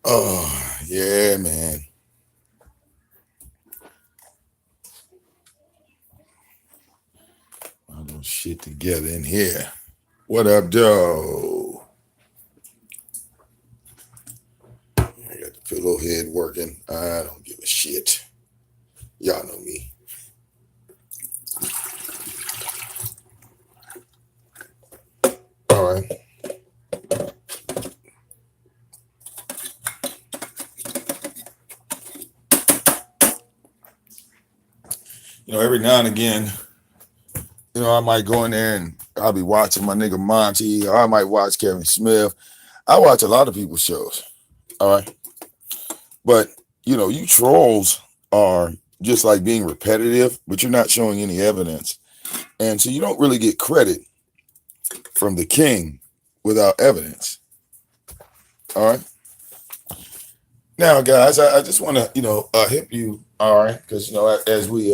Oh, yeah, man. I don't shit together in here. What up, Joe? I got the pillow head working. I don't give a shit. Y'all know me. All right. Every now and again, I might go in there and I'll be watching my nigga Monty, or I might watch Kevin Smith. I watch a lot of people's shows. All right. But, you trolls are just like being repetitive, but you're not showing any evidence. And so you don't really get credit from the king without evidence. All right. Now, guys, I just want to, hip you, all right, because as we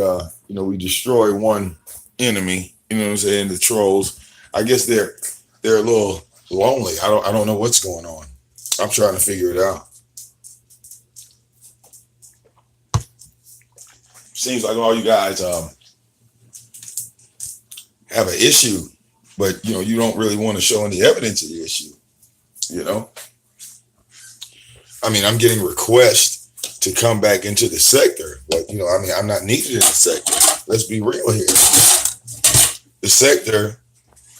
destroy one enemy, what I'm saying, the trolls. I guess they're a little lonely. I don't know what's going on. I'm trying to figure it out. Seems like all you guys have an issue, but you don't really want to show any evidence of the issue. You know, I mean, I'm getting requests to come back into the sector, but I'm not needed in the sector. Let's be real here. The sector,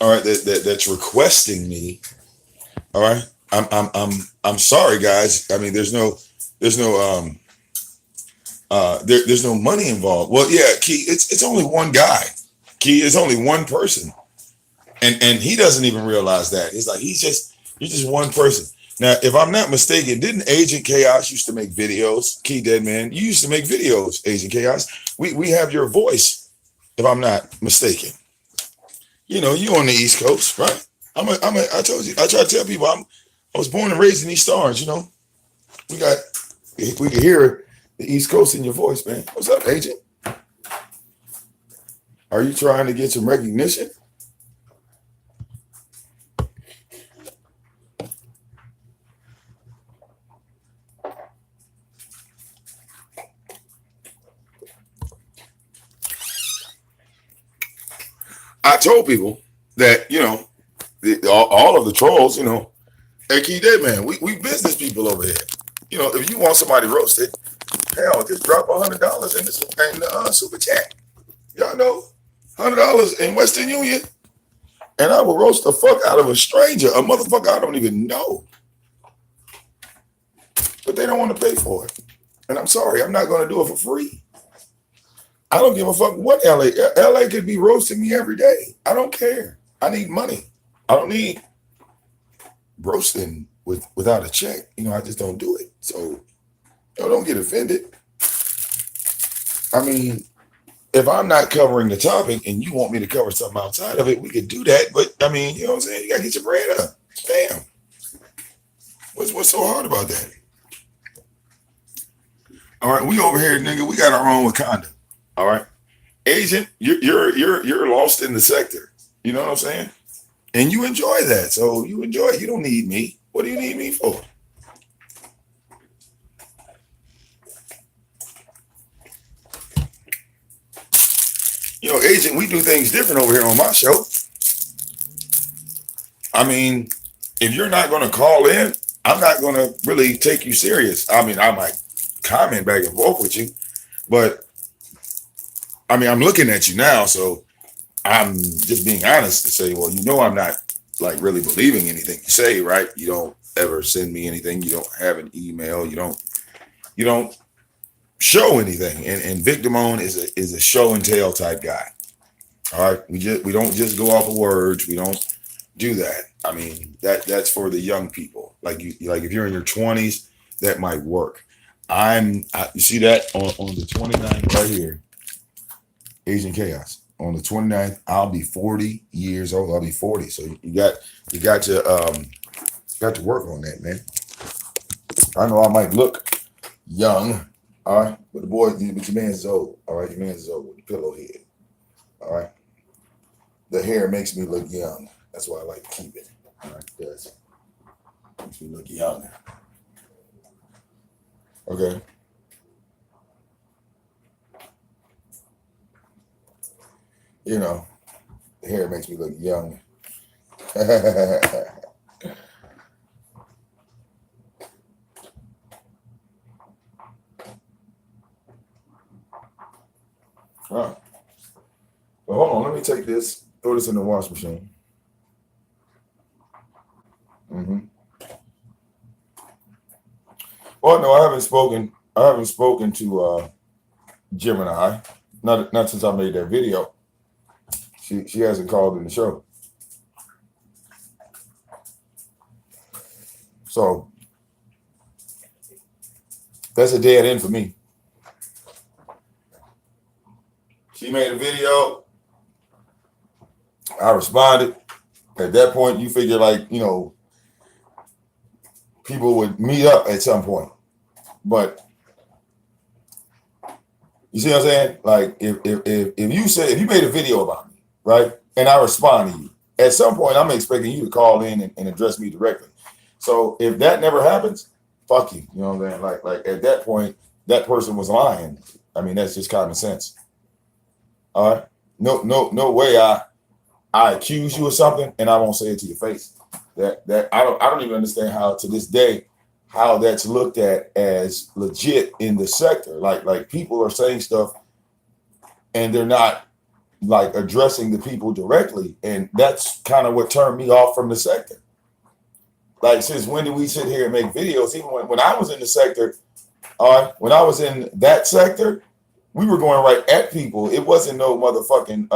all right, that's requesting me. All right, I'm sorry, guys. I mean, there's no money involved. Well, yeah, Key, it's only one guy. Key is only one person, and he doesn't even realize that. He's like, you're just one person. Now, if I'm not mistaken, didn't Agent Chaos used to make videos? Key Dead Man, you used to make videos, Agent Chaos. We have your voice, if I'm not mistaken. You on the East Coast, right? I told you. I try to tell people I was born and raised in these stars. We got we can hear the East Coast in your voice, man. What's up, Agent? Are you trying to get some recognition? I told people that all of the trolls, hey, Key Dead Man, we business people over here. If you want somebody roasted, hell, just drop $100 in the super chat. Y'all know, $100 in Western Union, and I will roast the fuck out of a stranger, a motherfucker I don't even know. But they don't want to pay for it, and I'm sorry, I'm not going to do it for free. I don't give a fuck what LA. LA could be roasting me every day. I don't care. I need money. I don't need roasting without a check. I just don't do it. So don't get offended. I mean, if I'm not covering the topic and you want me to cover something outside of it, we could do that. But I mean, you know what I'm saying? You gotta get your bread up. Damn. What's so hard about that? All right, we over here, nigga. We got our own Wakanda. All right, Agent, you're lost in the sector. You know what I'm saying? And you enjoy that, so you enjoy it. You don't need me. What do you need me for? Agent, we do things different over here on my show. I mean, if you're not going to call in, I'm not going to really take you serious. I mean, I might comment back and forth with you, but I mean, I'm looking at you now, so I'm just being honest to say, well, I'm not like really believing anything you say, right? You don't ever send me anything. You don't have an email. You don't show anything. And Victimone is a show and tell type guy. All right, we don't just go off of words. We don't do that. I mean, that's for the young people. Like if you're in your 20s, that might work. You see that on the 29th right here, Asian Chaos. On the 29th, I'll be 40 years old. I'll be 40. So you got to work on that, man. I know I might look young, all right, but but your man's old, all right. Your man's is old with the pillow head, all right. The hair makes me look young. That's why I like to keep it, all right. It does makes me look young. Okay. You know, the hair makes me look young. Huh. Well, hold on. Let me take this. Throw this in the wash machine. Hmm. Well, no, I haven't spoken. I haven't spoken to Gemini. Not since I made that video. She hasn't called in the show. So that's a dead end for me. She made a video. I responded. At that point, you figure like, people would meet up at some point. But you see what I'm saying? Like if you made a video about me, right? And I respond to you, at some point I'm expecting you to call in and address me directly. So if that never happens, fuck you. You know what I'm saying? Like at that point, that person was lying. I mean, that's just common sense. All right. No way I accuse you of something and I won't say it to your face. That I don't even understand how to this day how that's looked at as legit in the sector. Like people are saying stuff and they're not like addressing the people directly, and that's kind of what turned me off from the sector. Like, since when did we sit here and make videos? Even when I was in the sector, when I was in that sector, we were going right at people. It wasn't no motherfucking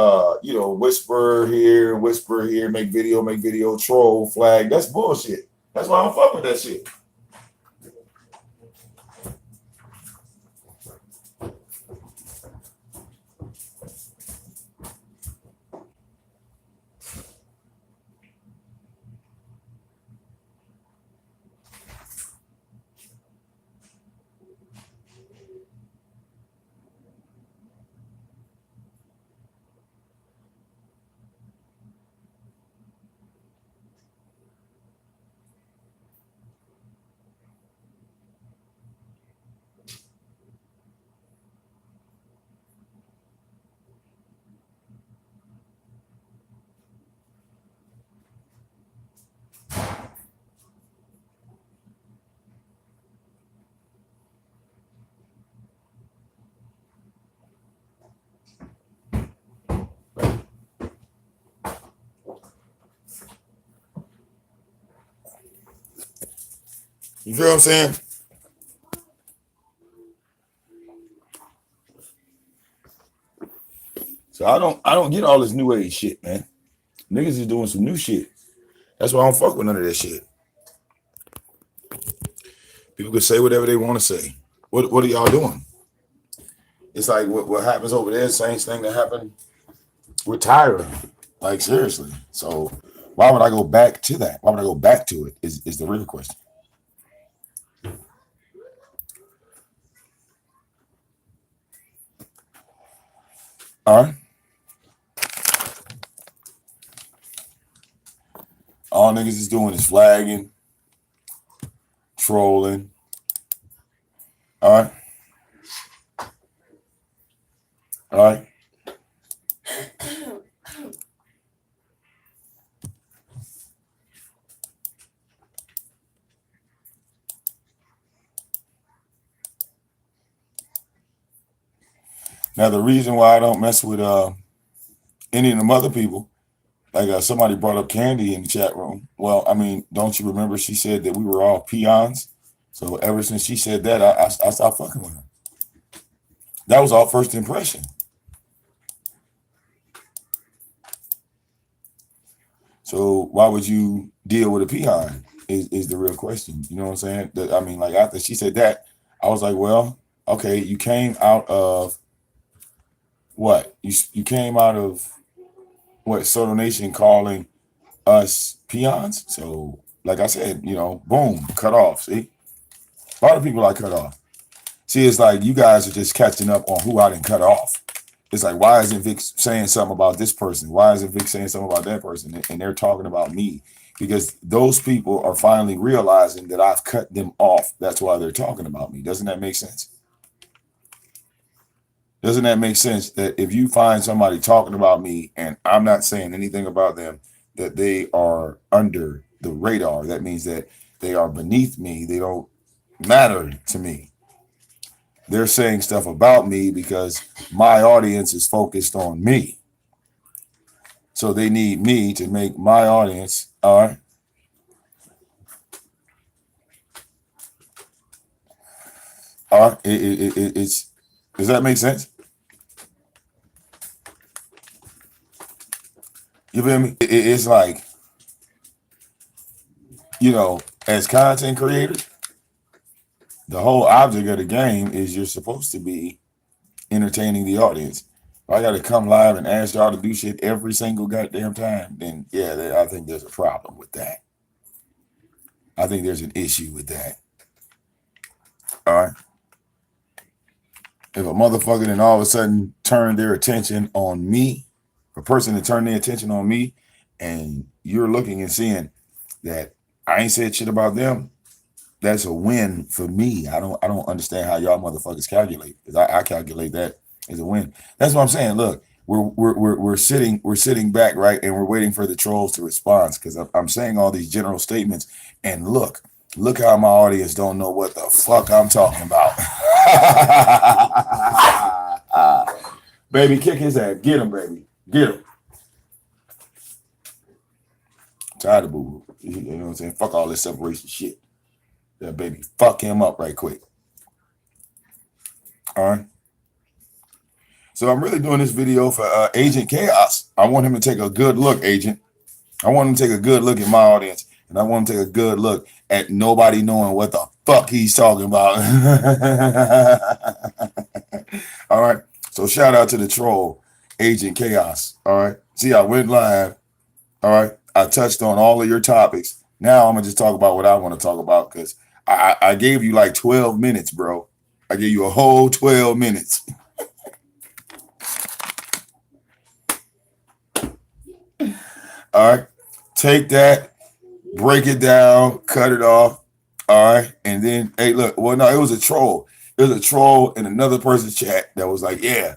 whisper here, make video, troll, flag. That's bullshit. That's why I don't fuck with that shit. You feel what I'm saying? So I don't get all this new age shit, man. Niggas is doing some new shit. That's why I don't fuck with none of that shit. People can say whatever they want to say. What are y'all doing? It's like what happens over there, same thing that happened with Tyra. Like, seriously. So why would I go back to that? Why would I go back to it? Is the real question. All right. All niggas is doing is flagging, trolling. All right. All right. Now the reason why I don't mess with any of them other people, like somebody brought up Candy in the chat room. Well, I mean, don't you remember she said that we were all peons? So ever since she said that, I stopped fucking with her. That was our first impression. So why would you deal with a peon? Is the real question. You know what I'm saying? I mean, like after she said that, I was like, well, okay, you came out of what? You came out of what? Soto Nation calling us peons. So, like I said, boom, cut off. See, a lot of people I cut off. See, it's like you guys are just catching up on who I didn't cut off. It's like, why isn't Vic saying something about this person? Why isn't Vic saying something about that person? And they're talking about me. because those people are finally realizing that I've cut them off. That's why they're talking about me. Doesn't that make sense? Doesn't that make sense that if you find somebody talking about me and I'm not saying anything about them, that they are under the radar? That means that they are beneath me. They don't matter to me. They're saying stuff about me because my audience is focused on me. So they need me to make my audience, all right? All right, it's, does that make sense? You feel me? It's like, as content creators, the whole object of the game is you're supposed to be entertaining the audience. If I got to come live and ask y'all to do shit every single goddamn time, then yeah, I think there's a problem with that. I think there's an issue with that. All right. If a motherfucker then all of a sudden turn their attention on me, a person to turn their attention on me, and you're looking and seeing that I ain't said shit about them, that's a win for me. I don't understand how y'all motherfuckers calculate, because I calculate that as a win. That's what I'm saying. Look, we're sitting back, right, and we're waiting for the trolls to respond, because I'm saying all these general statements, and look how my audience don't know what the fuck I'm talking about. Baby, kick his ass. Get him, baby. Get him. Tired of boo. You know what I'm saying? Fuck all this separation shit. That baby, fuck him up right quick. All right. So I'm really doing this video for Agent Chaos. I want him to take a good look, Agent. I want him to take a good look at my audience, and I want him to take a good look at nobody knowing what the fuck he's talking about. All right. So shout out to the troll, Agent Chaos. All right. See, I went live. All right. I touched on all of your topics. Now I'm gonna just talk about what I want to talk about, because I gave you like 12 minutes, bro. I gave you a whole 12 minutes. All right. Take that, break it down, cut it off. All right. And then, hey, look, well, no, it was a troll. It was a troll in another person's chat that was like, yeah,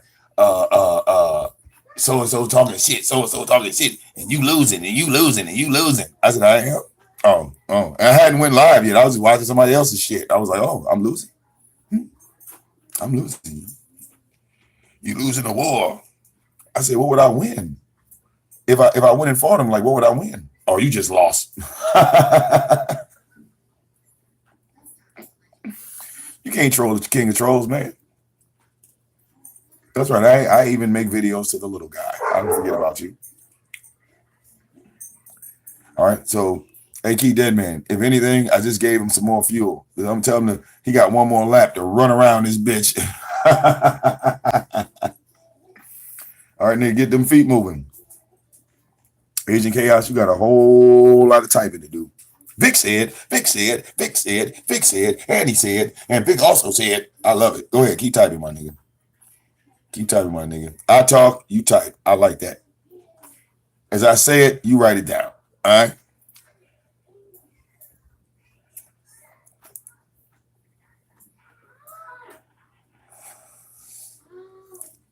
so-and-so talking shit, so-and-so talking shit, and you losing, and you losing, and you losing. I said, I am. Oh. And I hadn't went live yet. I was watching somebody else's shit. I was like, oh, I'm losing. I'm losing. You losing the war. I said, what would I win? If I went and fought him, like, what would I win? Oh, you just lost. You can't troll the king of trolls, man. That's right. I even make videos to the little guy. I don't forget about you. All right. So, hey, Key Dead Man, if anything, I just gave him some more fuel. I'm telling him he got one more lap to run around this bitch. All right, nigga, get them feet moving. Agent Chaos, you got a whole lot of typing to do. Vic said, Vic said, Vic said, Vic said, and he said, and Vic also said. I love it. Go ahead, keep typing, my nigga. Keep typing, my nigga. I talk, you type. I like that. As I say it, you write it down. All right?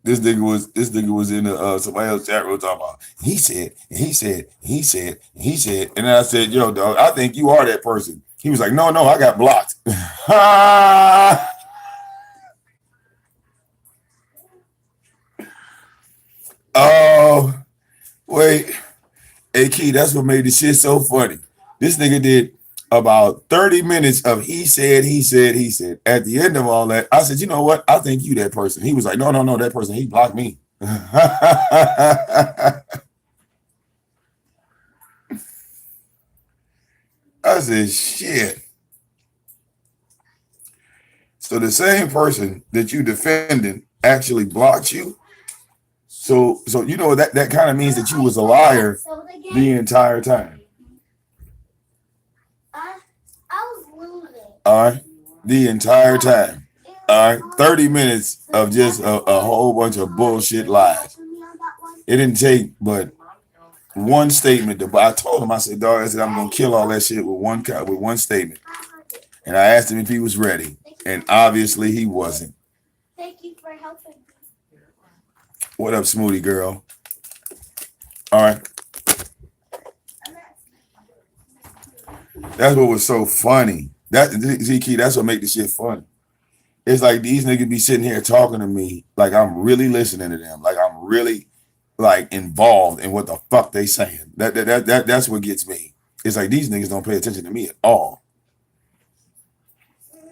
This nigga was in somebody else's chat room talking about, he said, and then I said, yo, dog, I think you are that person. He was like, no, I got blocked. Oh, wait. Hey, Key, that's what made the shit so funny. This nigga did about 30 minutes of he said. At the end of all that, I said, you know what? I think you that person. He was like, no, that person, he blocked me. I said, shit. So the same person that you defended actually blocked you. So you know that kind of means that you was a liar the entire time. All right, the entire time. All right, 30 minutes of just a whole bunch of bullshit lies. It didn't take but one statement. I told him, I said, dog, I said, I'm gonna kill all that shit with one statement. And I asked him if he was ready, and obviously he wasn't. Thank you for helping me. What up, Smoothie girl? All right. That's what was so funny. Key, that's what make the shit funny. It's like these niggas be sitting here talking to me like I'm really listening to them, like I'm really like involved in what the fuck they saying. That's what gets me. It's like these niggas don't pay attention to me at all.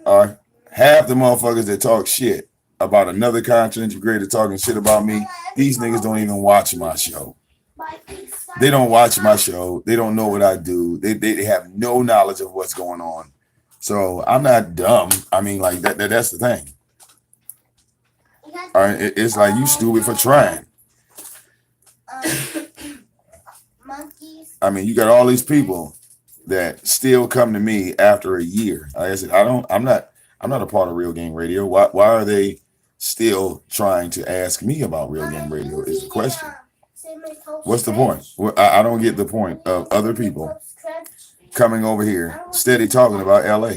All right. Half the motherfuckers that talk shit about another content creator talking shit about me, these niggas don't even watch my show. They don't watch my show. They don't know what I do. They have no knowledge of what's going on. So I'm not dumb. I mean, like that's the thing. All right, it's like you stupid for trying. I mean, you got all these people that still come to me after a year. Like I said, I'm not a part of Real Game Radio. Why are they still trying to ask me about Real Game Radio? Is the question. What's the point? I don't get the point of other people coming over here steady talking about LA.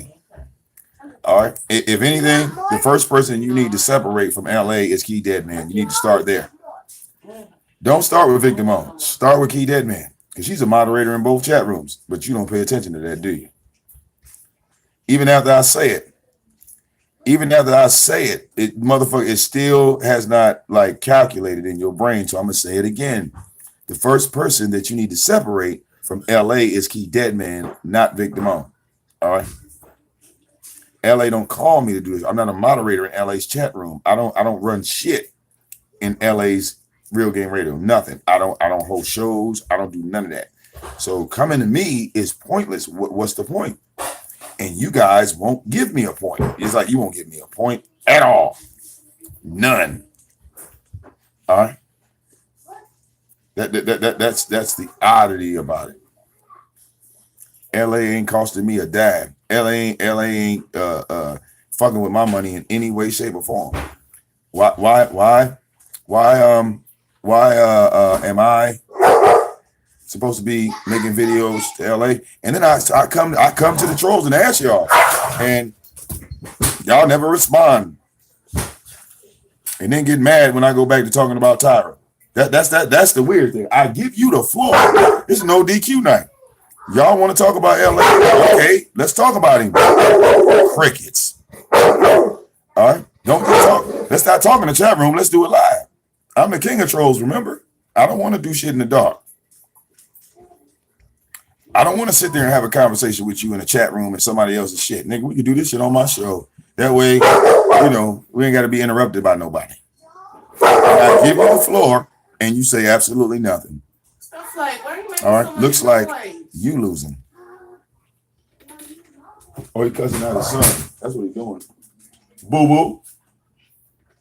All right. If anything, the first person you need to separate from LA is Key Deadman. You need to start there. Don't start with Victim On. Start with Key Deadman because she's a moderator in both chat rooms, but you don't pay attention to that, do you? Even after I say it, it motherfucker, it still has not like calculated in your brain. So I'm gonna say it again. The first person that you need to separate from LA is Key Deadman, not Victim On. All right. LA don't call me to do this. I'm not a moderator in LA's chat room. I don't run shit in LA's Real Game Radio. Nothing. I don't hold shows. I don't do none of that. So coming to me is pointless. What's the point? And you guys won't give me a point. It's like you won't give me a point at all. None. All right. That's the oddity about it. LA ain't costing me a dime. LA ain't fucking with my money in any way, shape, or form. Why am I supposed to be making videos to LA? And then I come to the trolls and ask y'all, and y'all never respond. And then get mad when I go back to talking about Tyra. That's the weird thing. I give you the floor. It's no DQ night. Y'all want to talk about LA? Okay, let's talk about him. Crickets. All right, don't talk. Let's not talk in the chat room. Let's do it live. I'm the king of trolls, remember? I don't want to do shit in the dark. I don't want to sit there and have a conversation with you in a chat room and somebody else's shit. Nigga, we can do this shit on my show. That way, we ain't got to be interrupted by nobody. I give you the floor and you say absolutely nothing. All right, looks like you losing. Oh, he cussing out his son. That's what he's doing. Boo-boo.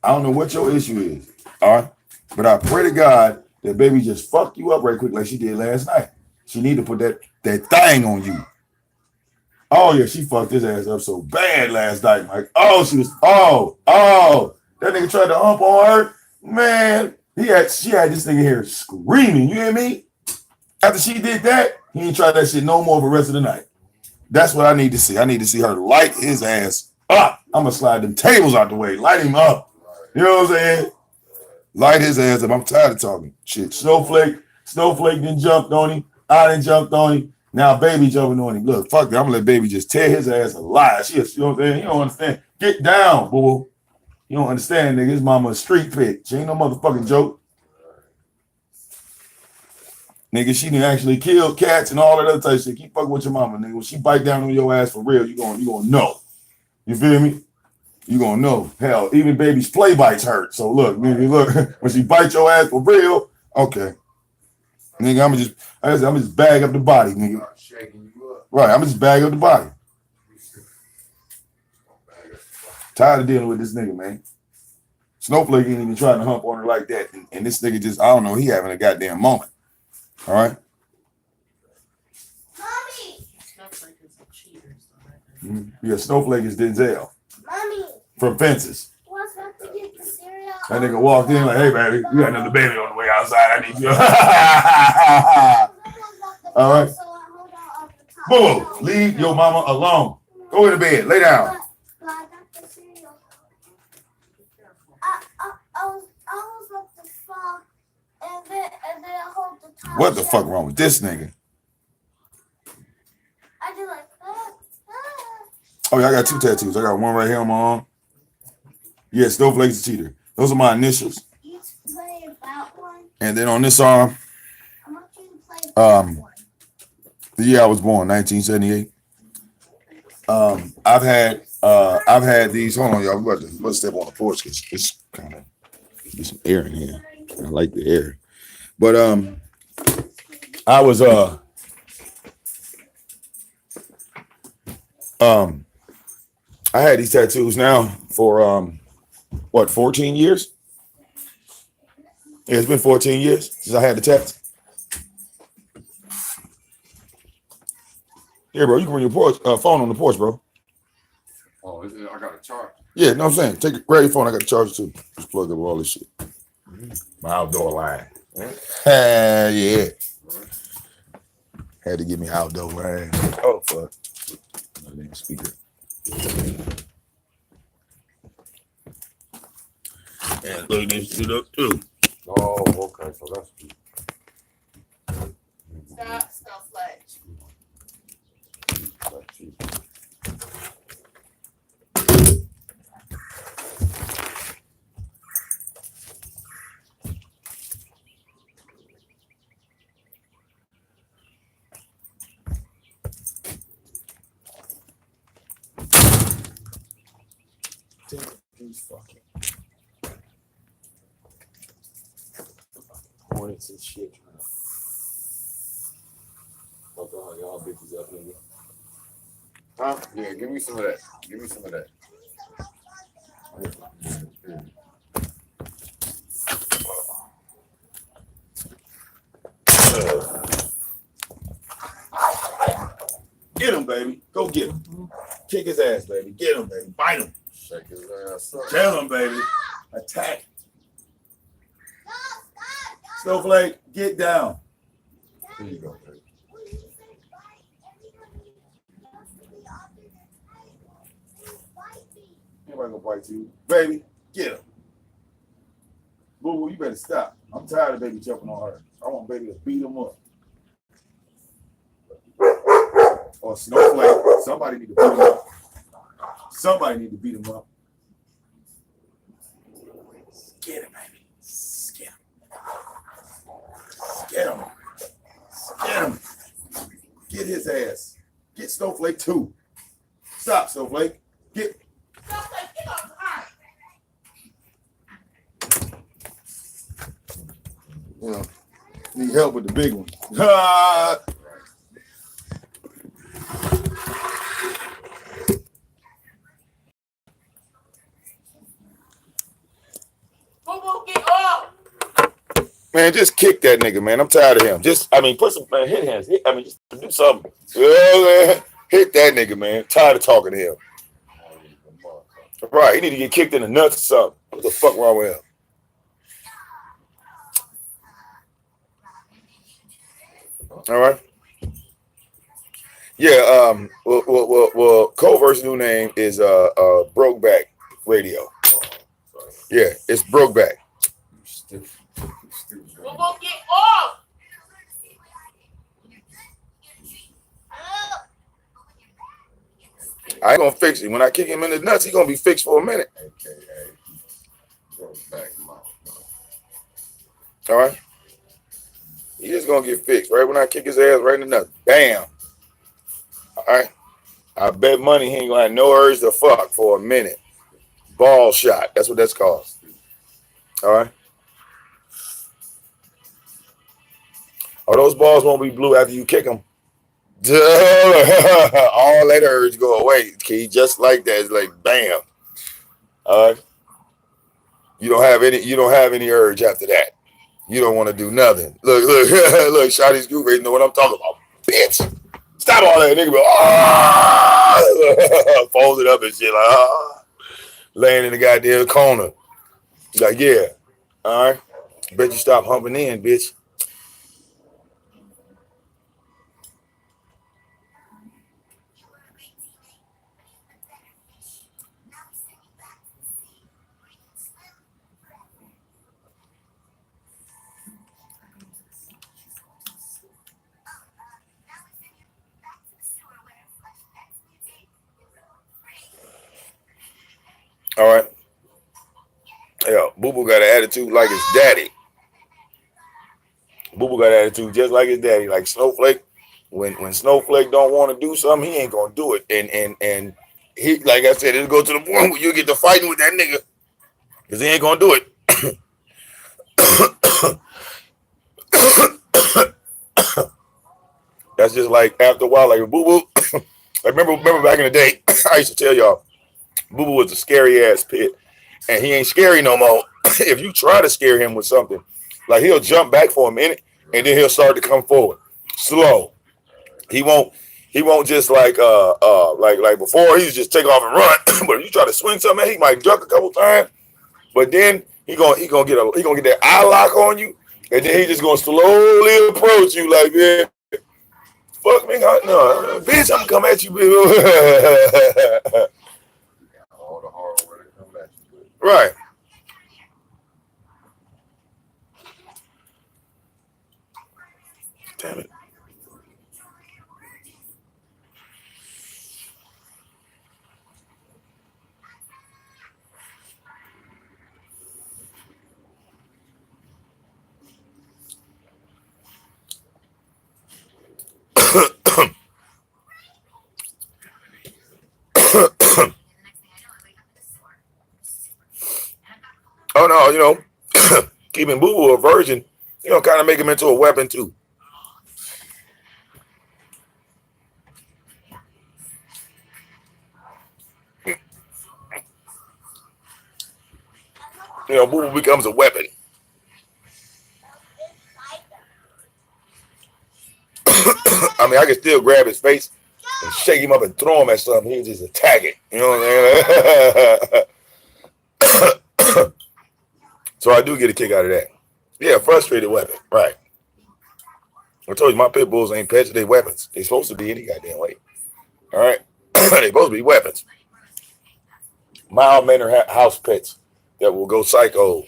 I don't know what your issue is. All right. But I pray to God that baby just fucked you up right quick like she did last night. She need to put that thing on you. Oh, yeah, she fucked his ass up so bad last night, Mike. Oh, she was, that nigga tried to hump on her. Man, she had this nigga here screaming. You hear me? After she did that, he ain't tried that shit no more for the rest of the night. That's what I need to see. I need to see her light his ass up. I'm going to slide them tables out the way. Light him up. You know what I'm saying? Light his ass up. I'm tired of talking. Shit. Snowflake done jumped on him. I done jumped on him. Now baby jumping on him. Look, fuck that. I'm going to let baby just tear his ass alive. Shit, you know what I'm saying? You don't understand. Get down, boo. You don't understand, nigga. His mama a street pit. She ain't no motherfucking joke. Nigga, she done actually killed cats and all that other type of shit. Keep fucking with your mama, nigga. When she bite down on your ass for real, you gonna know. You feel me? You gonna know. Hell, even baby's play bites hurt. So look, nigga, look. When she bites your ass for real, okay. Nigga, I'm just bag up the body, nigga. Right, I'm just bag up the body. Tired of dealing with this nigga, man. Snowflake ain't even trying to hump on her like that. And this nigga just, I don't know, he having a goddamn moment. All right. Mommy. Snowflake is a cheater. Yeah, Snowflake is Denzel. Mommy. From Fences. What's about to get the cereal? That nigga walked in like, hey, baby, you got another baby on the way out outside. I need you. All right. Boo, leave your mama alone. Go to bed. Lay down. What the fuck wrong with this nigga? Oh, yeah, I got two tattoos. I got one right here on my arm. Yeah, Snowflake's a cheater. Those are my initials. And then on this arm, the year I was born, 1978. I've had these. Hold on, y'all. Let's step on the porch because it's kind of get some air in here. I like the air, but I was I had these tattoos now for 14 years. Yeah, it's been 14 years since I had the tats. Yeah, bro, you can bring your phone on the porch, bro. Oh, I got a charge. Yeah, no, I'm saying, grab your phone. I got the charger too. Just plug up all this shit. My outdoor line. Yeah. Had to give me outdoor line. Oh fuck. Speaker. And look this shit up too. Oh, okay. So that's good. Stop, Snowflake. These fucking hornets and shit. Fuck all y'all bitches up here. Huh? Yeah, give me some of that. Give me some of that. Get him, baby. Go get him. Kick his ass, baby. Get him, baby. Bite him. Shake his ass up. Tell him, baby. Attack. Snowflake, get down. Here you go, baby. Anybody gonna bite you? Baby, get him. Boo boo, you better stop. I'm tired of baby jumping on her. I want baby to beat him up. Or Snowflake, somebody need to beat him up. Somebody need to beat him up. Get him, baby. Get him. Get him. Get him. Get his ass. Get Snowflake too. Stop, Snowflake. Get. Snowflake, get off the heart. Need help with the big one. Ah! Get off. Man, just kick that nigga, man. I'm tired of him. Put some hit hands. Just do something. Hit that nigga, man. Tired of talking to him. Right, he need to get kicked in the nuts or something. What the fuck wrong with him? All right. Yeah. Well. Culver's new name is Brokeback Radio. Yeah, it's Brokeback. Get off. I ain't gonna fix it. When I kick him in the nuts, he gonna be fixed for a minute. AKA Brokeback mouth. All right. He just gonna get fixed right when I kick his ass right in the nuts. Bam. All right. I bet money he ain't gonna have no urge to fuck for a minute. Ball shot. That's what that's called. All right. Oh, those balls won't be blue after you kick them. All that urge go away, Key. Just like that. It's like bam. All right. You don't have any urge after that. You don't want to do nothing. Look, look, Shotty's group ready to know what I'm talking about. Bitch. Stop all that nigga. Folded up and shit like laying in the goddamn corner. Like, yeah. All right. Bet you stop humping in, bitch. All right. Yeah, Boo Boo got an attitude like his daddy. Boo Boo got an attitude just like his daddy, like Snowflake. When Snowflake don't want to do something, he ain't gonna do it. And he, like I said, it'll go to the point where you get to fighting with that nigga because he ain't gonna do it. That's just like after a while, like Boo Boo. I remember back in the day, I used to tell y'all, Boo Boo was a scary ass pit, and he ain't scary no more. If you try to scare him with something, like he'll jump back for a minute, and then he'll start to come forward, slow. He won't just like before he just take off and run. But if you try to swing something, he might duck a couple times, but then he gonna get that eye lock on you, and then he just gonna slowly approach you like, man, fuck me, no, bitch, I'm gonna come at you, bitch. All the hard work come back to it. Right. Damn it. Oh no, keeping Boo Boo a virgin, kind of make him into a weapon too. Boo Boo becomes a weapon. I mean, I can still grab his face and shake him up and throw him at something. He'll just attack it. You know what I'm saying? So I do get a kick out of that. Yeah, frustrated weapon. Right. I told you my pit bulls ain't pets, they weapons. They supposed to be any goddamn way. All right. They supposed to be weapons. Mild mannered house pets that will go psycho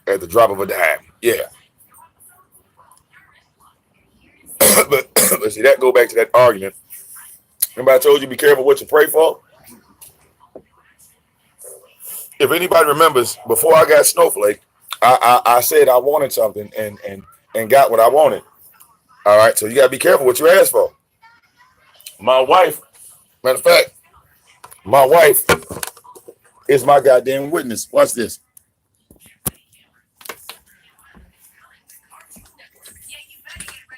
at the drop of a dime. Yeah. but see, that go back to that argument. Remember I told you be careful what you pray for? If anybody remembers, before I got Snowflake, I said I wanted something and got what I wanted. All right, so you got to be careful what you ask for. My wife, matter of fact, my wife is my goddamn witness. Watch this.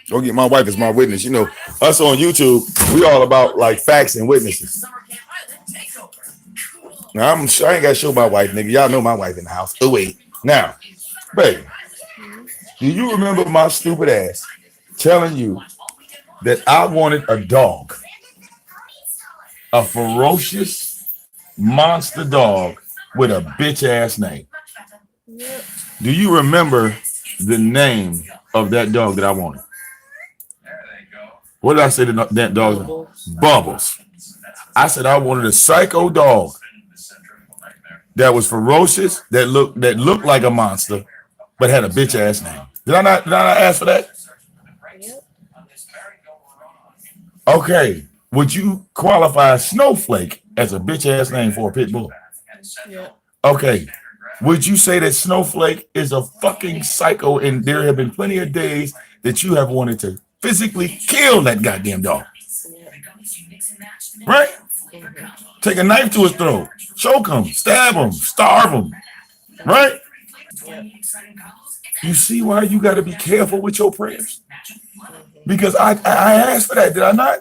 Go get my wife as my witness. Us on YouTube, we all about like facts and witnesses. Now, I ain't got to show my wife, nigga. Y'all know my wife in the house. Oh, wait. Now, baby, do you remember my stupid ass telling you that I wanted a dog? A ferocious monster dog with a bitch ass name. Do you remember the name of that dog that I wanted? What did I say to that dog? Bubbles. I said I wanted a psycho dog that was ferocious, that looked like a monster, but had a bitch ass name. Did I not ask for that? Okay. Would you qualify Snowflake as a bitch ass name for a pit bull? Yeah. Okay. Would you say that Snowflake is a fucking psycho and there have been plenty of days that you have wanted to physically kill that goddamn dog? Right? Take a knife to his throat, choke him, stab him, starve him. Right? You see why you got to be careful with your prayers? Because I asked for that, did I not?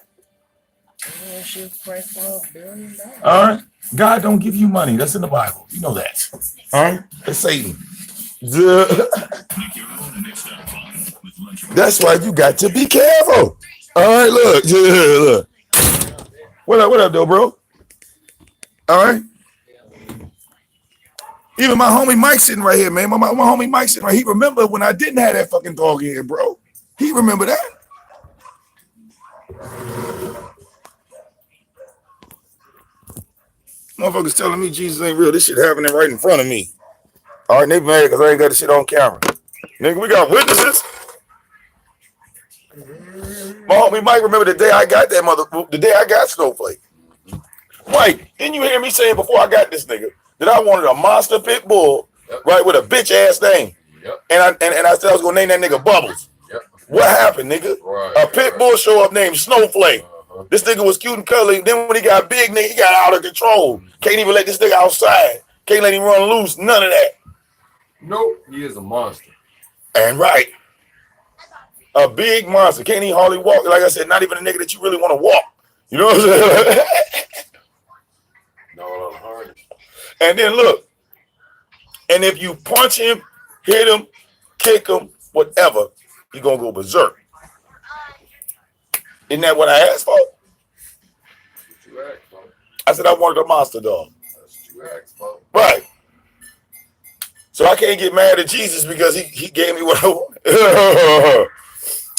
All right. God don't give you money. That's in the Bible. You know that. All right. That's Satan. That's why you got to be careful. All right. Look. What up, though, bro? All right. Even my homie Mike sitting right here, man. My homie Mike sitting right. He remember when I didn't have that fucking dog in here, bro. He remember that. Motherfuckers telling me Jesus ain't real. This shit happening right in front of me. All right, they mad because I ain't got the shit on camera. Nigga, we got witnesses. My homie Mike remember the day I got the day I got Snowflake. Mike, didn't you hear me saying before I got this nigga that I wanted a monster pit bull, right, with a bitch ass name? Yep. And I said I was gonna name that nigga Bubbles. Yep. What happened, nigga? Right, a pit bull show up named Snowflake. This nigga was cute and cuddly. Then when he got big, nigga, he got out of control. Can't even let this nigga outside. Can't let him run loose. None of that. Nope. He is a monster. And right. A big monster. Can't even hardly walk. Like I said, not even a nigga that you really want to walk. You know what I'm saying? No, harness. And then look. And if you punch him, hit him, kick him, whatever, he gonna go berserk. Isn't that what I asked for? What you asked for. I said I wanted a monster dog. That's what you asked for. Right. So I can't get mad at Jesus because he gave me what I wanted.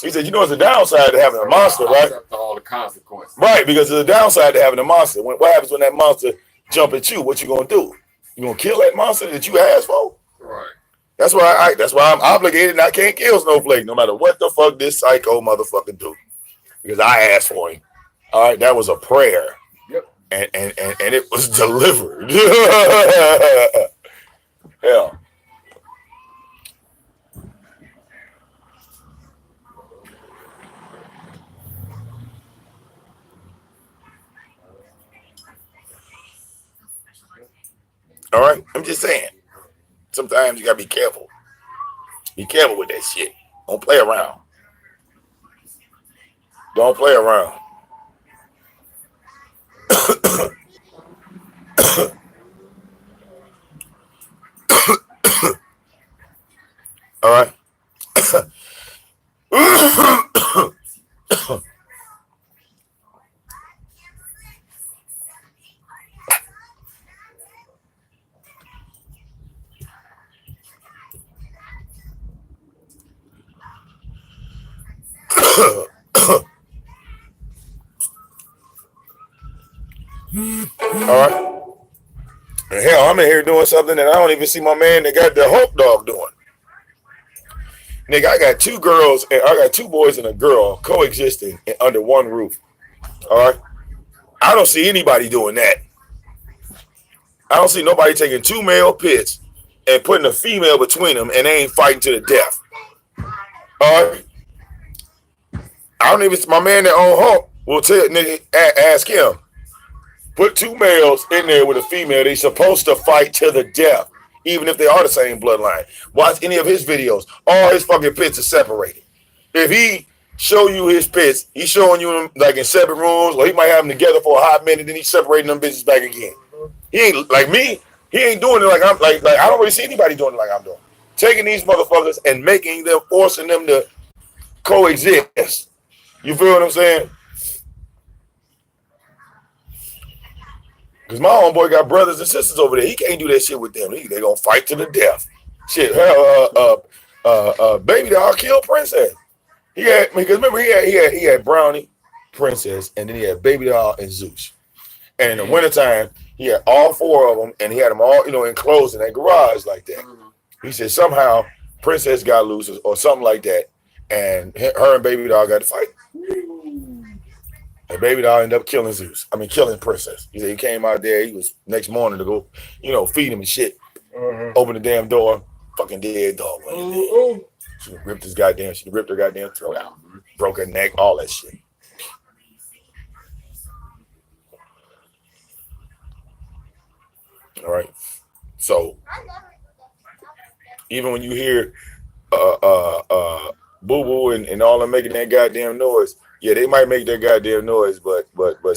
He said, you know, it's a downside to having a monster, right? Accept all the consequences. Right, because there's a downside to having a monster. What happens when that monster jump at you? What you gonna do? You gonna kill that monster that you asked for? Right. That's why I'm obligated and I can't kill Snowflake no matter what the fuck this psycho motherfucker do. Because I asked for him. All right, that was a prayer. Yep. And it was delivered. Hell. All right, I'm just saying. Sometimes you gotta be careful. Be careful with that shit. Don't play around. Don't play around. All right. All right. And hell, I'm in here doing something that I don't even see my man that got the Hulk dog doing. Nigga, I got two girls and I got two boys and a girl coexisting under one roof. All right. I don't see anybody doing that. I don't see nobody taking two male pits and putting a female between them and they ain't fighting to the death. All right. I don't even, my man that own Hulk will tell nigga, ask him, put two males in there with a female, they supposed to fight to the death, even if they are the same bloodline. Watch any of his videos. All his fucking pits are separated. If he show you his pits, he's showing you them like in separate rooms, or he might have them together for a hot minute, then he's separating them bitches back again. He ain't like me. He ain't doing it like I'm like I don't really see anybody doing it like I'm doing. Taking these motherfuckers and making them, forcing them to coexist. You feel what I'm saying? Because my homeboy got brothers and sisters over there. He can't do that shit with them. They gonna fight to the death. Shit, baby doll killed Princess. He had, because remember he had Brownie, Princess, and then he had Baby Doll and Zeus. And in the wintertime, he had all four of them, and he had them all, enclosed in that garage like that. He said somehow Princess got loose or something like that, and her and Baby Doll got to fight. And Baby Doll ended up killing Zeus. Killing Princess. He said he came out there. He was next morning to go, feed him and shit. Open the damn door. Fucking dead dog. She ripped her goddamn throat out. Broke her neck, all that shit. All right. So even when you hear Boo Boo and all them making that goddamn noise, yeah, they might make that goddamn noise, but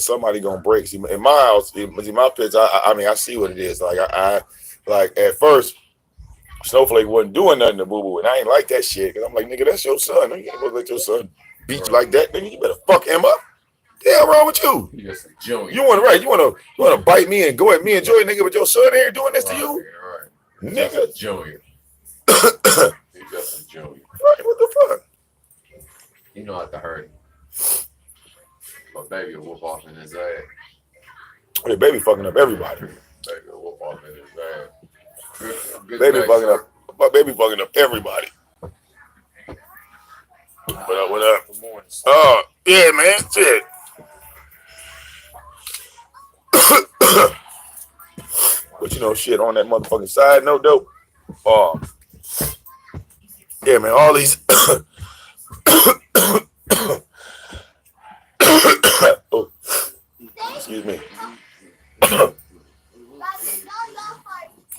somebody gonna break. See, in my house, my pits, I see what it is. Like I at first, Snowflake wasn't doing nothing to Boo Boo, and I ain't like that shit. Cause I'm like, nigga, that's your son. You ain't supposed to let your son beat you like that, nigga. You better fuck him up. The hell wrong with you? You want to bite me and go at me and Joy, nigga, with your son here doing this to you? Nigga. Junior. He's just a junior. What the fuck? You know how to hurt him. My baby will whoop off in his ass. Hey, baby fucking up everybody. Baby will whoop off in his ass. Good Baby night, fucking sir. up. My baby fucking up everybody. What up? What up? Good morning. Oh, yeah, man. Shit. But you know, shit, on that motherfucking side note, though. Yeah, man, all these. Oh, excuse me.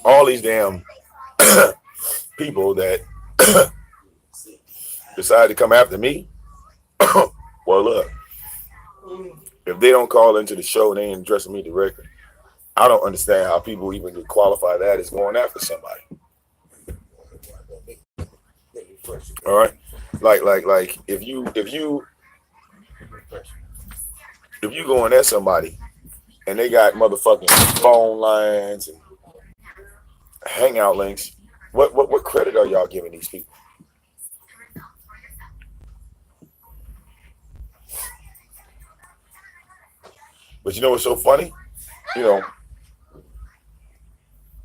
All these damn people that decide to come after me. Well, look, if they don't call into the show and they ain't addressing me directly, I don't understand how people even could qualify that as going after somebody. All right, like if you going at somebody and they got motherfucking phone lines and hangout links, what credit are y'all giving these people? But you know what's so funny? You know,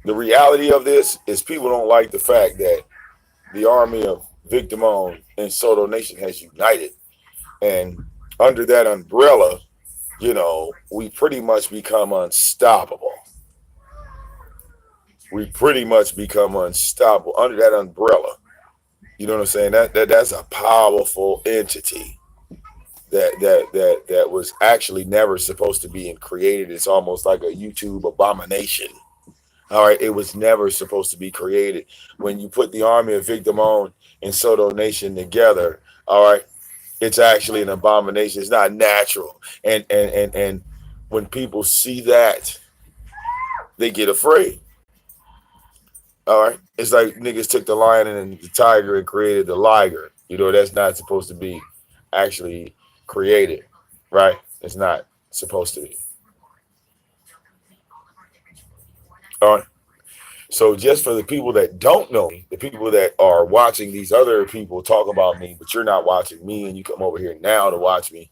the reality of this is people don't like the fact that the army of Vic Damone and Soto Nation has united. And under that umbrella, you know, we pretty much become unstoppable. We pretty much become unstoppable under that umbrella. You know what I'm saying? That's a powerful entity that was actually never supposed to be created. It's almost like a YouTube abomination. All right, it was never supposed to be created. When you put the army of Vic Damone and Soto Nation together, all right, it's actually an abomination. It's not natural. And when people see that, they get afraid. All right, it's like niggas took the lion and the tiger and created the liger. You know, that's not supposed to be actually created, right? It's not supposed to be. All right. So just for the people that don't know me, the people that are watching these other people talk about me, but you're not watching me and you come over here now to watch me.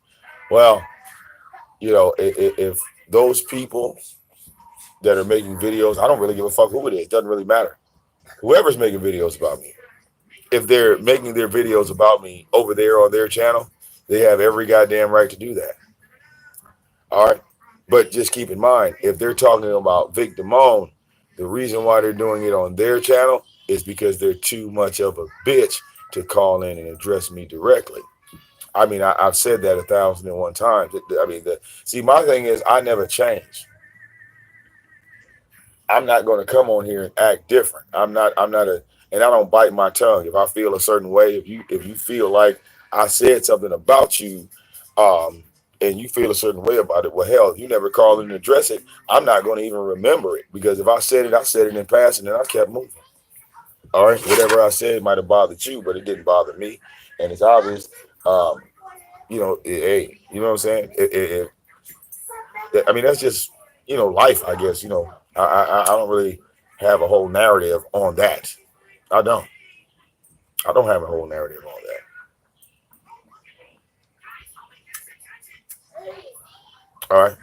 Well, you know, if those people that are making videos, I don't really give a fuck who it is. It doesn't really matter. Whoever's making videos about me, if they're making their videos about me over there on their channel, they have every goddamn right to do that. All right. But just keep in mind, if they're talking about Vic Damone, the reason why they're doing it on their channel is because they're too much of a bitch to call in and address me directly. I mean, I've said that 1,001 times. I mean, see, my thing is I never change. I'm not going to come on here and act different. I'm not and I don't bite my tongue. If I feel a certain way, if you feel like I said something about you, and you feel a certain way about it, well, hell, if you never call in and address it, I'm not going to even remember it, because if I said it in passing and I kept moving. All right, whatever I said might have bothered you, but it didn't bother me, and it's obvious. You know, hey, you know what I'm saying? I mean, that's just, you know, life, I guess. You know, I don't really have a whole narrative on that. I don't have a whole narrative on that. All right.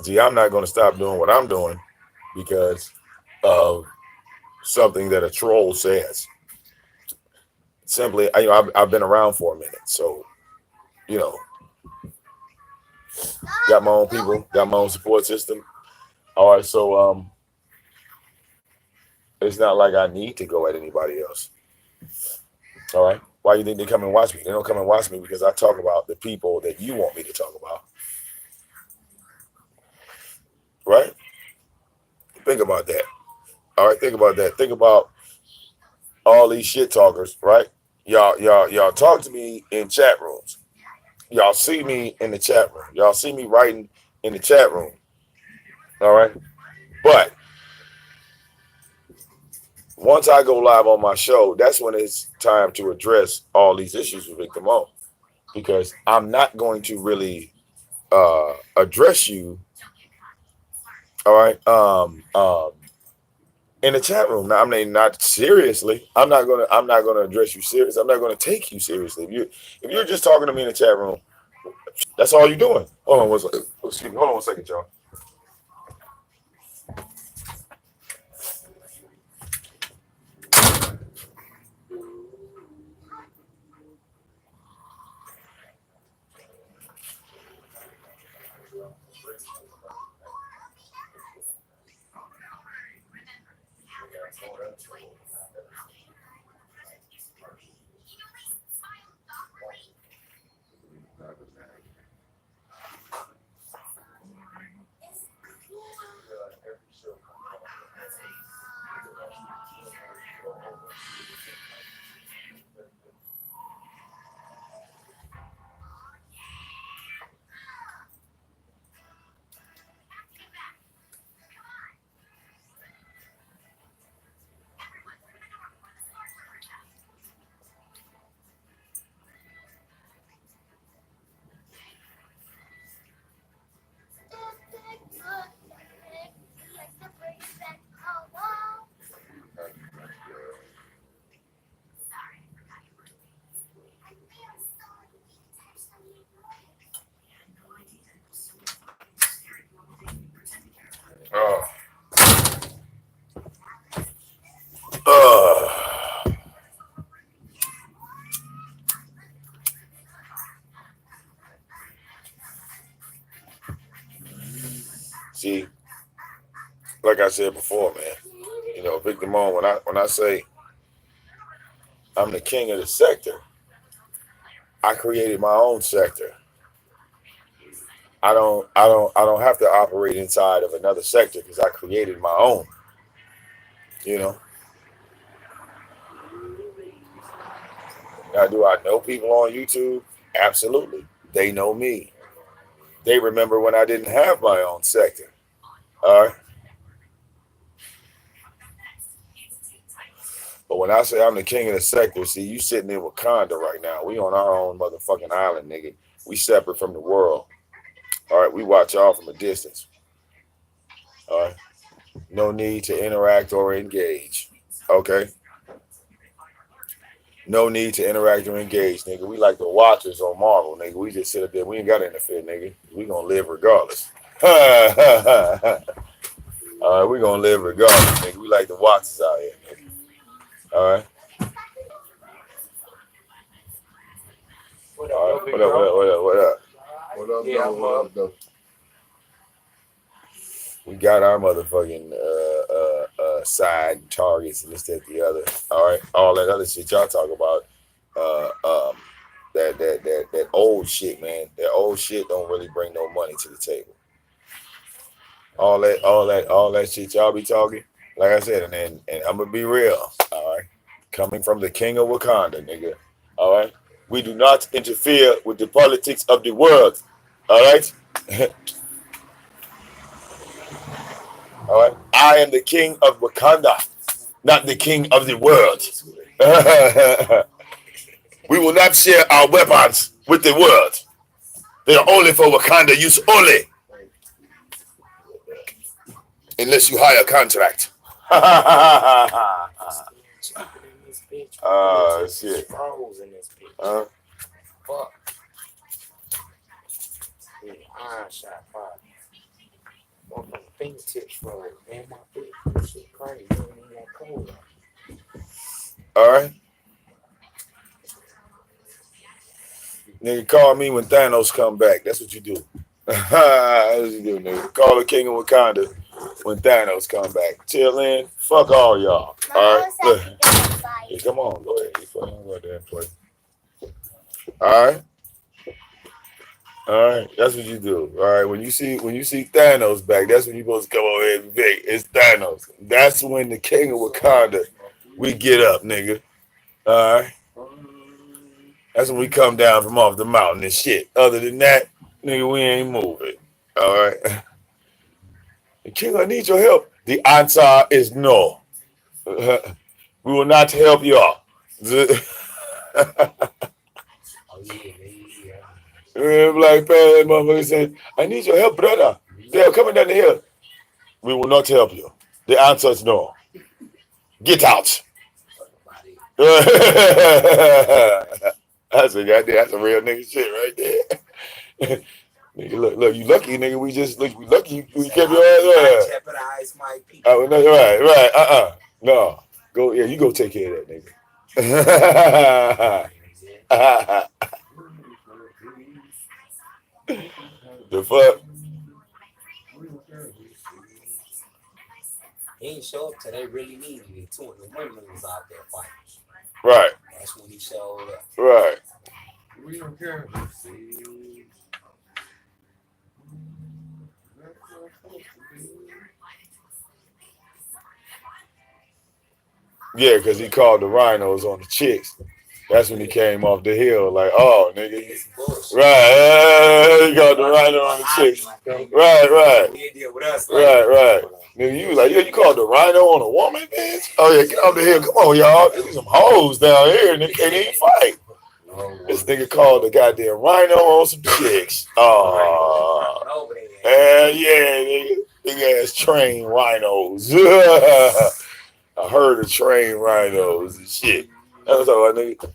See, I'm not going to stop doing what I'm doing because of something that a troll says. Simply, you know, I've been around for a minute, so, you know, got my own people, got my own support system. All right, so it's not like I need to go at anybody else. All right, why do you think they come and watch me? They don't come and watch me because I talk about the people that you want me to talk about. Right? Think about that. All right, think about that. Think about all these shit talkers, right? Y'all talk to me in chat rooms. Y'all see me in the chat room. Y'all see me writing in the chat room. All right. But once I go live on my show, that's when it's time to address all these issues with Vic Damone, because I'm not going to really address you All right. In the chat room. Now, I mean, not seriously. I'm not gonna address you serious. I'm not gonna take you seriously. If you're just talking to me in the chat room, that's all you're doing. Hold on one second. Excuse me. Hold on one second, y'all. Uh, uh, see, like I said before, man. Victor Moan. When I say I'm the king of the sector, I created my own sector. I don't have to operate inside of another sector because I created my own. You know. Now, do I know people on YouTube? Absolutely. They know me. They remember when I didn't have my own sector. All right. But when I say I'm the king of the sector, see, you sitting in Wakanda right now. We on our own motherfucking island, nigga. We separate from the world. All right. We watch y'all from a distance. All right. No need to interact or engage. Okay. No need to interact or engage, nigga. We like the watchers on Marvel, nigga. We just sit up there. We ain't got to interfere, nigga. We gonna live regardless. All right, we gonna live regardless, nigga. We like the watchers out here, nigga. All right. All right. What up? What up? What up? What up? What up, though? What up, though? We got our motherfucking side targets and this, that, the other. All right. All that other shit y'all talk about. That old shit, man. That old shit don't really bring no money to the table. All that shit y'all be talking. Like I said, and I'm gonna be real. All right. Coming from the king of Wakanda, nigga. All right. We do not interfere with the politics of the world. All right. All right. I am the king of Wakanda, not the king of the world. We will not share our weapons with the world. They are only for Wakanda use only. Unless you hire a contract. Shit. Fuck. Iron shot fire. One from the fingertips froze. Man, my feet. This shit crazy. You don't even want cold. All right. Nigga, call me when Thanos come back. That's what you do. That's what you do, nigga. Call the king of Wakanda when Thanos come back. Till then, fuck all y'all. All right. Yeah, come on, go ahead. Go there and play. All right. All right. That's what you do. All right. When you see Thanos back, that's when you supposed to come over here and big. It's Thanos. That's when the king of Wakanda, we get up, nigga. All right. That's when we come down from off the mountain and shit. Other than that, nigga, we ain't moving. All right. The king, I need your help. The answer is no. We will not help y'all. Black Panther motherfucker said, I need your help, brother. They're coming down the hill. We will not help you. The answer is no. Get out. That's a goddamn. That's a real nigga shit right there. Nigga, look, you lucky, nigga. We lucky we kept your ass up. Jeopardize my people. Oh, no, right. No. Go, yeah, you go take care of that nigga. The fuck? He ain't show up till they really needed it. Two of the women was out there fighting. Right. That's when he showed up. Right. We don't care. Yeah, because he called the rhinos on the chicks. That's when he came off the hill, like, oh, nigga. It's bullshit. Right. He called the rhino on the chicks. Right. He deal with us. Right. Nigga, you was like, yeah, you called the rhino on a woman, bitch? Oh, yeah, get off the hill. Come on, y'all. There's some hoes down here, and they can't even fight. This nigga called the goddamn rhino on some chicks. Oh. Yeah, nigga. Big ass trained rhinos. I heard of trained rhinos and shit. That's all, nigga.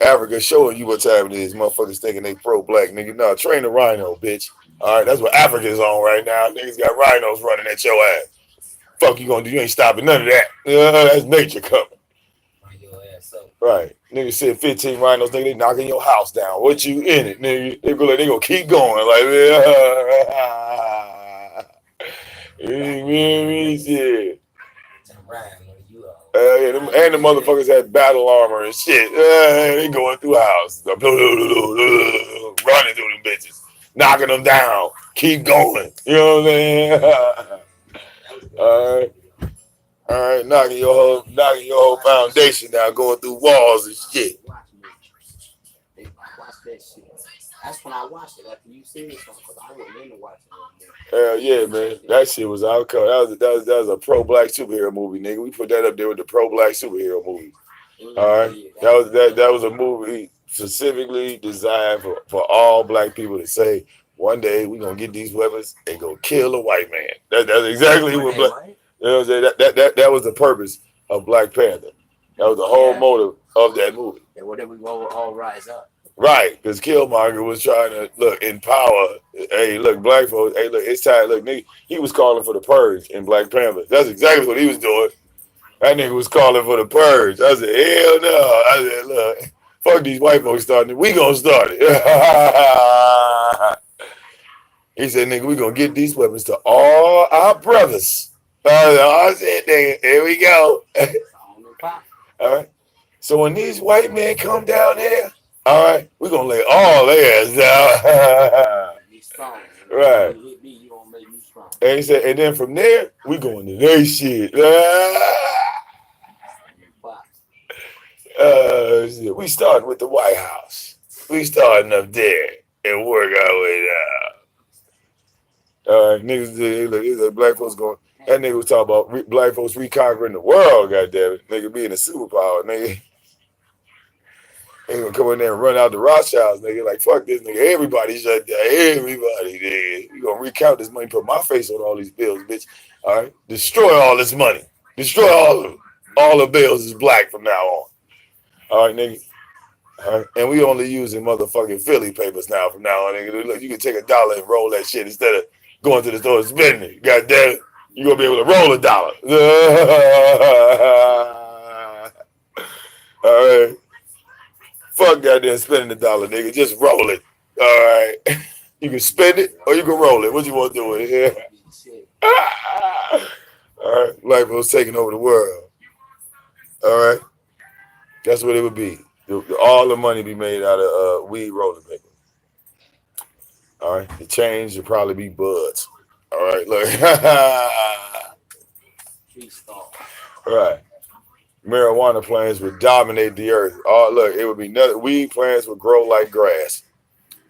Africa showing you what time it is. Motherfuckers thinking they pro-black, nigga. No, train the rhino, bitch. All right, that's what Africa's on right now. Niggas got rhinos running at your ass. Fuck you gonna do? You ain't stopping none of that. That's nature coming. Right. Nigga said 15 rhinos, nigga, they knocking your house down. What you in it, nigga? They gonna keep going. Like, shit. And the motherfuckers had battle armor and shit. They going through houses. Running through them bitches. Knocking them down. Keep going. You know what I'm saying? All right, knocking your whole foundation down, going through walls and shit. That's when I watched it. After you seen this one, because I wasn't into watching it. Hell yeah, man. That shit was out. That was a pro-black superhero movie, nigga. We put that up there with the pro-black superhero movie. All right, that was a movie specifically designed for all black people to say, one day we gonna get these weapons and go kill a white man. That's exactly what black. You know what I'm saying? That was the purpose of Black Panther. That was the whole motive of that movie. And whatever we all rise up. Right, because Killmonger was trying to empower. Hey, look, black folks. Hey, look, it's time. Look, nigga, he was calling for the purge in Black Panther. That's exactly what he was doing. That nigga was calling for the purge. I said, hell no. I said, look, fuck these white folks starting it. We gonna start it. He said, nigga, we gonna get these weapons to all our brothers. I said, nigga, here we go. All right. So when these white men come down here, all right, we're gonna lay all theirs down. Right. And he said, and then from there, we going to their shit. Shit. We starting with the White House. We starting up there and work our way down. Niggas, look, black folks going. That nigga was talking about black folks reconquering the world. Goddamn it, nigga being a superpower, nigga. They gonna come in there and run out the Rothschilds, nigga. Like, fuck this, nigga. Everybody shut down. Everybody, nigga. You gonna recount this money, put my face on all these bills, bitch. All right? Destroy all this money. Destroy all of it. All the bills is black from now on. All right, nigga. All right? And we only using motherfucking Philly papers now from now on, nigga. Look, you can take $1 and roll that shit instead of going to the store and spending it. God damn it. You gonna be able to roll $1. All right. Fuck goddamn spending $1, nigga. Just roll it. All right. You can spend it or you can roll it. What you want to do with it? Yeah. All right. Black folks taking over the world. All right. That's what it would be. All the money be made out of weed rolling paper. All right. The change would probably be buds. All right. Look. Right. Marijuana plants would dominate the earth. Oh, look, it would be nothing. Weed plants would grow like grass.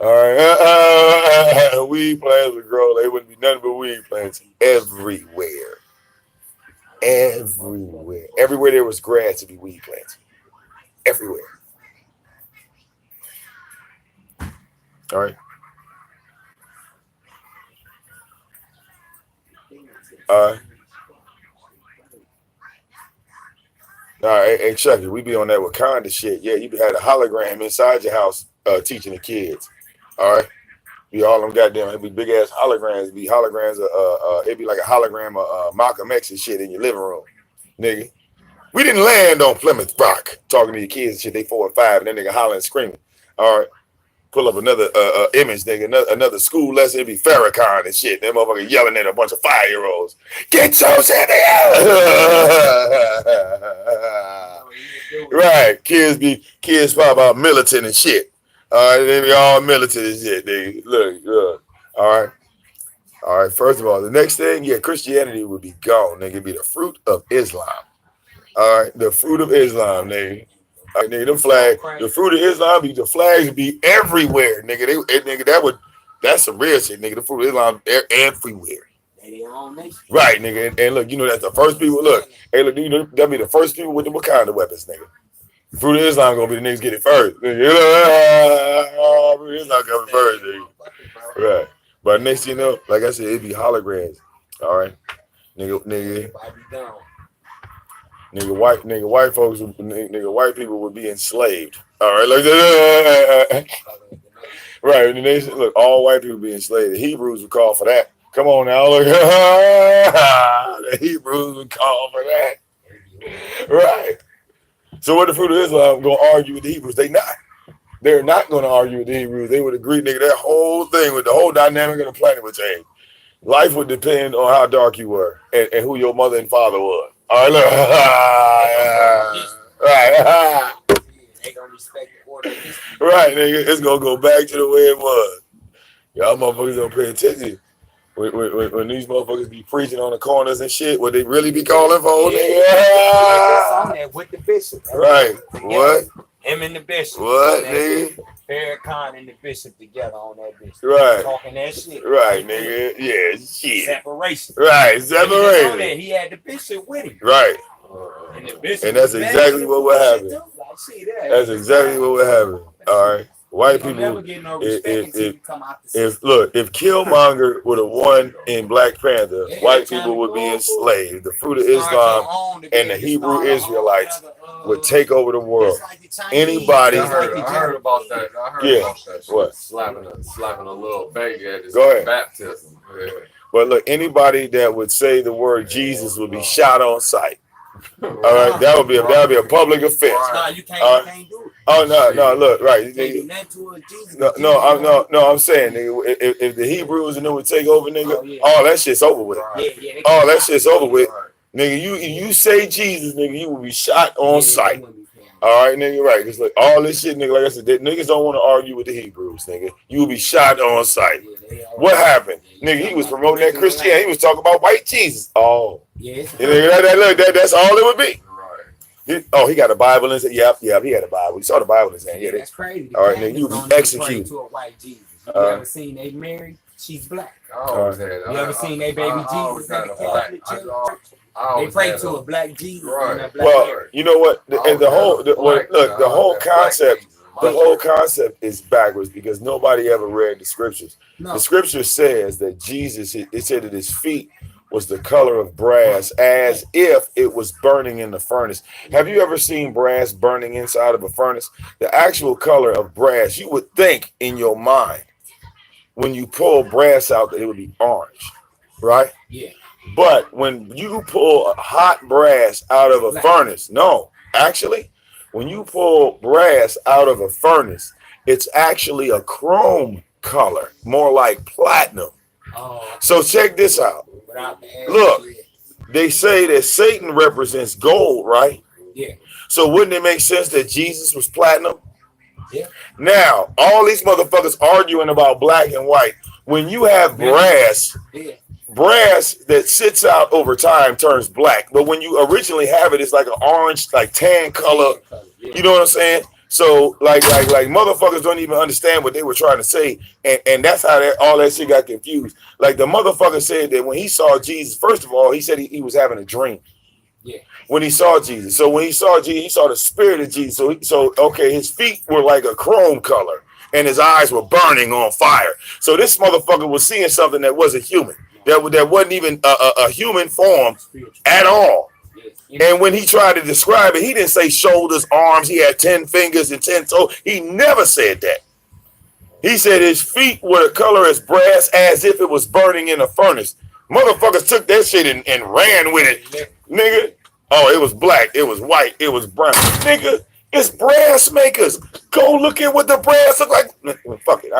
All right. Weed plants would grow. They wouldn't be nothing but weed plants everywhere. Everywhere. Everywhere there was grass, it'd be weed plants. Everywhere. All right. All right, hey Chucky, we be on that Wakanda shit. Yeah, you had a hologram inside your house teaching the kids. All right. Be all them goddamn, it'd be big ass holograms. It'd be holograms. It'd be like a hologram of Malcolm X and shit in your living room, nigga. We didn't land on Plymouth Rock talking to your kids and shit. They 4 and 5, and then nigga hollering and screaming. All right, pull up another image, nigga. Another school lesson. It'd be Farrakhan and shit. That motherfucker yelling at a bunch of 5-year-olds. Get those in Right, kids talk about militant and shit. All right, they be all militant and shit. Nigga. Look. All right. First of all, the next thing, yeah, Christianity would be gone. Nigga, it'd be the fruit of Islam. All right, the fruit of Islam, nigga. All right, nigga, them flags, the fruit of Islam, the flags would be everywhere, nigga. That's some real shit, nigga. The fruit of Islam everywhere. Right, nigga. And look, you know that's the first people. Look, hey, look, you know that'll be the first people with the Wakanda weapons, nigga. The fruit of Islam gonna be the niggas get it first. Nigga. Fruit of Islam coming first, nigga. Right. But next thing you know, like I said, it'd be holograms. All right, nigga, white folks, white people would be enslaved. All right, like that. Right, and the nation, look, all white people be enslaved. The Hebrews would call for that. Come on now, look. The Hebrews would call for that. Right. So what the fruit of Islam gonna argue with the Hebrews? They're not gonna argue with the Hebrews. They would agree, nigga, that whole thing with the whole dynamic of the planet would change. Life would depend on how dark you were and who your mother and father was. All right, look. Right. They gonna respect the order. Right, nigga. It's gonna go back to the way it was. Y'all motherfuckers don't pay attention. When these motherfuckers be preaching on the corners and shit, what they really be calling for, nigga? On there with the bishop. Right. What? Him and the bishop. What, nigga? Farrakhan and the bishop together on that bitch. Right. Talking that shit. Right, nigga. Yeah, shit. Separation. Right, separation. He had the bishop with him. Right. And the bishop. And that's exactly what would happen. That's exactly what would happen. All right. White people, if Killmonger would have won in Black Panther, white people would be enslaved. The fruit of Islam and the Hebrew Israelites would take over the world. Anybody? I heard about that. What? Slapping a little baby at his baptism. Yeah. But look, anybody that would say the word Jesus would be shot on sight. All right, that would be a public offense. No, you can't do it. Oh no, look, right. No, I'm saying, nigga, if the Hebrews and them would take over, nigga, all that shit's over with. All that shit's over with. Nigga, you say Jesus, nigga, you will be shot on sight. All right, nigga, right. Because like all this shit, nigga, like I said, niggas don't want to argue with the Hebrews, nigga. You will be shot on sight. What happened? Nigga, he was promoting that Christianity. He was talking about white Jesus. Oh. Yeah. Nigga, that's all it would be. He got a Bible in his hand. Yep, he had a Bible. He saw the Bible in his hand. Yeah, that's crazy. All right, nigga, you will be executed. To a white Jesus. You ever seen they married? She's black. You ever seen they baby Jesus at the Catholic church? They pray to a black Jesus. Right. Well, you know what? The whole concept is backwards because nobody ever read the scriptures. No. The scripture says that Jesus, it said that his feet was the color of brass as if it was burning in the furnace. Have you ever seen brass burning inside of a furnace? The actual color of brass, you would think in your mind when you pull brass out that it would be orange, right? Yeah. But when you pull a hot brass out of a furnace, when you pull brass out of a furnace, it's actually a chrome color, more like platinum. Oh. So check this out. Look, they say that Satan represents gold, right? Yeah. So wouldn't it make sense that Jesus was platinum? Yeah. Now, all these motherfuckers arguing about black and white. When you have brass, brass that sits out over time turns black. But when you originally have it, it's like an orange, like tan color. You know what I'm saying? So like motherfuckers don't even understand what they were trying to say. And that's how all that shit got confused. Like the motherfucker said that when he saw Jesus, first of all, he said he was having a dream. Yeah. When he saw Jesus. So when he saw Jesus, he saw the spirit of Jesus. So his feet were like a chrome color and his eyes were burning on fire. So this motherfucker was seeing something that wasn't human. that wasn't even a human form at all. And when he tried to describe it, he didn't say shoulders, arms. He had 10 fingers and 10 toes. He never said that. He said his feet were the color as brass, as if it was burning in a furnace. Motherfuckers took that shit and ran with it, nigga. Oh, it was black, it was white, it was brown. Nigga, it's brass makers. Go look at what the brass look like. Fuck it.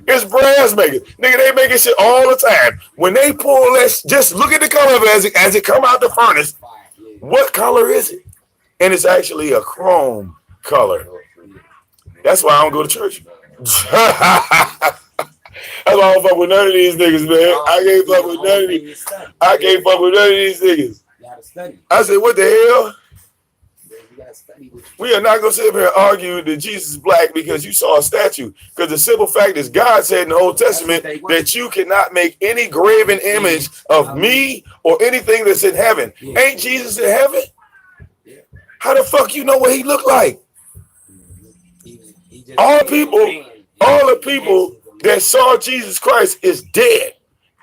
It's brass makers. Nigga, they making shit all the time. When they pull that, just look at the color of it as it come out the furnace. What color is it? And it's actually a chrome color. That's why I don't go to church. That's why I don't fuck with none of these niggas, man. I can't fuck with none of these. I can't fuck with none of these niggas. I said, what the hell? We are not going to sit here and argue that Jesus is black because you saw a statue. Because the simple fact is God said in the Old Testament that you cannot make any graven image of me or anything that's in heaven. Ain't Jesus in heaven? How the fuck you know what he looked like? All the people that saw Jesus Christ is dead.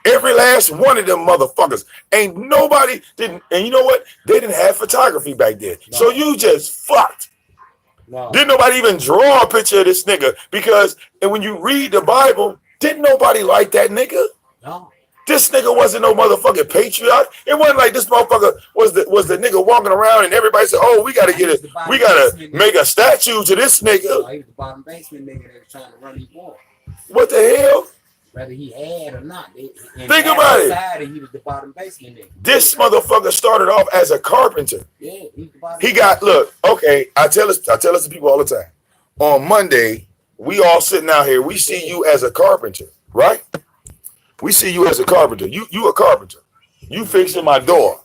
Every last one of them motherfuckers. Ain't nobody didn't. And you know what? They didn't have photography back then. No. So you just fucked. No. Didn't nobody even draw a picture of this nigga? Because, and when you read the Bible, didn't nobody like that nigga? No. This nigga wasn't no motherfucking patriot. It wasn't like this motherfucker was the nigga walking around and everybody said, oh, we gotta make a statue to this nigga. Oh, he was the bottom basement nigga that was trying to run his war. What the hell? Whether he had or not. Think about it. He was the bottom basement nigga. This motherfucker started off as a carpenter. Yeah, he got, look, okay, I tell us to people all the time. On Monday, we all sitting out here, we see you as a carpenter, right? We see you as a carpenter. You a carpenter. You fixing my door.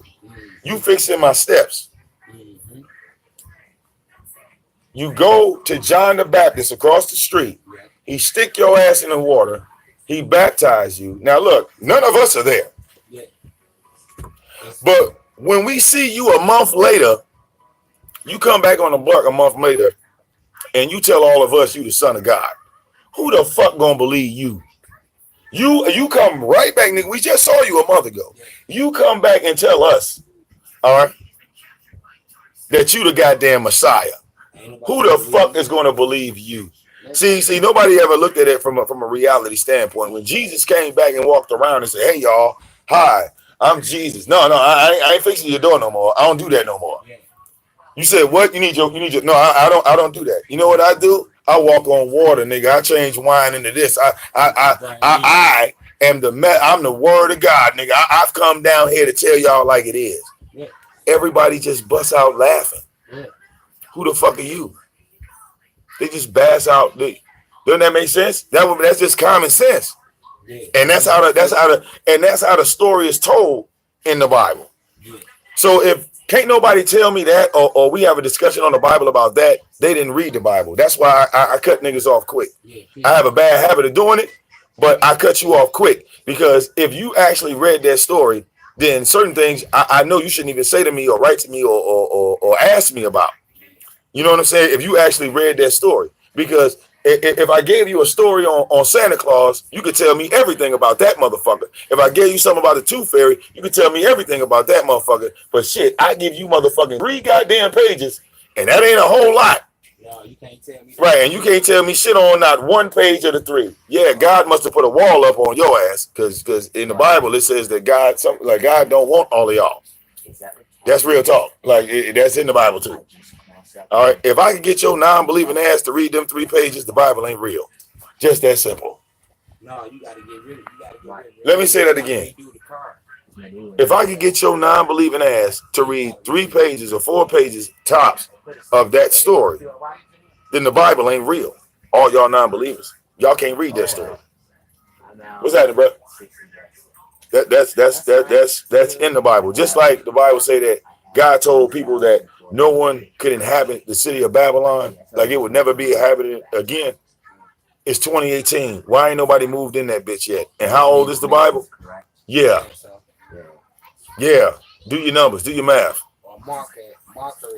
You fixing my steps. You go to John the Baptist across the street. He stick your ass in the water. He baptized you. Now look, none of us are there. But when we see you a month later, you come back on the block a month later, and you tell all of us you the son of God. Who the fuck gonna believe you? You come right back, nigga. We just saw you a month ago. You come back and tell us, all right, that you the goddamn Messiah. Who the fuck is gonna believe you? See, nobody ever looked at it from a reality standpoint. When Jesus came back and walked around and said, "Hey, y'all, hi, I'm Jesus." No, I ain't fixing your door no more. I don't do that no more. You said what? You need your. No, I don't do that. You know what I do? I walk on water, nigga. I change wine into this. I am I'm the word of God, nigga. I've come down here to tell y'all like it is. Everybody just busts out laughing. Who the fuck are you? They just bass out. Doesn't that make sense? That's just common sense. And that's how the story is told in the Bible. So if can't nobody tell me that, or we have a discussion on the Bible about that, they didn't read the Bible. That's why I cut niggas off quick. I have a bad habit of doing it, but I cut you off quick because if you actually read that story, then certain things I know you shouldn't even say to me or write to me or ask me about. You know what I'm saying? If you actually read that story, because if I gave you a story on Santa Claus, you could tell me everything about that motherfucker. If I gave you something about the Tooth Fairy, you could tell me everything about that motherfucker. But shit, I give you motherfucking 3 goddamn pages, and that ain't a whole lot. No, you can't tell me that. Right, and you can't tell me shit on not 1 page of the 3. Yeah, God must have put a wall up on your ass, because in the Bible it says that God don't want all of y'all. Exactly. That's real talk. Like that's in the Bible too. All right, if I can get your non-believing ass to read them 3 pages, the Bible ain't real. Just that simple. No, you gotta get rid of it. Let me say that again. If I could get your non-believing ass to read 3 pages or 4 pages tops of that story, then the Bible ain't real. All y'all non-believers, y'all can't read that story. What's happening, bro? That's in the Bible. Just like the Bible say that God told people that no one could inhabit the city of Babylon, like it would never be inhabited again. It's 2018. Why ain't nobody moved in that bitch yet? And how old is the Bible? Yeah. Do your numbers, do your math.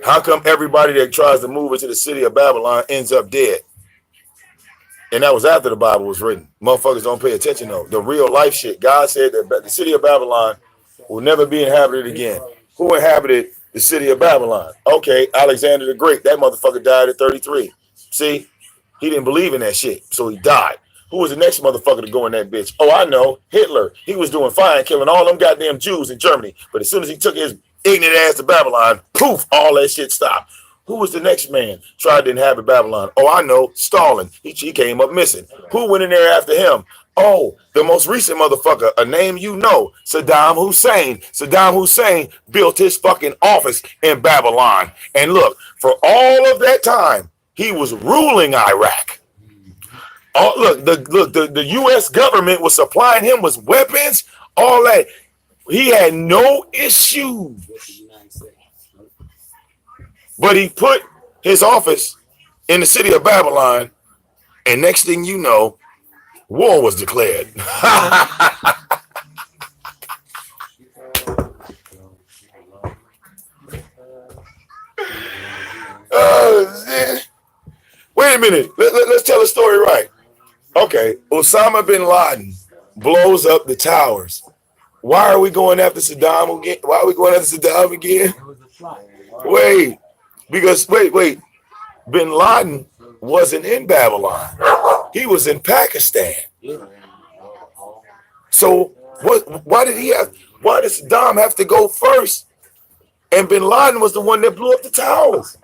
How come everybody that tries to move into the city of Babylon ends up dead? And that was after the Bible was written. Motherfuckers don't pay attention though. The real life shit. God said that the city of Babylon will never be inhabited again. Who inhabited the city of Babylon? Okay, Alexander the Great. That motherfucker died at 33. See, he didn't believe in that shit, so he died. Who was the next motherfucker to go in that bitch? Oh, I know, Hitler. He was doing fine, killing all them goddamn Jews in Germany. But as soon as he took his ignorant ass to Babylon, poof, all that shit stopped. Who was the next man tried to inhabit Babylon? Oh, I know, Stalin. He came up missing. Who went in there after him? Oh, the most recent motherfucker, a name you know, Saddam Hussein. Saddam Hussein built his fucking office in Babylon. And look, for all of that time, he was ruling Iraq. Oh, look, the U.S. government was supplying him with weapons, all that. He had no issue. But he put his office in the city of Babylon, and next thing you know, war was declared. Wait a minute. Let's tell the story right. Okay, Osama bin Laden blows up the towers. Why are we going after Saddam again? Why are we going after Saddam again? Wait. Because wait, bin Laden wasn't in Babylon. He was in Pakistan. So why did Saddam have to go first? And bin Laden was the one that blew up the towers.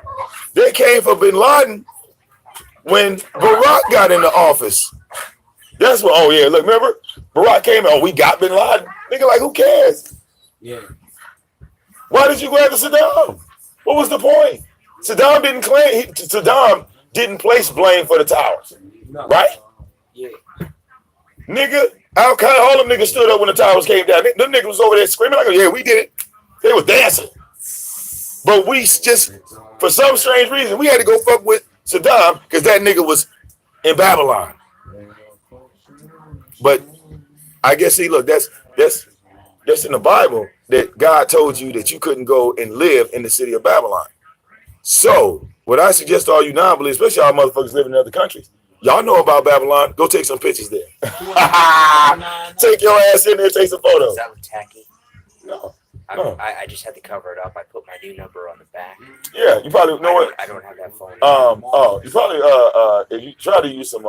They came for bin Laden when Barack got into office. That's what, oh yeah, look, remember? Barack came in, oh, we got bin Laden. Nigga, like, who cares? Yeah. Why did you go after Saddam? What was the point? Saddam didn't place blame for the towers, right? Yeah. Nigga, Al Qaeda, all them niggas stood up when the towers came down. Them niggas was over there screaming like, yeah, we did it. They were dancing. But we just, for some strange reason, we had to go fuck with Saddam because that nigga was in Babylon. But I guess, see, look, that's in the Bible that God told you that you couldn't go and live in the city of Babylon. So what I suggest to all you non-believers, especially all motherfuckers living in other countries, y'all know about Babylon. Go take some pictures there. Take your ass in there, take some photos. Is that look tacky? No. I just had to cover it up. I put my new number on the back. Yeah, you probably know what. I don't have that phone. You probably if you try to use some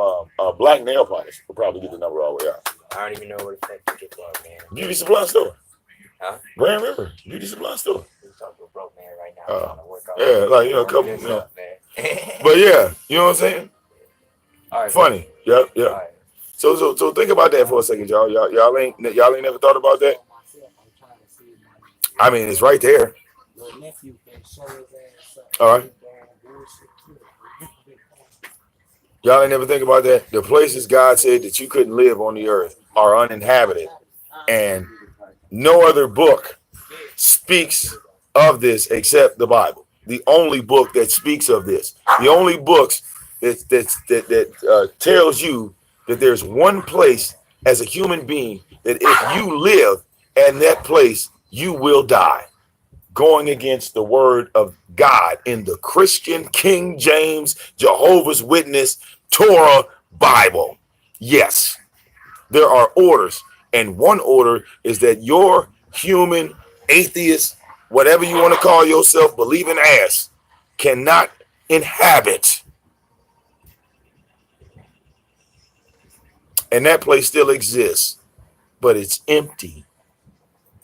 black nail polish, you'll probably get the number all the way out. I don't even know what effect to get on, man. Beauty supply store. Huh? Grand River Beauty supply store. We're talking to a broke man right now. Trying to work out. Yeah, like a couple. You know. But yeah, you know what I'm saying? All right. Funny. Yep. Yeah. Right. So think about that for a second, y'all. Y'all ain't never thought about that. I mean, it's right there. All right. Y'all ain't never think about that. The places God said that you couldn't live on the earth are uninhabited. And no other book speaks of this except the Bible. The only book that speaks of this. The only books that tells you that there's one place as a human being that if you live in that place, you will die. Going against the word of God in the Christian, King James, Jehovah's Witness, Torah, Bible. Yes, there are orders. And one order is that your human, atheist, whatever you want to call yourself, believing ass, cannot inhabit. And that place still exists, but it's empty.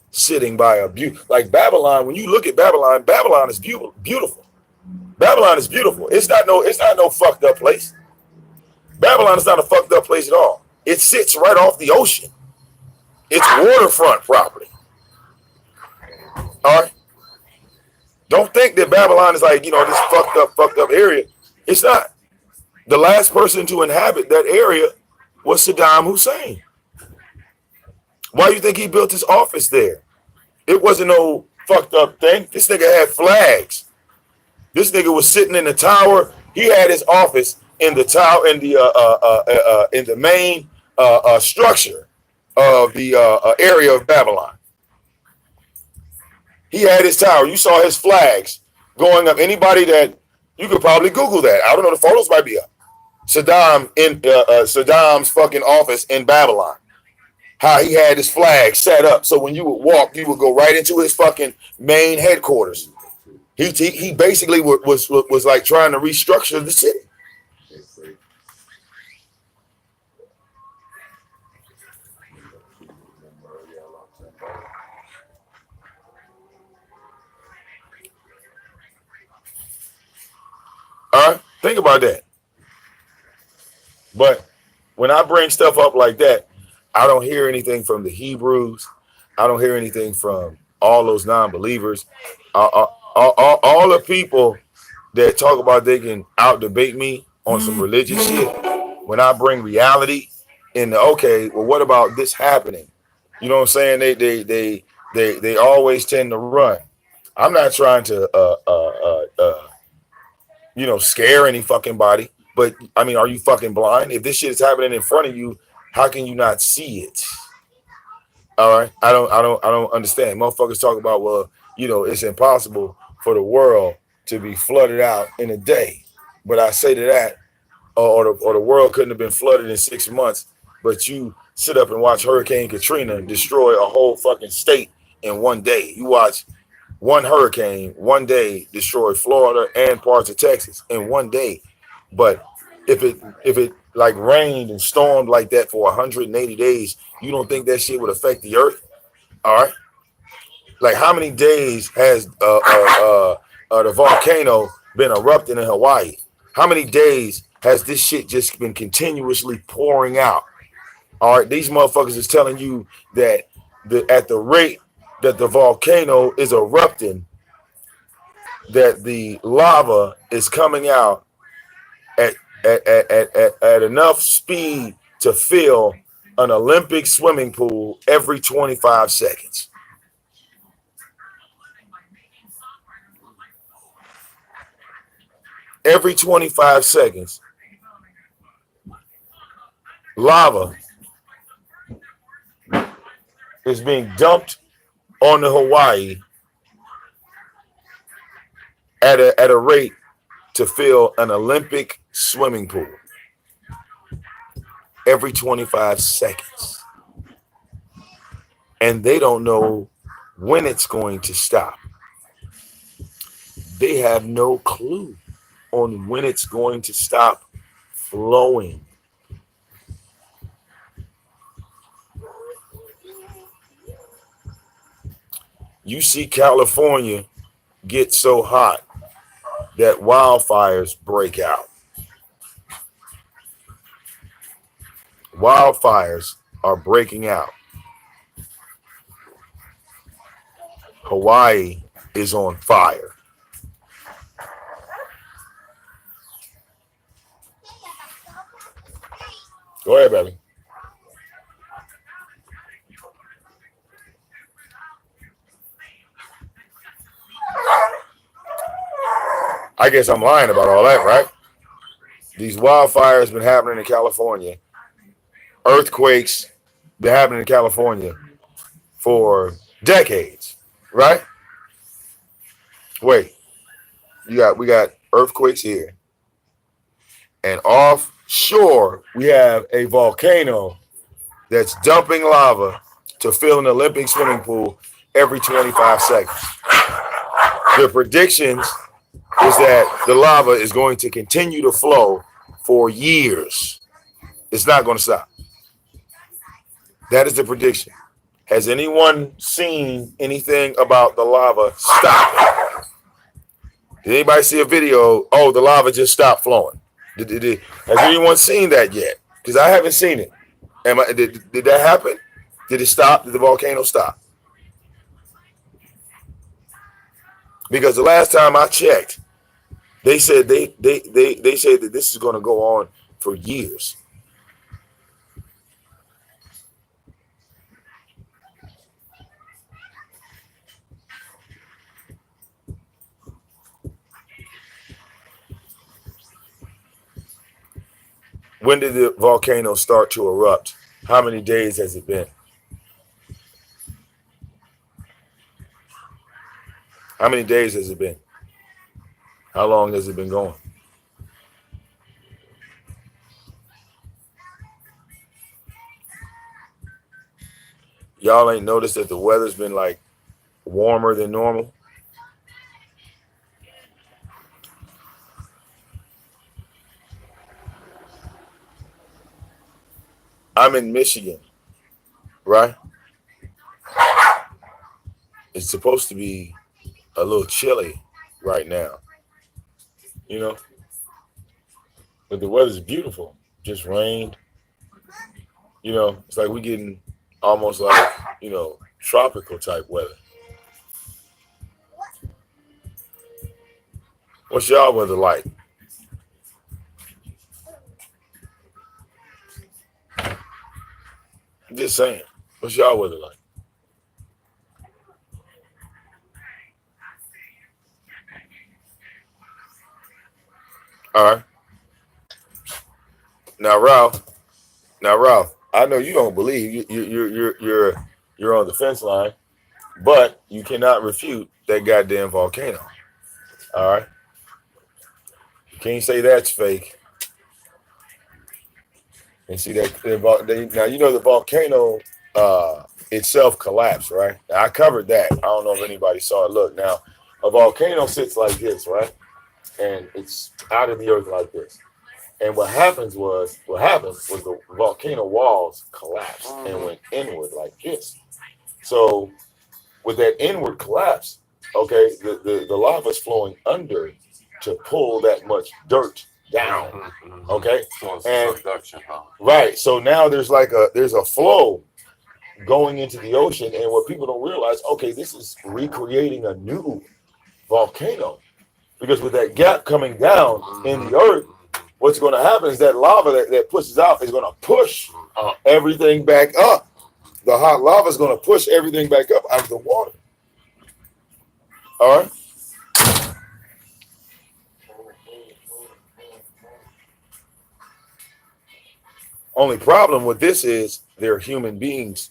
Sitting by a like Babylon. When you look at Babylon, Babylon is beautiful. Babylon is beautiful. It's not no fucked up place. Babylon is not a fucked up place at all. It sits right off the ocean. It's waterfront property. All right. Don't think that Babylon is like, this fucked up area. It's not. The last person to inhabit that area was Saddam Hussein. Why do you think he built his office there? It wasn't no fucked up thing. This nigga had flags. This nigga was sitting in the tower. He had his office in the tower, in the main structure of the area of Babylon. He had his tower. You saw his flags going up. Anybody that you could probably Google that. I don't know. The photos might be up. Saddam in Saddam's fucking office in Babylon. How he had his flag set up so when you would walk, you would go right into his fucking main headquarters. He basically was like trying to restructure the city. Think about that. But when I bring stuff up like that, I don't hear anything from the Hebrews. I don't hear anything from all those non-believers. All the people that talk about they can out debate me on some religious shit. When I bring reality in the okay, well, what about this happening? You know what I'm saying? They always tend to run. I'm not trying to scare any fucking body. But I mean, are you fucking blind? If this shit is happening in front of you, how can you not see it? All right, I don't understand. Motherfuckers talk about, well, it's impossible for the world to be flooded out in a day. But I say to that, or the world couldn't have been flooded in 6 months. But you sit up and watch Hurricane Katrina destroy a whole fucking state in one day. You watch one hurricane one day destroy Florida and parts of Texas in one day. But if it like rained and stormed like that for 180 days, you don't think that shit would affect the earth? All right. Like how many days has the volcano been erupting in Hawaii? How many days has this shit just been continuously pouring out? All right, these motherfuckers is telling you that at the rate that the volcano is erupting, that the lava is coming out at enough speed to fill an Olympic swimming pool every 25 seconds. Every 25 seconds, lava is being dumped on the Hawaii at a rate to fill an Olympic swimming pool every 25 seconds. And they don't know when it's going to stop. They have no clue on when it's going to stop flowing. You see California get so hot that wildfires break out. Wildfires are breaking out. Hawaii is on fire. Go ahead, baby. I guess I'm lying about all that, right? These wildfires been happening in California. Earthquakes been happening in California for decades, right? Wait, we got earthquakes here. And offshore, we have a volcano that's dumping lava to fill an Olympic swimming pool every 25 seconds. The predictions is that the lava is going to continue to flow for years. It's not going to stop. That is the prediction. Has anyone seen anything about the lava stopping? Did anybody see a video? Oh, the lava just stopped flowing. Has anyone seen that yet? Because I haven't seen it. Did that happen? Did it stop? Did the volcano stop? Because the last time I checked, they said they said that this is going to go on for years. When did the volcano start to erupt? How many days has it been? How many days has it been? How long has it been going? Y'all ain't noticed that the weather's been like warmer than normal? I'm in Michigan, right? It's supposed to be a little chilly right now, you know, but the weather's beautiful. Just rained, you know. It's like we getting almost like, you know, tropical type weather. What's y'all weather like? I'm just saying. What's y'all weather like? All right. Now, Ralph. Now, Ralph. I know you don't believe you're on the fence line, but you cannot refute that goddamn volcano. All right. You can't say that's fake. And see that now you know the volcano itself collapsed, right? Now, I covered that. I don't know if anybody saw it. Look, now a volcano sits like this, right? And it's out of the earth like this. And what happened was the volcano walls collapsed and went inward like this. So with that inward collapse, okay, the lava is flowing under to pull that much dirt down. Okay, and right. So now there's a flow going into the ocean, and what people don't realize, okay, this is recreating a new volcano because with that gap coming down in the earth, what's going to happen is that lava that pushes out is going to push everything back up. The hot lava is going to push everything back up out of the water. All right. Only problem with this is there are human beings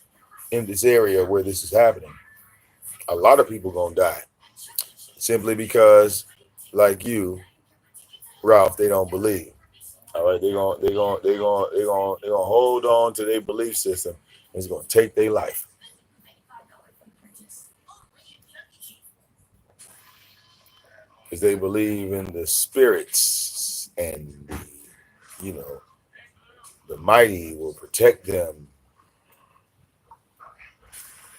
in this area where this is happening. A lot of people gonna die simply because, like you, Ralph, they don't believe. All right, they're gonna hold on to their belief system. It's gonna take their life. Because they believe in the spirits and you know the mighty will protect them.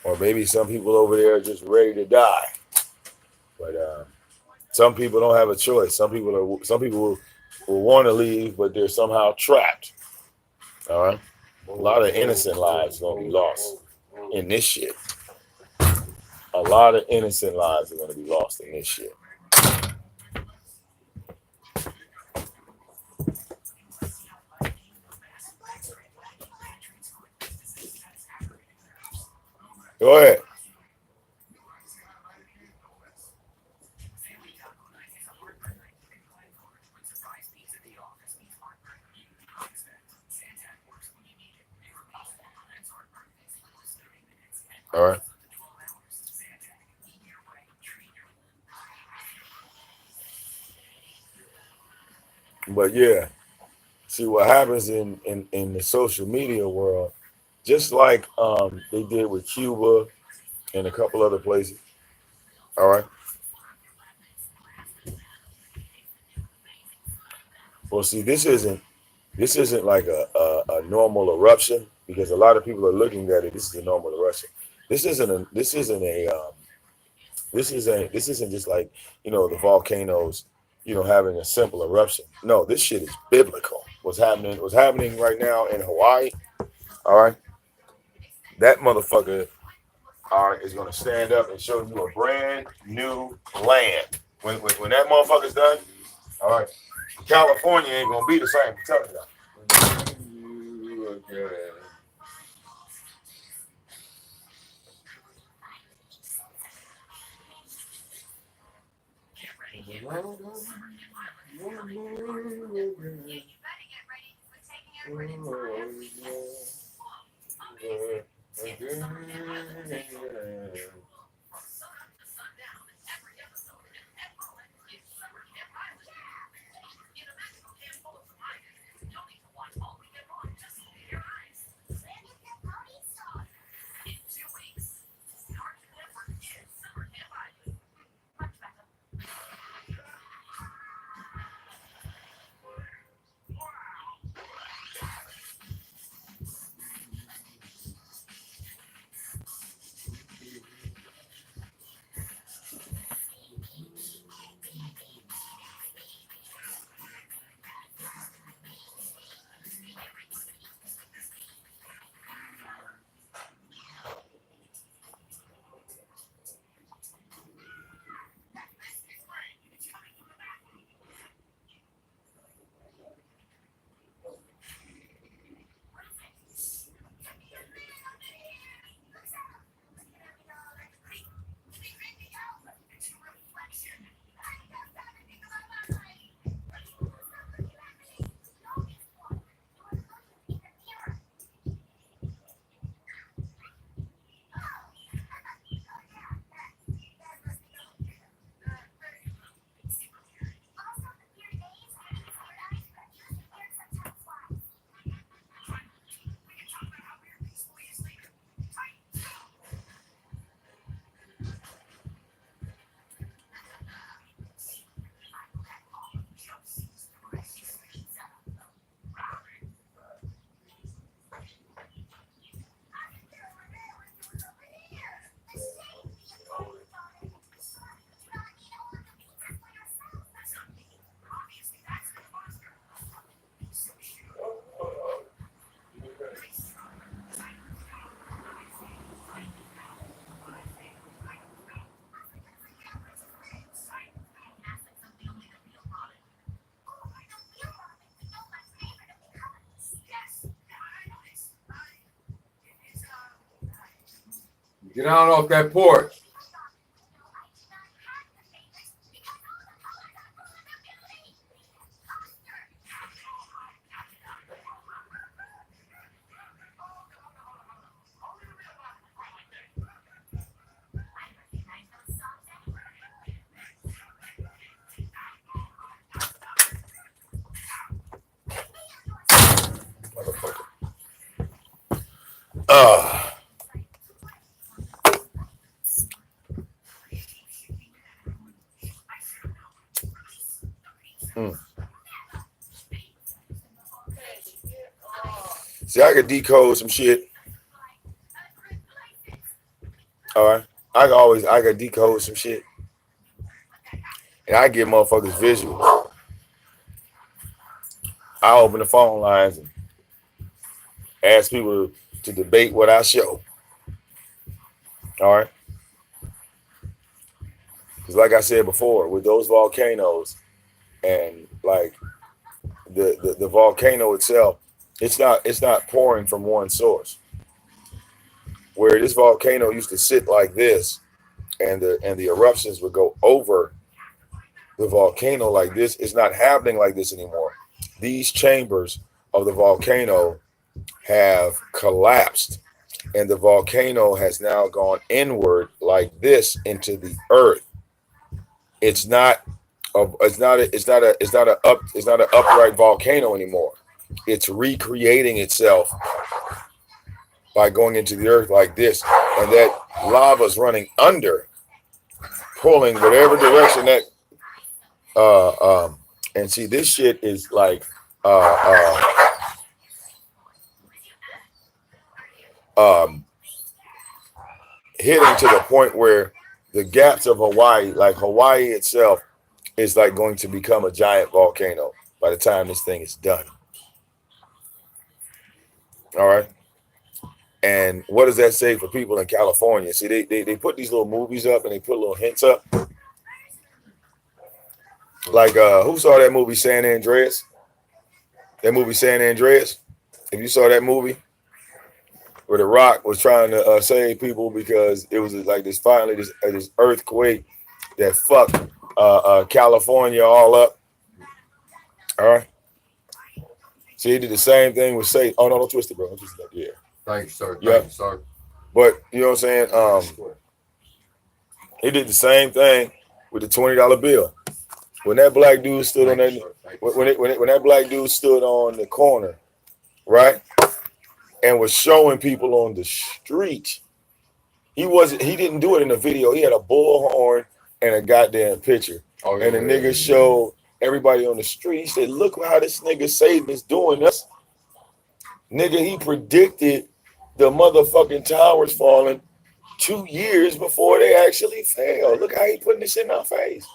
Or maybe some people over there are just ready to die. But some people don't have a choice. Some people will want to leave, but they're somehow trapped. All right, a lot of innocent lives gonna be lost in this shit. A lot of innocent lives are gonna be lost in this shit. Go ahead. All right. But yeah, see what happens in the social media world, just like they did with Cuba and a couple other places. All right. Well, see, this isn't like a normal eruption because a lot of people are looking at it. This is a normal eruption. This isn't just like, you know, the volcanoes, you know, having a simple eruption. No, this shit is biblical. What's happening right now in Hawaii, all right? That motherfucker, all right, is gonna stand up and show you a brand new land. When that motherfucker's done, all right, California ain't gonna be the same. I'm telling you. Get on off that porch. See, I could decode some shit. All right. I could decode some shit. And I give motherfuckers visuals. I open the phone lines and ask people to debate what I show. All right. Because like I said before, with those volcanoes and like the volcano itself, it's not pouring from one source. Where this volcano used to sit like this, and the eruptions would go over the volcano like this, it's not happening like this anymore. These chambers of the volcano have collapsed, and the volcano has now gone inward like this into the earth. It's not an upright volcano anymore. It's recreating itself by going into the earth like this, and that lava's running under, pulling whatever direction that and see, this shit is like hitting to the point where the gaps of Hawaii, like Hawaii itself, is like going to become a giant volcano by the time this thing is done. All right. And what does that say for people in California? See, they put these little movies up and they put little hints up. Like, who saw that movie San Andreas? That movie San Andreas? If you saw that movie, where The Rock was trying to save people because it was like this earthquake that fucked California all up. All right. See, he did the same thing with Satan. Oh no, don't twist it, bro. Don't twist it up. Yeah. Thanks, sir. Yeah. Thank you, sir. But you know what I'm saying? He did the same thing with the $20 bill. When that black dude stood on that, when that black dude stood on the corner, right, and was showing people on the street, he didn't do it in a video. He had a bullhorn and a goddamn picture, and the nigga showed everybody on the street. He said, "Look how this nigga Satan is doing us, nigga." He predicted the motherfucking towers falling 2 years before they actually fell. Look how he putting this in our face.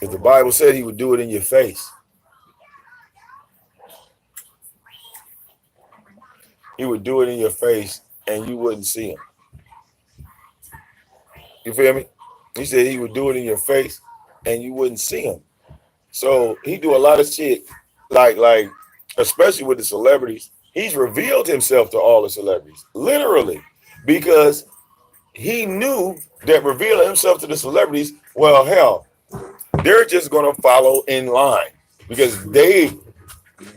If the Bible said he would do it in your face, he would do it in your face and you wouldn't see him. You feel me? He said he would do it in your face and you wouldn't see him. So he do a lot of shit, like especially with the celebrities. He's revealed himself to all the celebrities, literally, because he knew that revealing himself to the celebrities, well, hell, they're just going to follow in line because they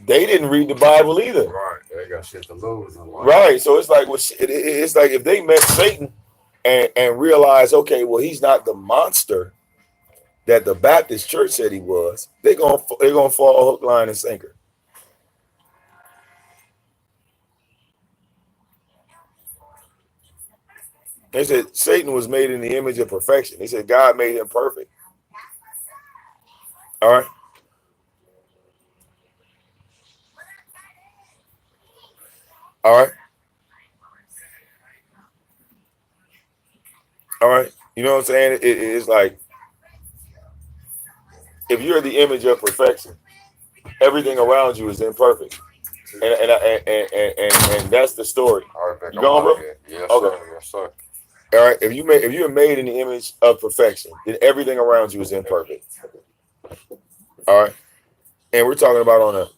didn't read the Bible either. Right, they got shit to lose. Right, so it's like it's like if they met Satan and realized, okay, well, he's not the monster that the Baptist church said he was, they're gonna fall hook, line, and sinker. They said Satan was made in the image of perfection. They said God made him perfect. All right. All right. All right. You know what I'm saying? It's like if you're the image of perfection, everything around you is imperfect. And that's the story. All right, you going, bro? Yes, okay. Sir. Yes, sir. All right. If you're made in the image of perfection, then everything around you is imperfect. All right. And we're talking about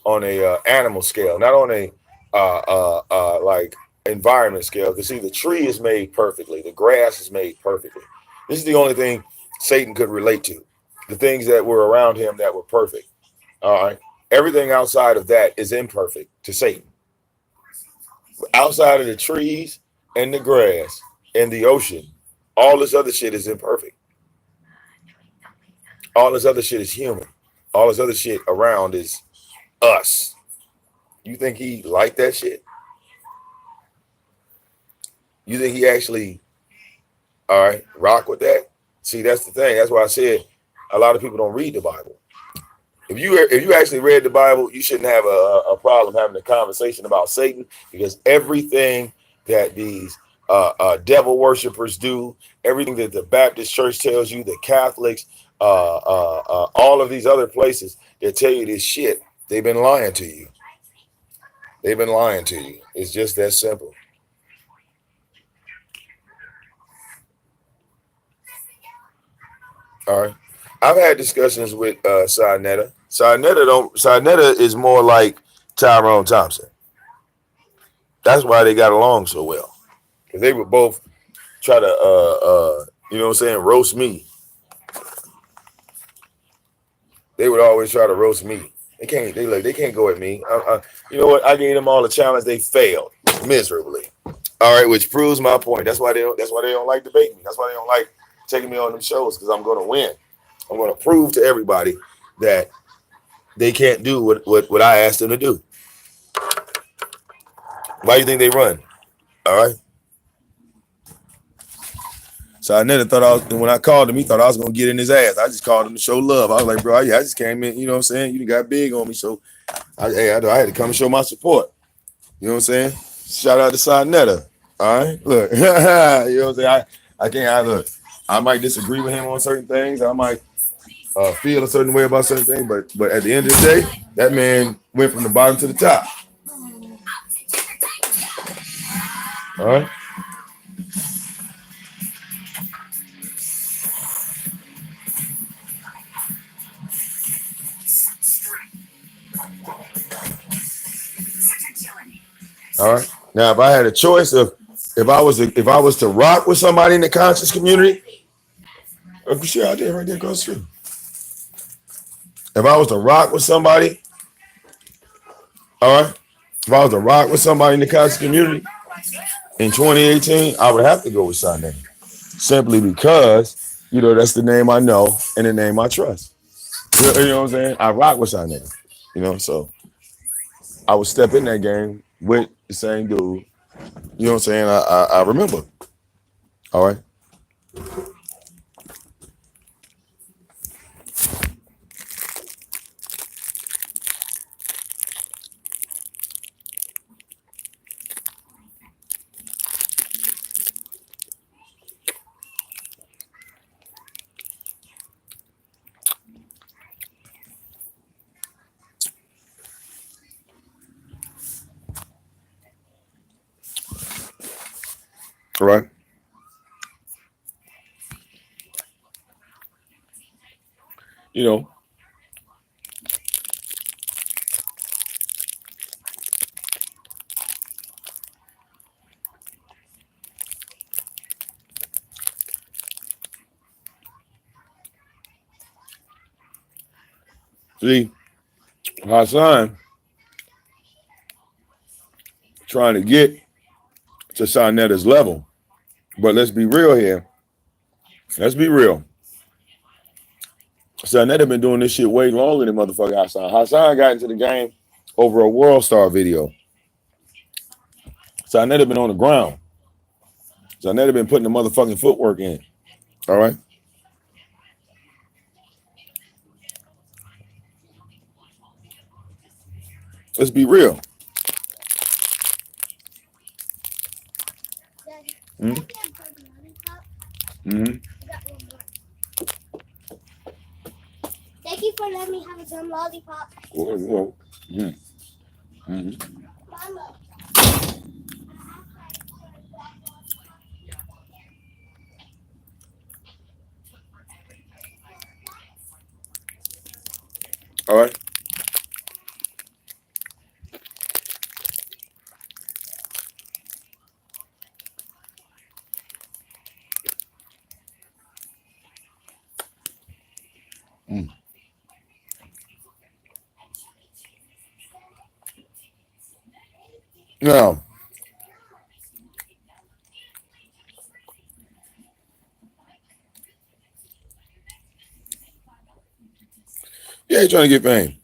on a animal scale, not on a like environment scale. Because see, the tree is made perfectly, the grass is made perfectly. This is the only thing Satan could relate to. The things that were around him that were perfect. All right. Everything outside of that is imperfect to Satan. Outside of the trees and the grass and the ocean, all this other shit is imperfect. All this other shit is human. All this other shit around is us. You think he liked that shit? You think he actually, all right, rock with that? See, that's the thing. That's why I said a lot of people don't read the Bible. If you actually read the Bible, you shouldn't have a problem having a conversation about Satan, because everything that these devil worshippers do, everything that the Baptist church tells you, the Catholics, all of these other places that tell you this shit, they've been lying to you. They've been lying to you. It's just that simple. All right. I've had discussions with Sarnetta. Sarnetta is more like Tyrone Thompson. That's why they got along so well. Because they would both try to you know what I'm saying, roast me. They would always try to roast me. They can't go at me. You know what? I gave them all a challenge. They failed miserably. All right, which proves my point. That's why they don't like debating me. That's why they don't like taking me on them shows, because I'm going to win. I'm going to prove to everybody that they can't do what I asked them to do. Why do you think they run? All right. So I never thought when I called him, he thought I was going to get in his ass. I just called him to show love. I was like, bro, yeah, I just came in, you know what I'm saying? You got big on me. So I had to come and show my support. You know what I'm saying? Shout out to Sarnetta. All right. Look, you know what I'm saying? Look, I might disagree with him on certain things. I might feel a certain way about certain things, but at the end of the day, that man went from the bottom to the top. All right. All right. Now, if I had a choice of if I was to rock with somebody in the conscious community, sure, I did right there across the street. If I was to rock with somebody, all right. If I was to rock with somebody in the conscious community in 2018, I would have to go with Sunday, simply because that's the name I know and the name I trust. You know what I'm saying? I rock with Sunday. So I would step in that game with the same dude. You know what I'm saying? I remember. All right. All right. You know, see, Hassan trying to get to Sarnetta's level. But let's be real here. Let's be real. Sarnetta been doing this shit way longer than motherfucker Hassan. Hassan got into the game over a World Star video. Sarnetta been on the ground. Sarnetta been putting the motherfucking footwork in. All right. Let's be real. Mm-hmm. Mm-hmm. Thank you for letting me have a gum lollipop. Whoa. Mm-hmm. Mm-hmm. Mama. All right. No. Yeah, he's trying to get fame.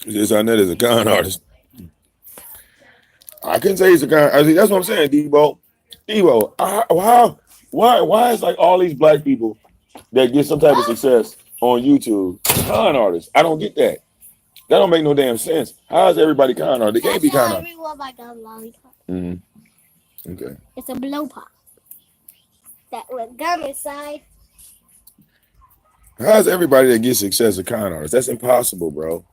Just I know there's a con artist. I couldn't say he's a con. I mean, that's what I'm saying, Debo. Debo, why is like all these black people that get some type of success on YouTube con artists? I don't get that. That don't make no damn sense. How is everybody con artist? They can't be con artist. Everyone like a lollipop. Mm-hmm. Okay. It's a blow pop. That with gum inside. How's everybody that gets success a con artist? That's impossible, bro.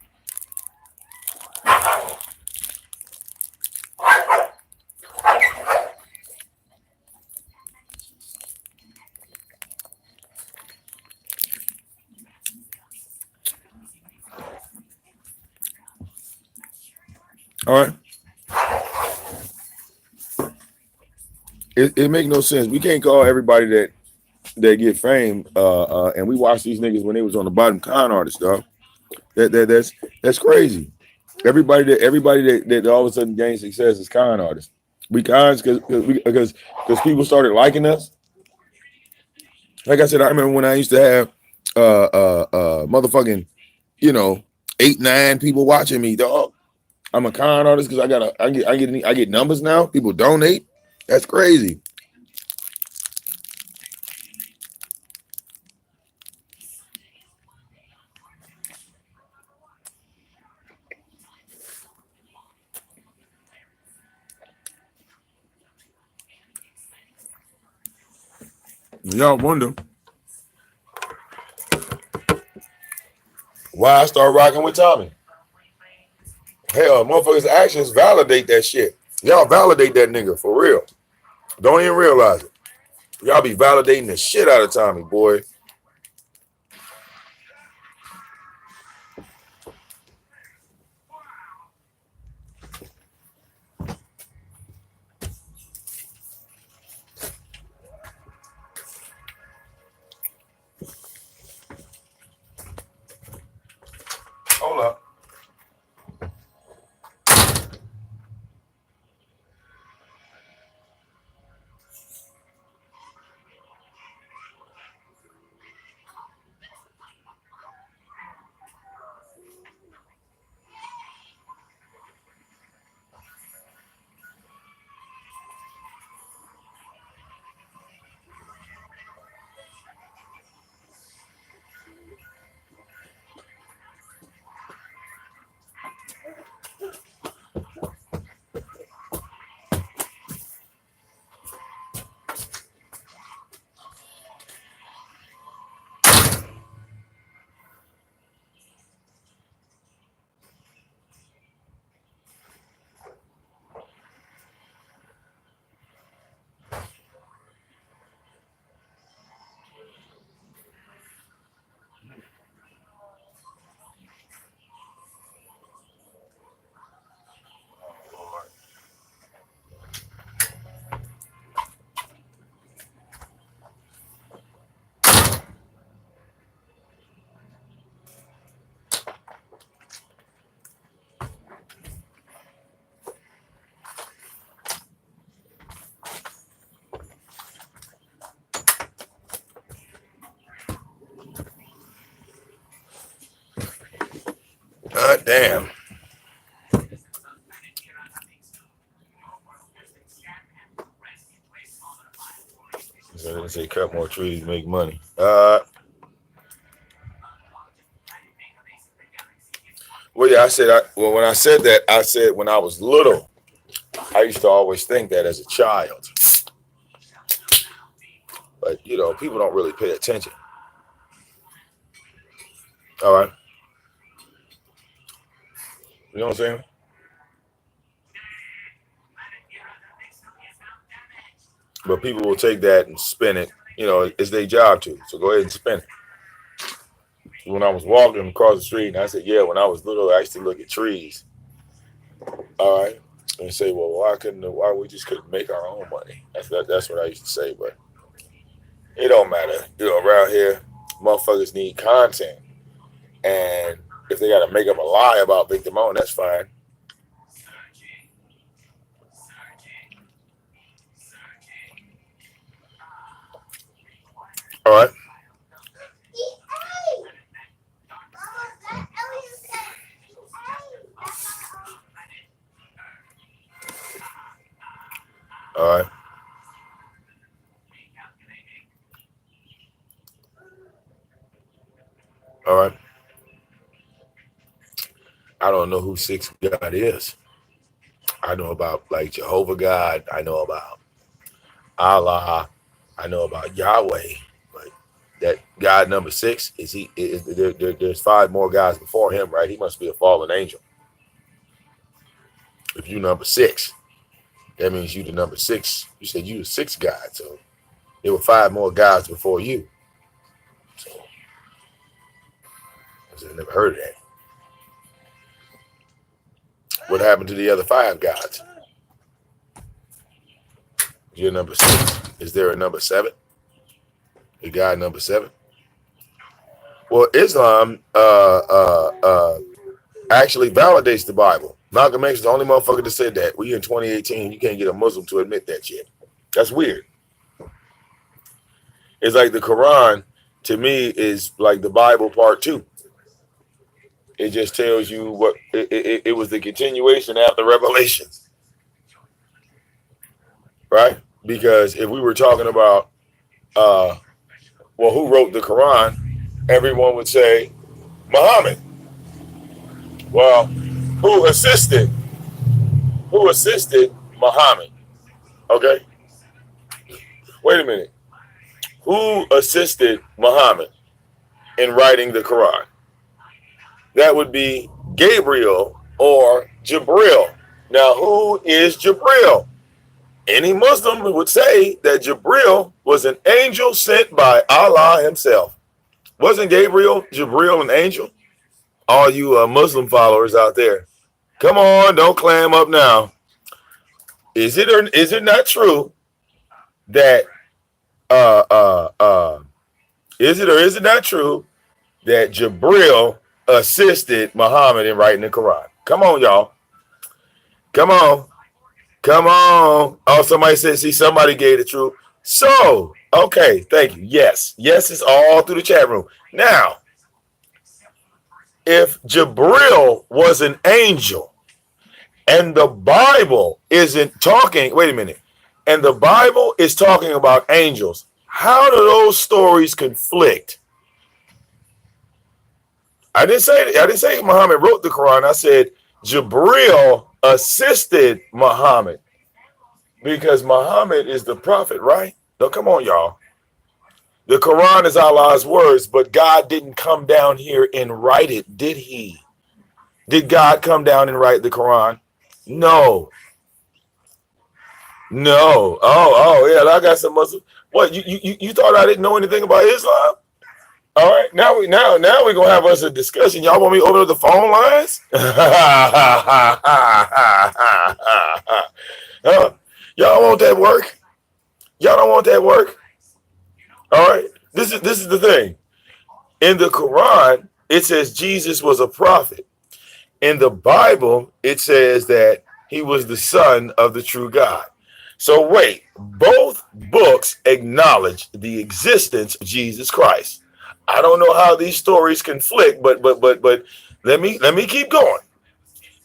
All right. It makes no sense. We can't call everybody that get fame and we watch these niggas when they was on the bottom con artists, dog. That's crazy. Everybody that all of a sudden gains success is con artists. We cons because people started liking us. Like I said, I remember when I used to have motherfucking, 8, 9 people watching me, dog. I'm a con artist because I get numbers now. People donate. That's crazy. Y'all wonder why I start rocking with Tommy. Hell, motherfuckers' actions validate that shit. Y'all validate that nigga for real. Don't even realize it. Y'all be validating the shit out of Tommy, boy. Hold up. God damn. So they say cut more trees, make money. Well, yeah, when I said that, I said when I was little, I used to always think that as a child. But, people don't really pay attention. All right. You know what I'm saying? But people will take that and spin it. It's their job to. So go ahead and spin it. When I was walking across the street, and I said, yeah, when I was little, I used to look at trees. All right. And say, well, why we just couldn't make our own money? That's what I used to say, but it don't matter. Around here, motherfuckers need content. And if if they got to make up a lie about Big Damone, that's fine. All right. All right. All right. I don't know who sixth God is. I know about like Jehovah God. I know about Allah. I know about Yahweh. But that God number 6 is he? There's 5 more guys before him, right? He must be a fallen angel. If you number 6, that means you the number 6. You said you the 6th God, so there were 5 more gods before you. So I never heard of that. What happened to the other 5 gods? You're number 6. Is there a number 7? A God number 7? Well, Islam actually validates the Bible. Malcolm X is the only motherfucker that said that. We in 2018, you can't get a Muslim to admit that shit. That's weird. It's like the Quran, to me, is like the Bible part 2. It just tells you what it was the continuation after Revelation. Right? Because if we were talking about, who wrote the Quran, everyone would say Muhammad. Well, who assisted Muhammad? Okay. Wait a minute. Who assisted Muhammad in writing the Quran? That would be Gabriel or Jibril. Now, who is Jibril? Any Muslim would say that Jibril was an angel sent by Allah himself. Wasn't Jibril an angel? All you Muslim followers out there, come on, don't clam up now. Is it or is it not true that is it or is it not true that Jibril assisted Muhammad in writing the Quran? Come on, y'all. Come on. Come on. Oh, somebody said, see, somebody gave the truth. So, okay, thank you. Yes. Yes, it's all through the chat room. Now, if Jibril was an angel and the Bible isn't talking, wait a minute, and the Bible is talking about angels, how do those stories conflict? I didn't say Muhammad wrote the Quran. I said Jibril assisted Muhammad because Muhammad is the prophet, right? No, come on, y'all. The Quran is Allah's words, but God didn't come down here and write it, did he? Did God come down and write the Quran? No. No. Oh, yeah, I got some Muslim. What, you thought I didn't know anything about Islam? All right, now we're gonna have us a discussion. Y'all want me to open up the phone lines? Y'all want that work? Y'all don't want that work? All right. This is the thing. In the Quran, it says Jesus was a prophet. In the Bible, it says that he was the son of the true God. So wait, both books acknowledge the existence of Jesus Christ. I don't know how these stories conflict, but let me keep going.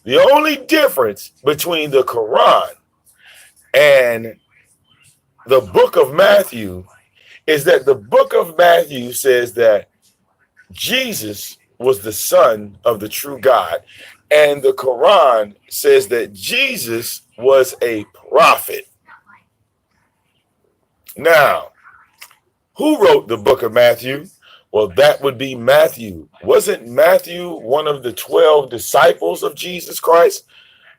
The only difference between the Quran and the book of Matthew is that the book of Matthew says that Jesus was the son of the true God, and the Quran says that Jesus was a prophet. Now, who wrote the book of Matthew? Well, that would be Matthew. Wasn't Matthew one of the 12 disciples of Jesus Christ?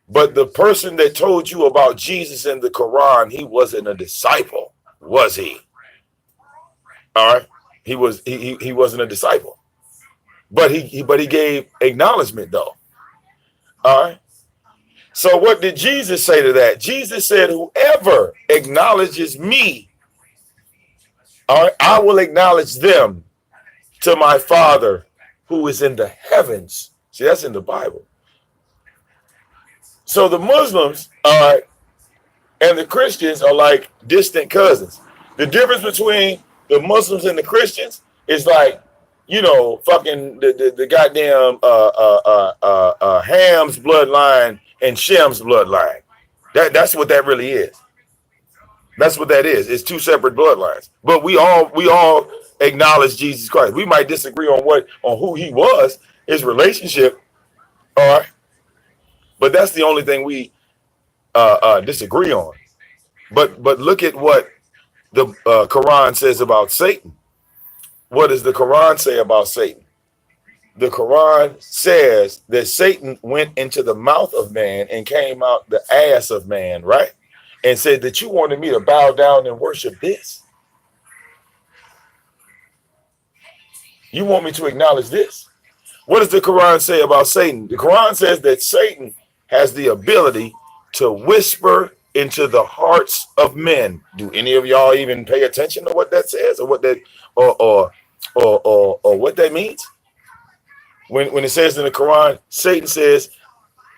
But the person that told you about Jesus in the Quran, he wasn't a disciple, was he? All right, he wasn't a disciple, but he gave acknowledgement though. All right. So what did Jesus say to that? Jesus said, "Whoever acknowledges me, all right, I will acknowledge them to my Father who is in the heavens." See, that's in the Bible. So the Muslims are, and the Christians are like distant cousins. The difference between the Muslims and the Christians is like, you know, fucking the goddamn Ham's bloodline and Shem's bloodline. That's what that really is. That's what that is. It's two separate bloodlines. But we all acknowledge Jesus Christ. We might disagree on who he was, his relationship, all right. But that's the only thing we disagree on. But look at what the Quran says about Satan. What does the Quran say about Satan? The Quran says that Satan went into the mouth of man and came out the ass of man, right? And said that you wanted me to bow down and worship this. You want me to acknowledge this? What does the Quran say about Satan? The Quran says that Satan has the ability to whisper into the hearts of men. Do any of y'all even pay attention to what that says, or what that or what that means? When it says in the Quran, Satan says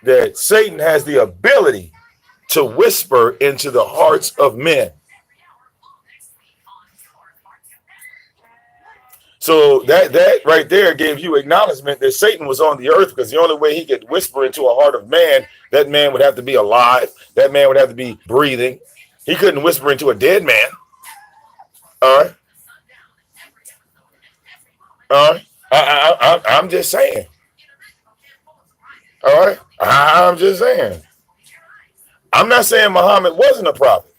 that Satan has the ability to whisper into the hearts of men. So that right there gave you acknowledgement that Satan was on the earth, because the only way he could whisper into a heart of man, that man would have to be alive. That man would have to be breathing. He couldn't whisper into a dead man. All right. All right. I'm just saying. All right. I'm just saying. I'm not saying Muhammad wasn't a prophet.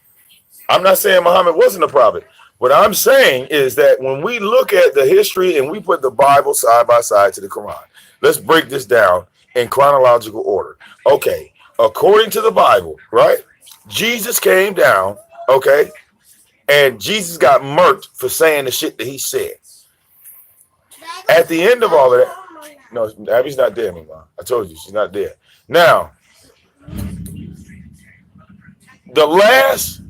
I'm not saying Muhammad wasn't a prophet. What I'm saying is that when we look at the history and we put the Bible side by side to the Quran, let's break this down in chronological order. Okay, according to the Bible, right? Jesus came down, okay, and Jesus got murked for saying the shit that he said. At the end of all of that, no, Abby's not there anymore. I told you, she's not there. Now, the last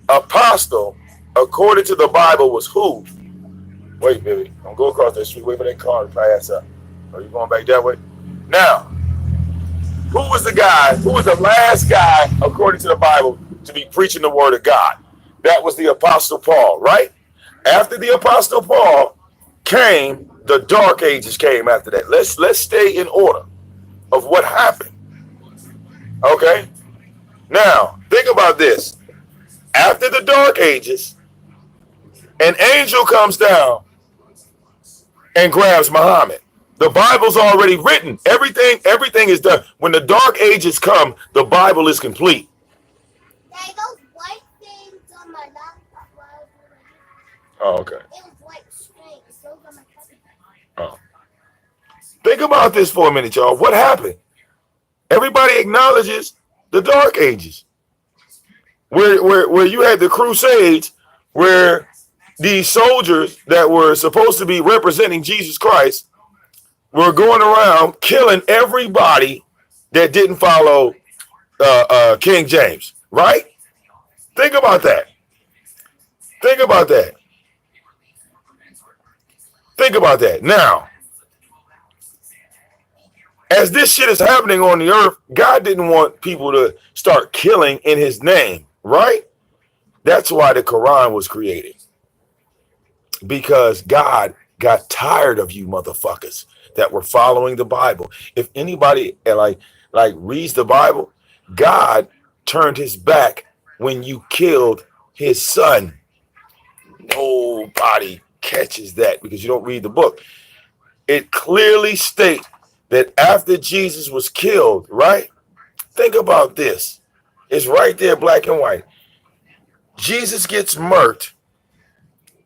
apostle, according to the Bible, was who? Wait, baby. Don't go across that street. Wait for that car to pass up. Are you going back that way? Now, who was the guy? Who was the last guy, according to the Bible, to be preaching the word of God? That was the Apostle Paul, right? After the Apostle Paul came, the Dark Ages came after that. Let's stay in order of what happened. Okay? Now, think about this. After the Dark Ages, an angel comes down and grabs Muhammad. The Bible's already written. Everything is done. When the Dark Ages come, the Bible is complete. Daddy, those white things on my laptop. Oh, okay. It was white strings. Those are my cousins. Oh. Think about this for a minute, y'all. What happened? Everybody acknowledges the Dark Ages. Where you had the Crusades, where these soldiers that were supposed to be representing Jesus Christ were going around killing everybody that didn't follow King James, right? Think about that. Think about that. Think about that. Now, as this shit is happening on the earth, God didn't want people to start killing in his name, right? That's why the Quran was created. Because God got tired of you motherfuckers that were following the Bible. If anybody like reads the Bible, God turned his back when you killed his son. Nobody catches that because you don't read the book. It clearly states that after Jesus was killed, right? Think about this. It's right there, black and white. Jesus gets murked.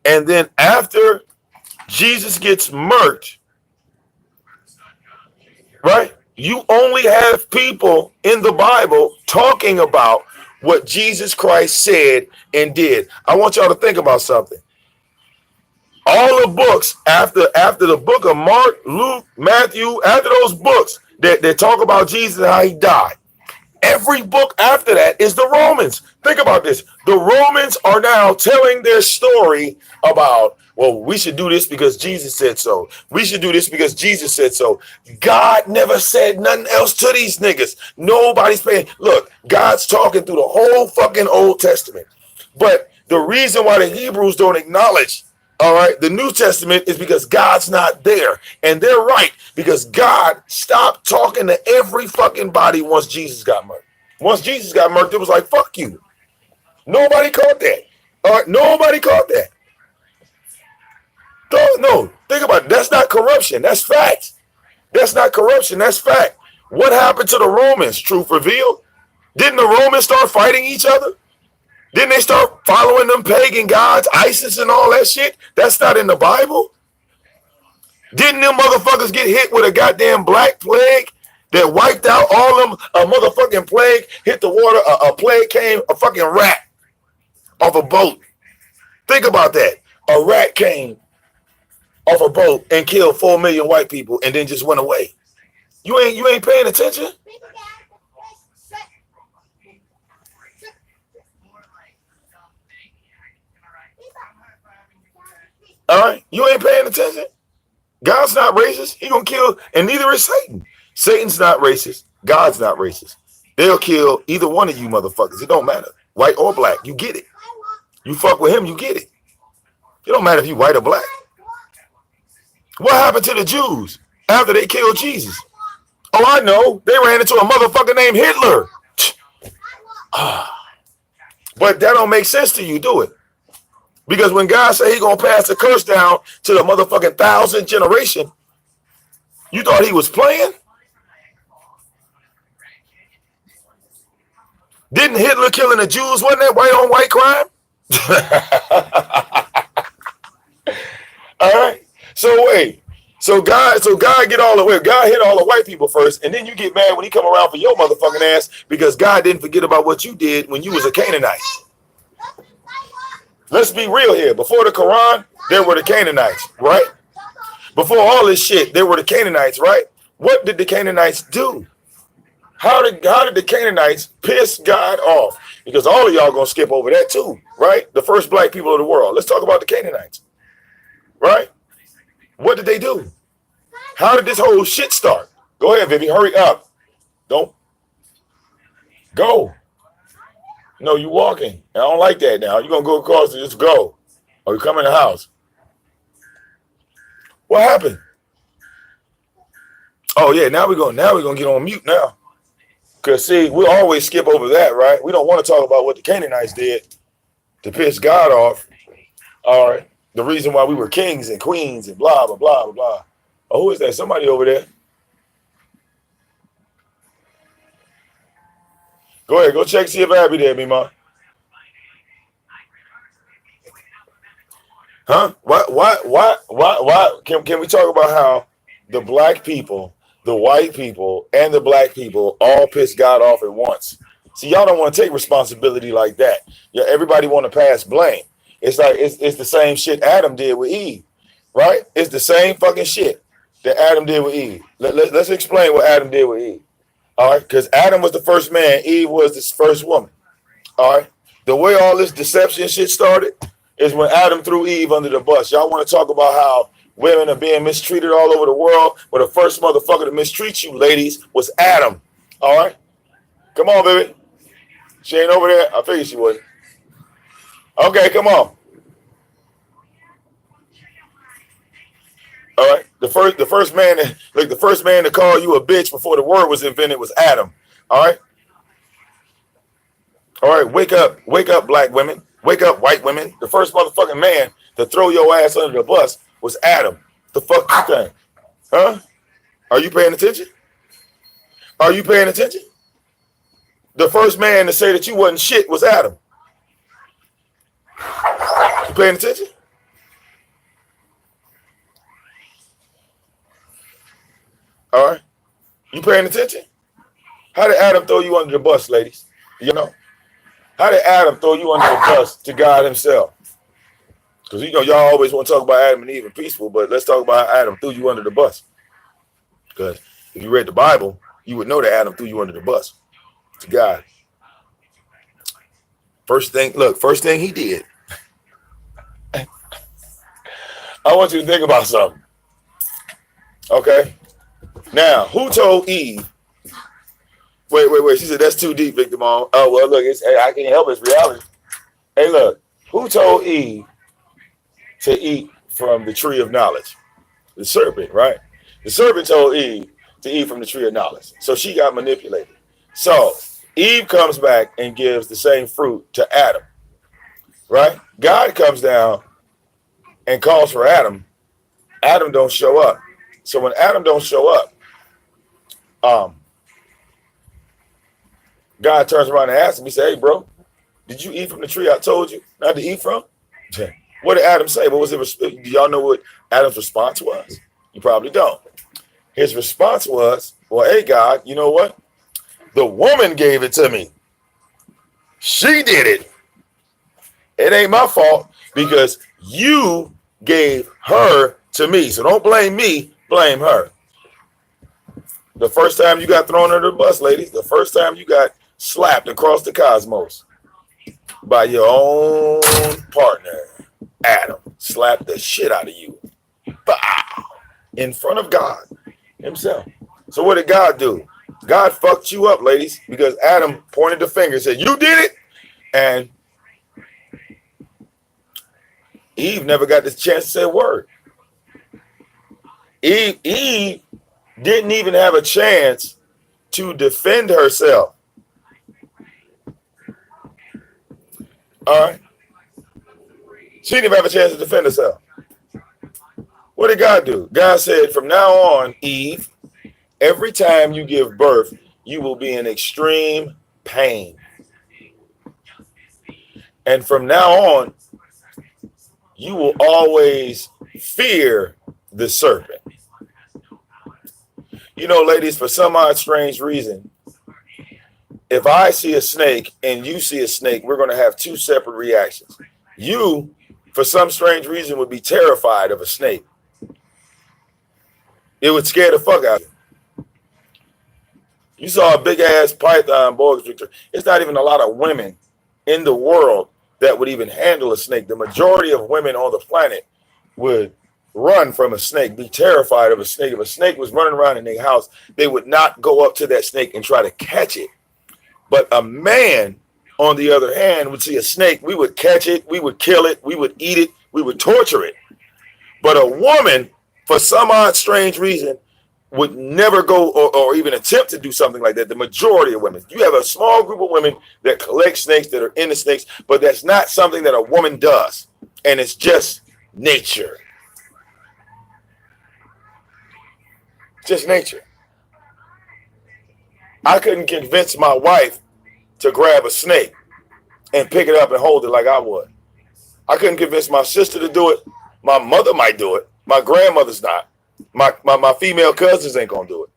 And then after Jesus gets murked, right? You only have people in the Bible talking about what Jesus Christ said and did. I want y'all to think about something. All the books after the book of Mark, Luke, Matthew, after those books that talk about Jesus and how he died, every book after that is the Romans. Think about this. The Romans are now telling their story about Well, we should do this because Jesus said so. We should do this because Jesus said so. God never said nothing else to these niggas. Nobody's paying. Look, God's talking through the whole fucking Old Testament. But the reason why the Hebrews don't acknowledge, all right, the New Testament is because God's not there. And they're right, because God stopped talking to every fucking body once Jesus got murdered. Once Jesus got murdered, it was like, fuck you. Nobody caught that. All right, nobody caught that. No, think about it. That's not corruption. That's fact. That's not corruption. That's fact. What happened to the Romans? Truth revealed. Didn't the Romans start fighting each other? Didn't they start following them pagan gods, ISIS and all that shit? That's not in the Bible. Didn't them motherfuckers get hit with a goddamn black plague that wiped out all them? A motherfucking plague hit the water. A plague came, a fucking rat off a boat. Think about that. A rat came off a boat and killed 4 million white people and then just went away. You ain't paying attention? All right? You ain't paying attention? God's not racist. He gonna kill, and neither is Satan. Satan's not racist. God's not racist. They'll kill either one of you motherfuckers. It don't matter. White or black. You get it. You fuck with him, you get it. It don't matter if you white or black. What happened to the Jews after they killed Jesus? Oh, I know. They ran into a motherfucker named Hitler. But that don't make sense to you, do it? Because when God said he gonna pass the curse down to the motherfucking 1,000th generation, you thought he was playing? Didn't Hitler killing the Jews, wasn't that white on white crime? All right. So wait. So God get all the way. God hit all the white people first, and then you get mad when he come around for your motherfucking ass because God didn't forget about what you did when you was a Canaanite. Let's be real here. Before the Quran, there were the Canaanites, right? Before all this shit, there were the Canaanites, right? What did the Canaanites do? How did the Canaanites piss God off? Because all of y'all gonna skip over that too, right? The first black people of the world. Let's talk about the Canaanites, right? What did they do? How did this whole shit start? Go ahead, Vivi. Hurry up. Don't go. No, you walking. I don't like that now. You're going to go across and just go. Or you come in the house. What happened? Oh, yeah. Now we're going to get on mute now. Because, see, we'll always skip over that, right? We don't want to talk about what the Canaanites did to piss God off. All right. The reason why we were kings and queens and blah, blah, blah, blah, blah. Oh, who is that? Somebody over there. Go ahead. Go check, see if Abby there, Mima. Huh? Why? Can we talk about how the black people, the white people, and the black people all piss God off at once? See, y'all don't want to take responsibility like that. Yeah, everybody want to pass blame. It's like it's the same shit Adam did with Eve, right? It's the same fucking shit that Adam did with Eve. Let's explain what Adam did with Eve. All right, because Adam was the first man, Eve was the first woman. All right, the way all this deception shit started is when Adam threw Eve under the bus. Y'all want to talk about how women are being mistreated all over the world? Well, the first motherfucker to mistreat you, ladies, was Adam. All right, come on, baby. She ain't over there. I figured she would. Okay, come on. All right. The first man to call you a bitch before the word was invented was Adam. All right. All right. Wake up, black women. Wake up, white women. The first motherfucking man to throw your ass under the bus was Adam. The fuck you think? Huh? Are you paying attention? Are you paying attention? The first man to say that you wasn't shit was Adam. You paying attention? All right. You paying attention? How did Adam throw you under the bus, ladies? You know? How did Adam throw you under the bus to God himself? Because, you know, y'all always want to talk about Adam and Eve and peaceful, but let's talk about how Adam threw you under the bus. Because if you read the Bible, you would know that Adam threw you under the bus to God. First thing he did. I want you to think about something. Okay? Now, who told Eve? Wait. She said, that's too deep, Victor Mom. Oh, well, look, hey, I can't help it. It's reality. Hey, look. Who told Eve to eat from the tree of knowledge? The serpent, right? The serpent told Eve to eat from the tree of knowledge. So she got manipulated. So Eve comes back and gives the same fruit to Adam, right? God comes down and calls for Adam. Adam don't show up. So when Adam don't show up, God turns around and asks him, he said, hey, bro, did you eat from the tree I told you not to eat from? What did Adam say? What was it? Do y'all know what Adam's response was? You probably don't. His response was, well, hey, God, you know what? The woman gave it to me. She did it. It ain't my fault because you gave her to me. So don't blame me, blame her. The first time you got thrown under the bus, ladies, the first time you got slapped across the cosmos by your own partner, Adam, slapped the shit out of you. Bow. In front of God himself. So what did God do? God fucked you up, ladies, because Adam pointed the finger and said, you did it. And Eve never got the chance to say a word. Eve didn't even have a chance to defend herself. All right. She didn't even have a chance to defend herself. What did God do? God said, from now on, Eve, every time you give birth, you will be in extreme pain. And from now on, you will always fear the serpent. You know, ladies, for some odd strange reason, if I see a snake and you see a snake, we're going to have two separate reactions. You, for some strange reason, would be terrified of a snake. It would scare the fuck out of you. You saw a big ass python, boa constrictor. It's not even a lot of women in the world that would even handle a snake. The majority of women on the planet would run from a snake, be terrified of a snake. If a snake was running around in their house, they would not go up to that snake and try to catch it. But a man, on the other hand, would see a snake. We would catch it. We would kill it. We would eat it. We would torture it. But a woman, for some odd strange reason, would never go or even attempt to do something like that. The majority of women. You have a small group of women that collect snakes, that are into snakes, but that's not something that a woman does. And it's just nature. Just nature. I couldn't convince my wife to grab a snake and pick it up and hold it like I would. I couldn't convince my sister to do it. My mother might do it. My grandmother's not. My female cousins ain't gonna do it.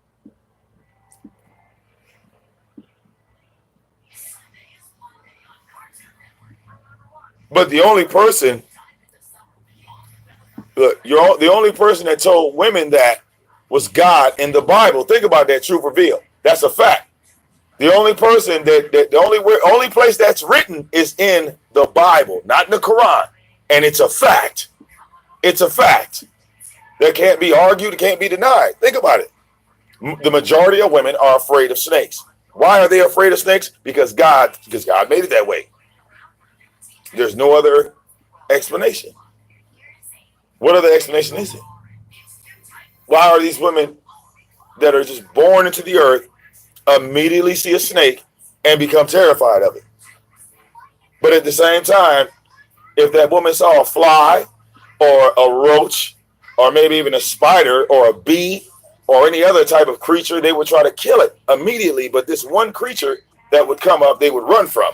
But the only person, look, the only person that told women that was God in the Bible. Think about that, truth revealed. That's a fact. The only person the only place that's written is in the Bible, not in the Quran. And it's a fact. It's a fact. That can't be argued, it can't be denied. Think about it. The majority of women are afraid of snakes. Why are they afraid of snakes? Because God made it that way. There's no other explanation. What other explanation is it? Why are these women that are just born into the earth immediately see a snake and become terrified of it? But at the same time, if that woman saw a fly or a roach or maybe even a spider or a bee or any other type of creature, they would try to kill it immediately. But this one creature that would come up, they would run from.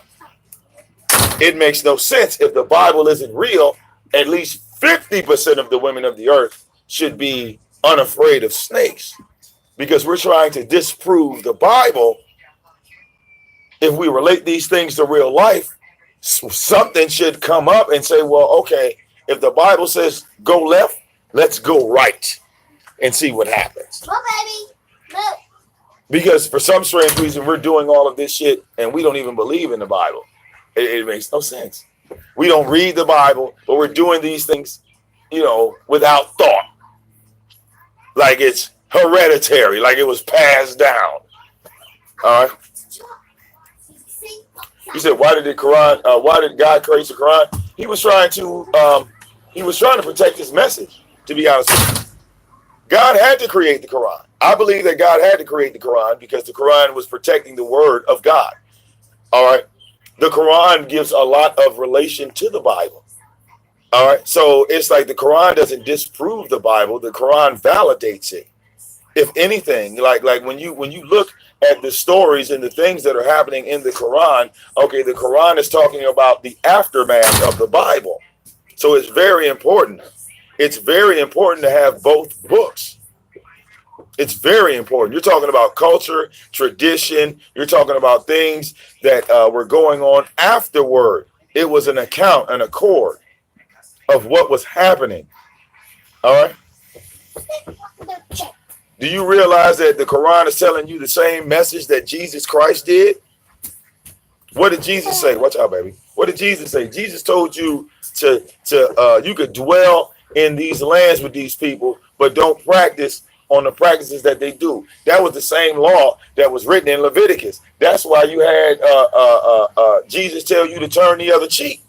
It makes no sense. If the Bible isn't real, at least 50% of the women of the earth should be unafraid of snakes, because we're trying to disprove the Bible. If we relate these things to real life, something should come up and say, well, okay, if the Bible says go left, let's go right and see what happens. Look, baby. Look. Because for some strange reason, we're doing all of this shit and we don't even believe in the Bible. It makes no sense. We don't read the Bible, but we're doing these things without thought. Like it's hereditary, like it was passed down. All right. You said, why did God create the Quran? He was trying to protect his message, to be honest with you. God had to create the Quran. I believe that God had to create the Quran because the Quran was protecting the word of God. All right. The Quran gives a lot of relation to the Bible. All right. So it's like the Quran doesn't disprove the Bible. The Quran validates it. If anything, like when you look at the stories and the things that are happening in the Quran, okay, the Quran is talking about the aftermath of the Bible. So it's very important. It's very important to have both books. It's very important. You're talking about culture, tradition. You're talking about things that were going on afterward. It was an account, an accord of what was happening. All right. Do you realize that the Quran is telling you the same message that Jesus Christ did? What did Jesus say? Watch out, baby. What did Jesus say? Jesus told you you could dwell in these lands with these people, but don't practice on the practices that they do. That was the same law that was written in Leviticus. That's why you had Jesus tell you to turn the other cheek.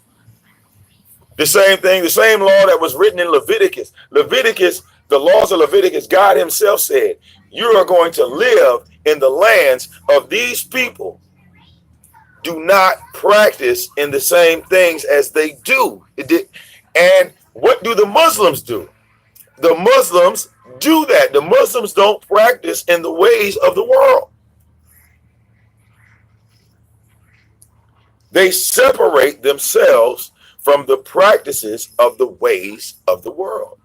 The same thing, the same law that was written in Leviticus. The laws of Leviticus, God himself said, you are going to live in the lands of these people. Do not practice in the same things as they do. And what do the Muslims do? The Muslims do that. The Muslims don't practice in the ways of the world. They separate themselves from the practices of the ways of the world.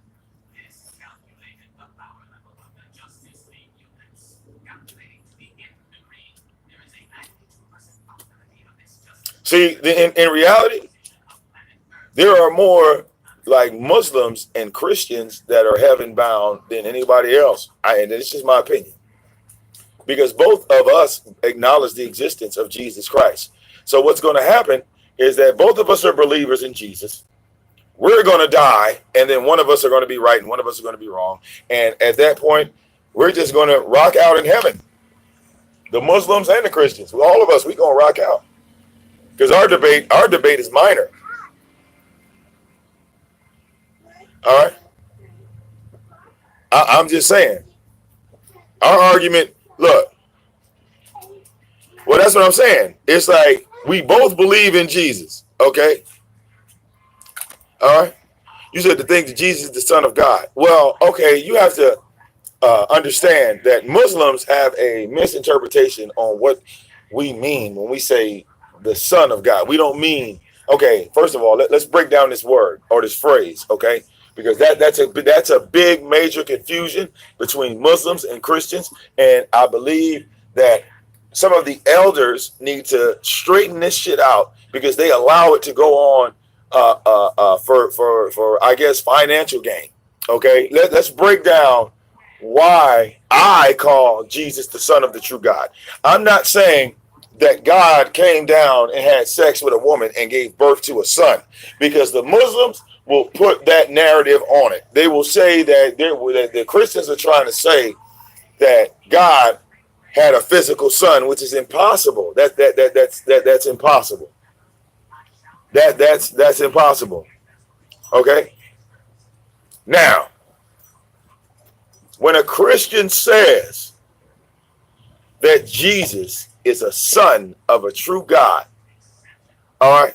See, in reality, there are more like Muslims and Christians that are heaven bound than anybody else. And it's just my opinion. Because both of us acknowledge the existence of Jesus Christ. So what's going to happen is that both of us are believers in Jesus. We're going to die, and then one of us are going to be right and one of us are going to be wrong. And at that point, we're just going to rock out in heaven. The Muslims and the Christians, all of us, we're going to rock out. Because our debate is minor. All right. I'm just saying. Our argument, look. Well, that's what I'm saying. It's like we both believe in Jesus. Okay. All right. You said to think that Jesus is the Son of God. Well, okay, you have to understand that Muslims have a misinterpretation on what we mean when we say the Son of God. We don't mean, okay, first of all, let's break down this word or this phrase, okay? Because that's a big major confusion between Muslims and Christians. And I believe that some of the elders need to straighten this shit out because they allow it to go on for I guess financial gain. Okay, let's break down why I call Jesus the Son of the true God. I'm not saying that God came down and had sex with a woman and gave birth to a son, because the Muslims will put that narrative on it. They will say that the Christians are trying to say that God had a physical son, which is impossible. That's impossible. That's impossible. Okay. Now, when a Christian says that Jesus is a son of a true God, all right,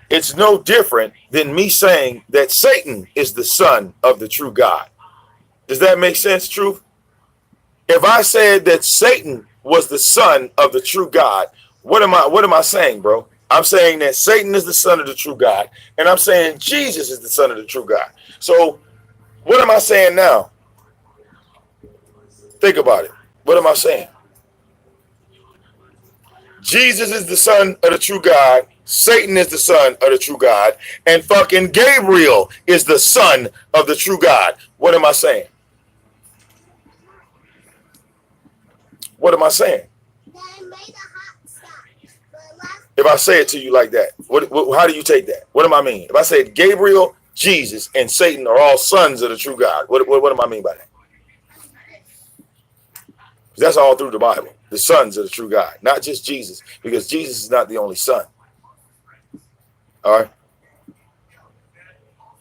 it's no different than me saying that Satan is the son of the true God. Does that make sense, Truth? If I said that Satan was the son of the true God, what am I saying, bro? I'm saying that Satan is the son of the true God, and I'm saying Jesus is the son of the true God. So what am I saying now? Think about it. What am I saying? Jesus is the son of the true God. Satan is the son of the true God. And fucking Gabriel is the son of the true God. What am I saying? What am I saying? If I say it to you like that, how do you take that? What do I mean? If I say Gabriel, Jesus, and Satan are all sons of the true God. What do I mean by that? That's all through the Bible. The sons of the true God, not just Jesus, because Jesus is not the only son. All right.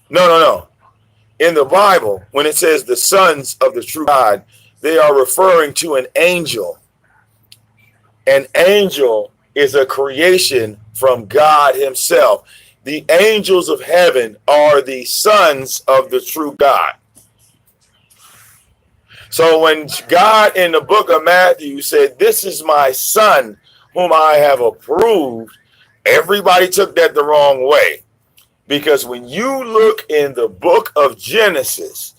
No. In the Bible, when it says the sons of the true God, they are referring to an angel. An angel is a creation from God himself. The angels of heaven are the sons of the true God. So when God in the book of Matthew said, "This is my son whom I have approved," everybody took that the wrong way. Because when you look in the book of Genesis,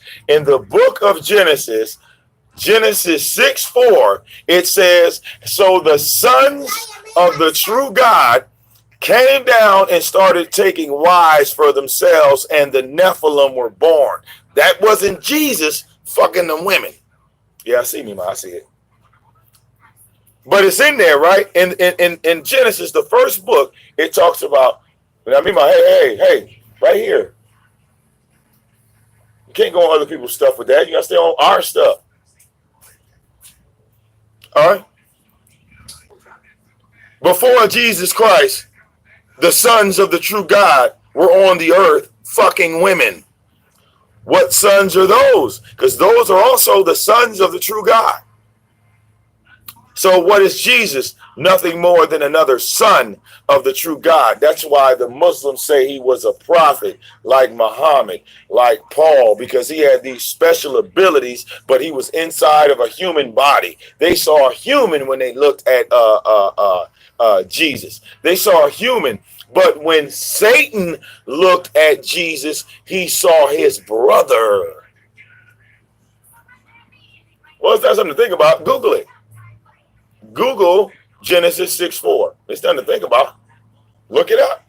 Genesis 6:4, it says, "So the sons of the true God came down and started taking wives for themselves, and the Nephilim were born." That wasn't Jesus fucking them women. Yeah, I see me, man. I see it. But it's in there, right? In Genesis, the first book, it talks about, I mean, hey, right here. You can't go on other people's stuff with that. You got to stay on our stuff. All right? Before Jesus Christ, the sons of the true God were on the earth fucking women. What sons are those? Because those are also the sons of the true God. So what is Jesus? Nothing more than another son of the true God. That's why the Muslims say he was a prophet, like Muhammad, like Paul, because he had these special abilities, but he was inside of a human body. They saw a human when they looked at Jesus. They saw a human. But when Satan looked at Jesus, he saw his brother. Well, if that's something to think about, Google it. Google Genesis 6:4. It's nothing to think about. Look it up.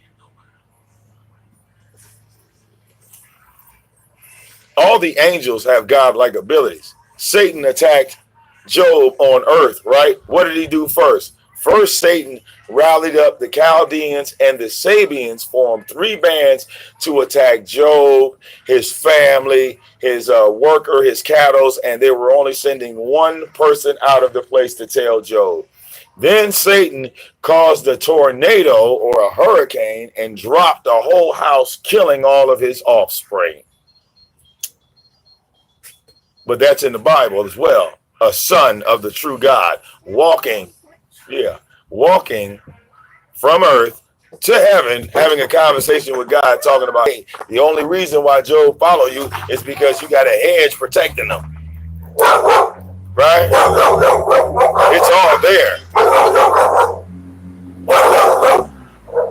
All the angels have God-like abilities. Satan attacked Job on earth, right? What did he do first? First, Satan rallied up the Chaldeans and the Sabians, formed 3 bands to attack Job, his family, his worker, his cattle, and they were only sending 1 person out of the place to tell Job. Then Satan caused a tornado or a hurricane and dropped the whole house, killing all of his offspring. But that's in the Bible as well. A son of the true God walking from earth to heaven, having a conversation with God, talking about, hey, the only reason why Job follow you is because you got a hedge protecting them. Right? It's all there.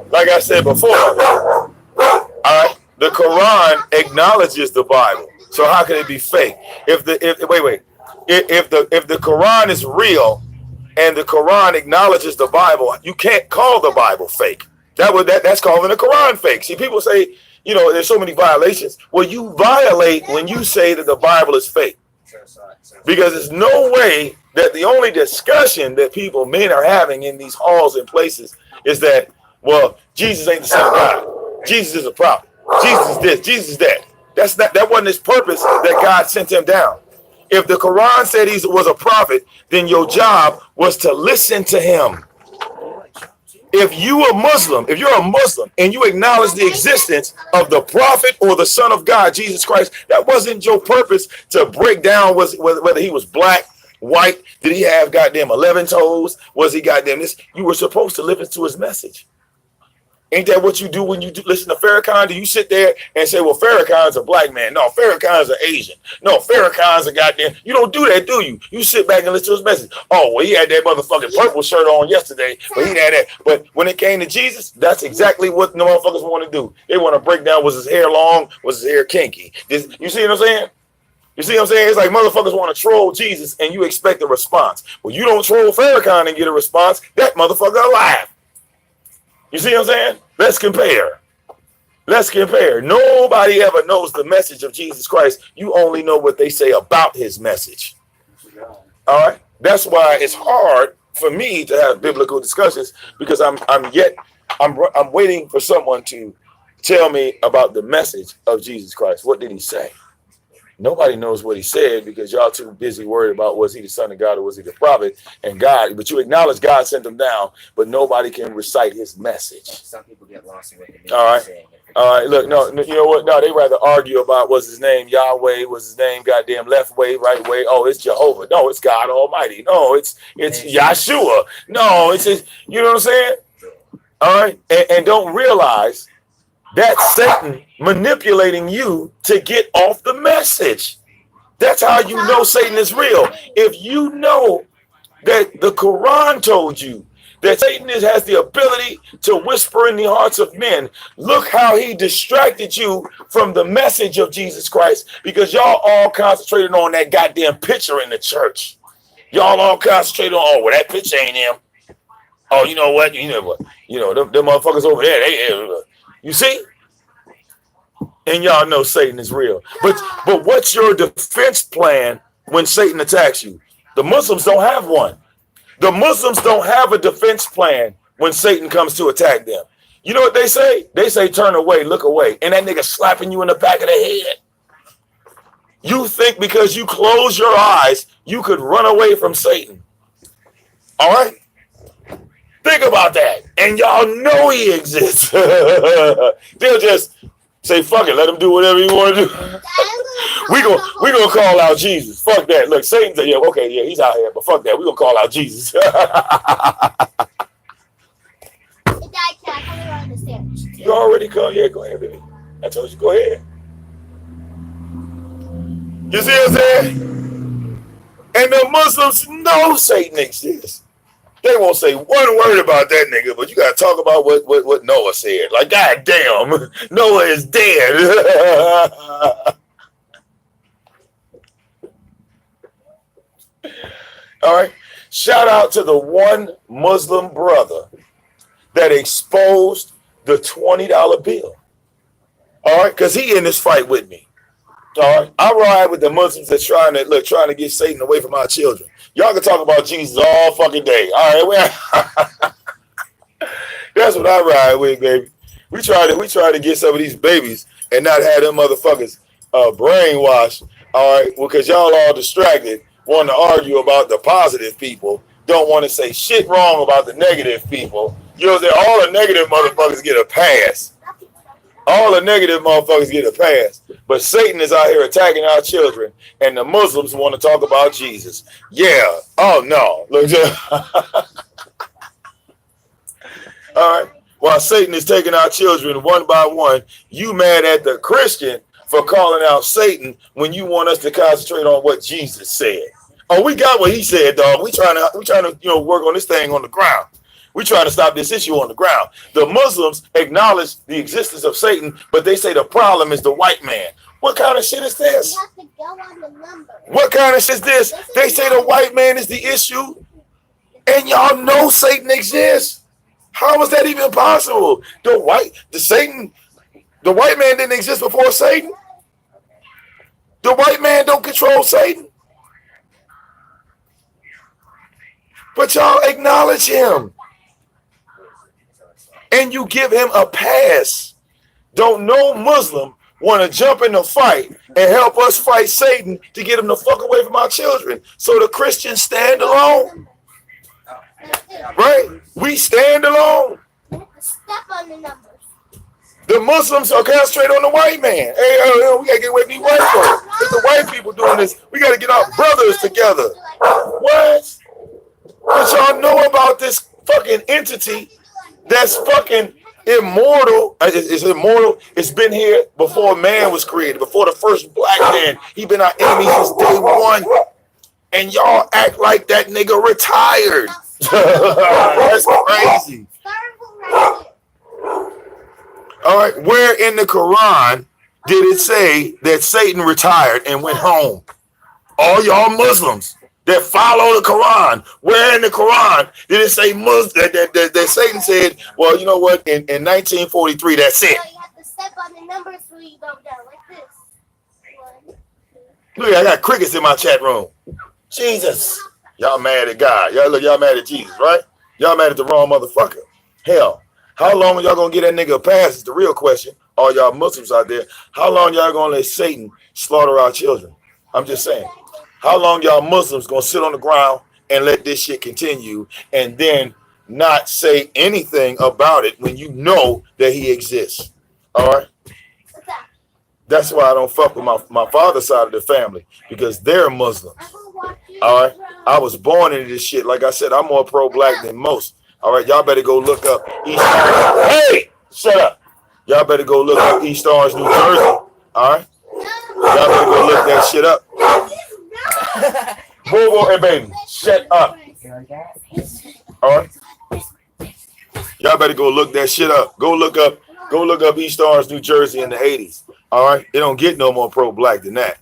Like I said before, all right, the Quran acknowledges the Bible. So how can it be fake? If the Quran is real, and the Quran acknowledges the Bible, you can't call the Bible fake. That's calling the Quran fake. See, people say, there's so many violations. Well, you violate when you say that the Bible is fake. Because there's no way that the only discussion that men are having in these halls and places is that, well, Jesus ain't the Son of God. Jesus is a prophet. Jesus is this. Jesus is that. That wasn't his purpose that God sent him down. If the Quran said he was a prophet, then your job was to listen to him. If you're a Muslim and you acknowledge the existence of the prophet or the Son of God, Jesus Christ, that wasn't your purpose to break down whether he was black, white, did he have goddamn 11 toes, was he goddamn this? You were supposed to listen to his message. Ain't that what you do when you listen to Farrakhan? Do you sit there and say, well, Farrakhan's a black man? No, Farrakhan's an Asian. No, Farrakhan's a goddamn... You don't do that, do you? You sit back and listen to his message. Oh, well, he had that motherfucking purple shirt on yesterday, but he had that. But when it came to Jesus, that's exactly what the motherfuckers want to do. They want to break down, was his hair long? Was his hair kinky? You see what I'm saying? You see what I'm saying? It's like motherfuckers want to troll Jesus and you expect a response. Well, you don't troll Farrakhan and get a response. That motherfucker alive. You see what I'm saying? Let's compare. Nobody ever knows the message of Jesus Christ. You only know what they say about his message. All right? That's why it's hard for me to have biblical discussions, because I'm waiting for someone to tell me about the message of Jesus Christ. What did he say? Nobody knows what he said because y'all too busy worried about was he the son of God or was he the prophet and God. But you acknowledge God sent him down, but nobody can recite his message. Some people get lost in what they All right. All right. Look, no, you know what? No, they rather argue about was his name Yahweh, was his name goddamn left way, right way. Oh, it's Jehovah. No, it's God Almighty. No, it's Yahshua. No, it's just, you know what I'm saying? All right. And don't realize that's Satan manipulating you to get off the message. That's how you know Satan is real. If you know that the Quran told you that Satan has the ability to whisper in the hearts of men, look how he distracted you from the message of Jesus Christ because y'all all concentrated on that goddamn picture in the church. Y'all all concentrated on, oh, well, that picture ain't him. Oh, you know what? You know what? You know, them motherfuckers over there, you see? And y'all know Satan is real. But what's your defense plan when Satan attacks you? The Muslims don't have one. The Muslims don't have a defense plan when Satan comes to attack them. You know what they say? They say, turn away, look away. And that nigga slapping you in the back of the head. You think because you close your eyes, you could run away from Satan. All right? Think about that. And y'all know he exists. They'll just say, fuck it, let him do whatever he want to do. We gonna call out Jesus. Fuck that. Look, Satan said, yeah, okay, yeah, he's out here, but fuck that. We gonna call out Jesus. You already come. Yeah, go ahead, baby. I told you, go ahead. You see what I'm saying? And the Muslims know Satan exists. They won't say one word about that nigga, but you gotta talk about what Noah said. Like, God damn, Noah is dead. All right. Shout out to the one Muslim brother that exposed the $20 bill. All right, because he in this fight with me. All right. I ride with the Muslims that's trying to get Satan away from our children. Y'all can talk about Jesus all fucking day. All right, that's what I ride with, baby. We try to get some of these babies and not have them motherfuckers brainwashed. All right, because y'all all distracted, wanting to argue about the positive people, don't want to say shit wrong about the negative people. You know, all the negative motherfuckers get a pass. All the negative motherfuckers get a pass. But Satan is out here attacking our children, and the Muslims want to talk about Jesus. Yeah. Oh, no. Look. All right. While Satan is taking our children one by one, you mad at the Christian for calling out Satan when you want us to concentrate on what Jesus said. Oh, we got what he said, dog. We trying to work on this thing on the ground. We trying to stop this issue on the ground. The Muslims acknowledge the existence of Satan, but they say the problem is the white man. What kind of shit is this? You have to go on the number. What kind of shit is this? They say the white man is the issue, and y'all know Satan exists. How is that even possible? The white man didn't exist before Satan. The white man don't control Satan. But y'all acknowledge him. And you give him a pass. Don't no Muslim want to jump in the fight and help us fight Satan to get him the fuck away from our children. So the Christians stand alone. Right? We stand alone. Step on the numbers. The Muslims are concentrated on the white man. Hey, we got to get away from these white folks. If the white people doing this, we got to get our brothers together. What? But y'all know about this fucking entity that's fucking immortal. It's immortal. It's been here before man was created, before the first black man. He been our enemy since day one. And y'all act like that nigga retired. That's crazy. All right, where in the Quran did it say that Satan retired and went home? All y'all Muslims that follow the Quran, where in the Quran did it say that Satan said, well, you know what, in 1943, that's it. So you have to step on the numbers so you go down like this. 1, 2. Look, I got crickets in my chat room. Jesus. Y'all mad at God. Y'all mad at Jesus, right? Y'all mad at the wrong motherfucker. Hell, how long are y'all gonna get that nigga a pass is the real question. all y'all Muslims out there, how long y'all gonna let Satan slaughter our children? I'm just saying. How long y'all Muslims gonna sit on the ground and let this shit continue and then not say anything about it when you know that he exists? All right. That's why I don't fuck with my father's side of the family, because they're Muslims. All right. I was born into this shit. Like I said, I'm more pro-black than most. All right. Y'all better go look up East Orange. Hey, shut up. Y'all better go look up East Orange, New Jersey. All right. Y'all better go look that shit up. Bobo and baby, shut up. All right. Y'all better go look that shit up. Go look up East Orange, New Jersey in the 80s. All right. It don't get no more pro-black than that.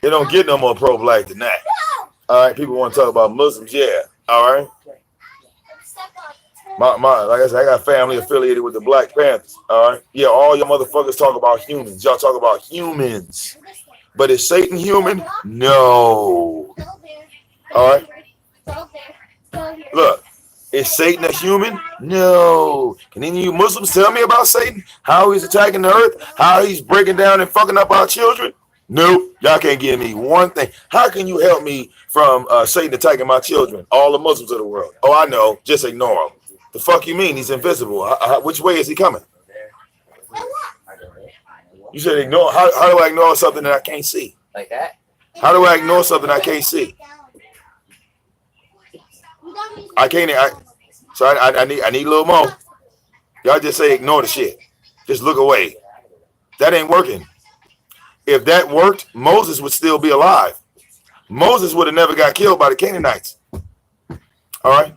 It don't get no more pro-black than that. All right. People want to talk about Muslims. Yeah. All right. Like I said, I got family affiliated with the Black Panthers. All right. Yeah. All your motherfuckers talk about humans. Y'all talk about humans. But is Satan human? No. All right. Look. Is Satan a human? No. Can any of you Muslims tell me about Satan? How he's attacking the earth? How he's breaking down and fucking up our children? Nope. Y'all can't give me one thing. How can you help me from Satan attacking my children? All the Muslims of the world. Oh, I know. Just ignore him. The fuck you mean? He's invisible. Which way is he coming? You said ignore. How do I ignore something that I can't see? Like that? How do I ignore something I can't see? I can't. So I need a little more. Y'all just say ignore the shit. Just look away. That ain't working. If that worked, Moses would still be alive. Moses would have never got killed by the Canaanites. All right.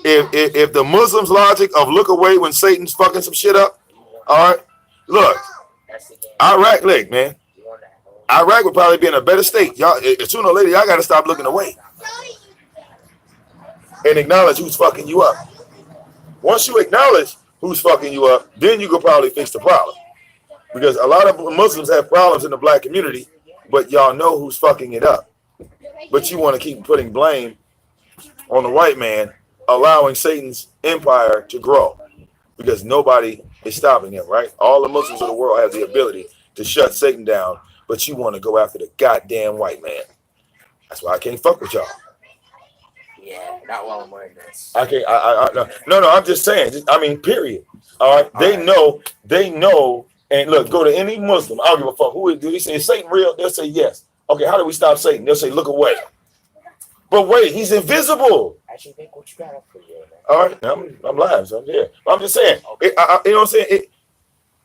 If the Muslims' logic of look away when Satan's fucking some shit up, all right. Look, Iraq, look, man. Iraq would probably be in a better state. Y'all, sooner or later, y'all got to stop looking away and acknowledge who's fucking you up. Once you acknowledge who's fucking you up, then you could probably fix the problem. Because a lot of Muslims have problems in the black community, but y'all know who's fucking it up. But you want to keep putting blame on the white man, allowing Satan's empire to grow. Because nobody is stopping him, right? All the Muslims of the world have the ability to shut Satan down, but you want to go after the goddamn white man. That's why I can't fuck with y'all. Yeah, not while I'm wearing this. I can't. No. I'm just saying. I mean, period. All right. They know. And look, go to any Muslim. I don't give a fuck who it is. They say, is Satan real? They'll say yes. Okay, how do we stop Satan? They'll say, look away. But wait, he's invisible. Actually, think what you got up for you, man. All right, I'm live, so I'm here. I'm just saying. You know what I'm saying?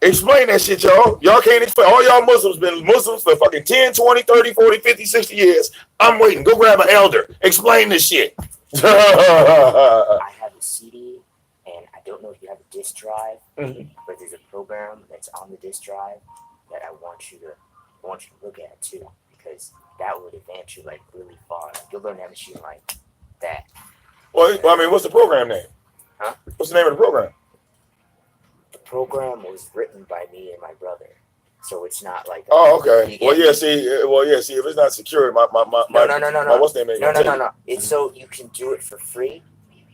Explain that shit, y'all. Y'all can't explain. All y'all Muslims been Muslims for fucking 10, 20, 30, 40, 50, 60 years. I'm waiting. Go grab an elder. Explain this shit. I have a CD, and I don't know if you have a disk drive, but there's a program that's on the disk drive that I want you to look at too, because that would advance you like really far. You'll learn that machine like that. Well, I mean, what's the program name? Huh? What's the name of the program? The program was written by me and my brother, so it's not like. Oh, okay. Well, yeah. See, if it's not secured, my what's the name? No. It's so you can do it for free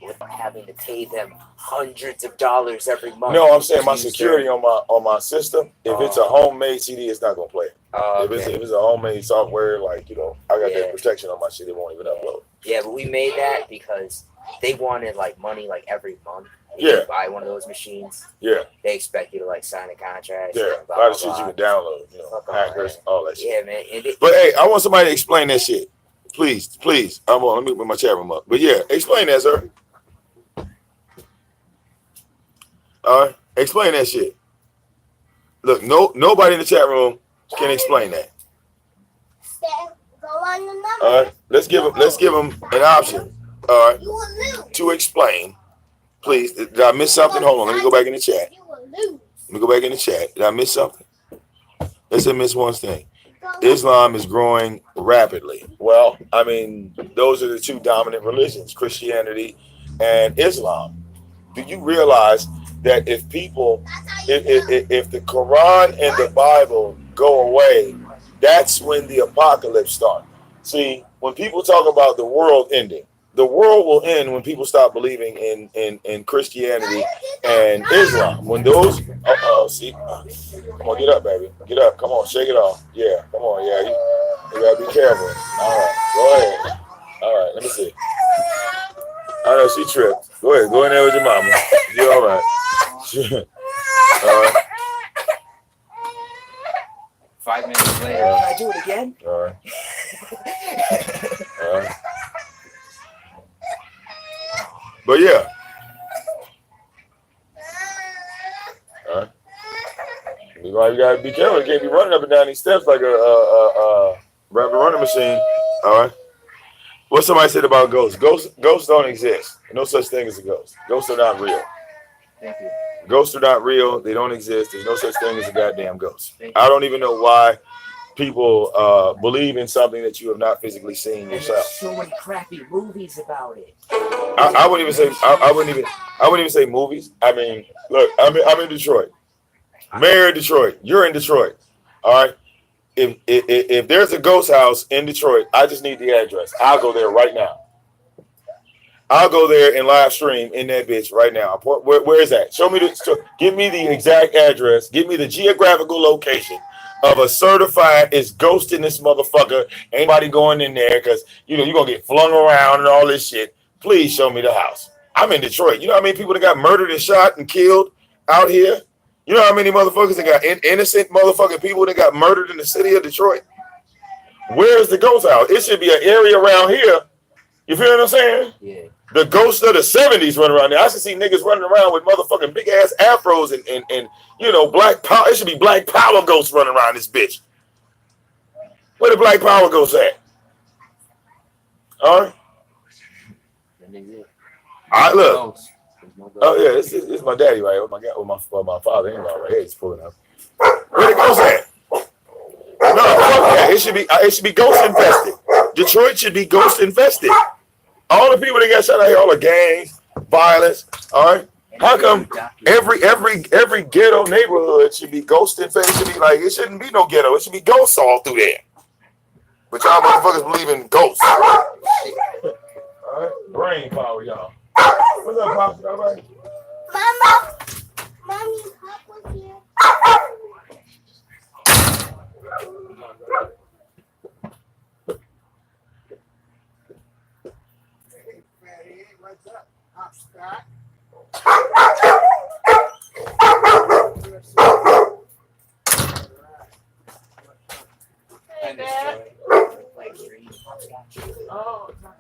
without having to pay them hundreds of dollars every month. No, I'm saying my security on my system. If it's a homemade CD, it's not gonna play it. If it's a homemade software, like I got that protection on my shit, it won't even upload. Yeah, but we made that because they wanted like money like every month. You buy one of those machines. Yeah. They expect you to like sign a contract. Yeah. A lot of shit you can download. Hackers, all that shit. Yeah, man. But hey, I want somebody to explain that shit. Please. Let me put my chat room up. But yeah, explain that, sir. All right, explain that shit. Look, nobody in the chat room can explain that. All right, let's give them an option. All right, to explain. Please, did I miss something? Hold on, let me go back in the chat. Did I miss something? Let's miss one thing. Islam is growing rapidly. Well, I mean, those are the two dominant religions, Christianity and Islam. Do you realize that if the Quran and the Bible go away, that's when the apocalypse starts? See, when people talk about the world ending, the world will end when people stop believing in Christianity and Islam. When those, see, come on, get up, baby, get up, come on, shake it off. Yeah, come on, yeah, you gotta be careful. All right, go ahead. All right, let me see. I know she tripped. Go ahead, go in there with your mama. You all right? All right. 5 minutes later, can I do it again? All right. All right. But yeah. All right. You gotta be careful. You can't be running up and down these steps like a rapid running machine. All right. What somebody said about ghosts? Ghosts don't exist. No such thing as a ghost. Ghosts are not real. Thank you. Ghosts are not real. They don't exist. There's no such thing as a goddamn ghost. I don't even know why people believe in something that you have not physically seen yourself. There's so many crappy movies about it. I wouldn't even say I wouldn't even say movies. I mean, look, I'm in Detroit. Mayor of Detroit. You're in Detroit. All right. If there's a ghost house in Detroit, I just need the address. I'll go there right now. I'll go there and live stream in that bitch right now. Where is that? Show me give me the exact address. Give me the geographical location of a certified is ghost in this motherfucker. Anybody going in there because you're gonna get flung around and all this shit. Please show me the house. I'm in Detroit. You know how many people that got murdered and shot and killed out here? You know how many motherfuckers that got innocent motherfucking people that got murdered in the city of Detroit? Where's the ghost house? It should be an area around here. You feel what I'm saying? Yeah. The ghosts of the 70s running around there. I should see niggas running around with motherfucking big ass afros and black power. It should be black power ghosts running around this bitch. Where the black power ghosts at? All right. All right, look. Oh yeah, it's my daddy right here. My father-in-law right here. He's pulling up. Where the ghosts at? No, fuck that. It should be ghost infested. Detroit should be ghost infested. All the people that got shot out here, all the gangs, violence. All right. How come every ghetto neighborhood should be ghost infested? It shouldn't be no ghetto. It should be ghosts all through there. But y'all motherfuckers believe in ghosts. All right. Brain power, y'all. What's up, Pops? All right. Mama, Mommy, Pop was here. What's up? I'm Scott. Hey, Dad. Oh, my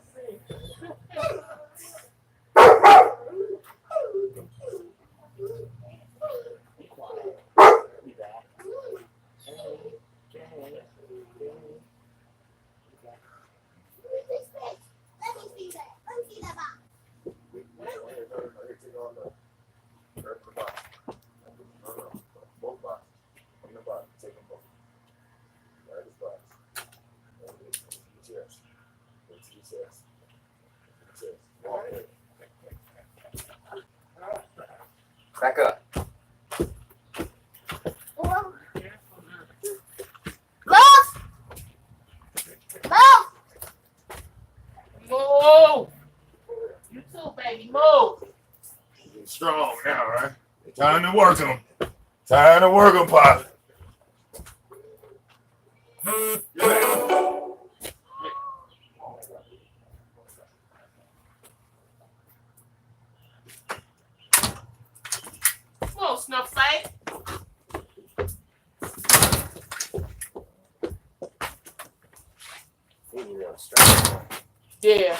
Back up. Move! You too, baby. Move! Strong now, right? Time to work them. Time to work them, Pop. Come on, Snuff Fight. Yeah.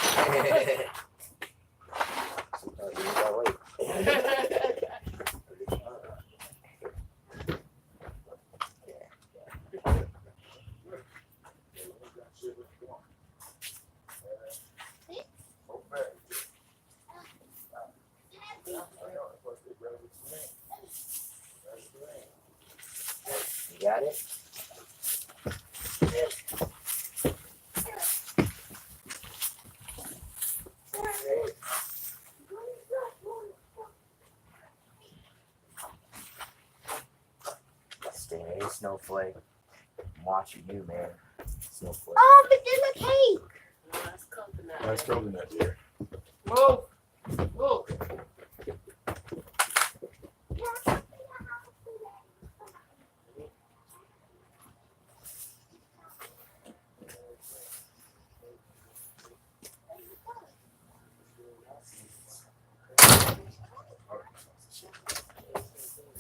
You got it? Stay, Snowflake. I'm watching you, man. Snowflake. Oh, but there's a cake. That's coconut. That's coconut here. Move. Move.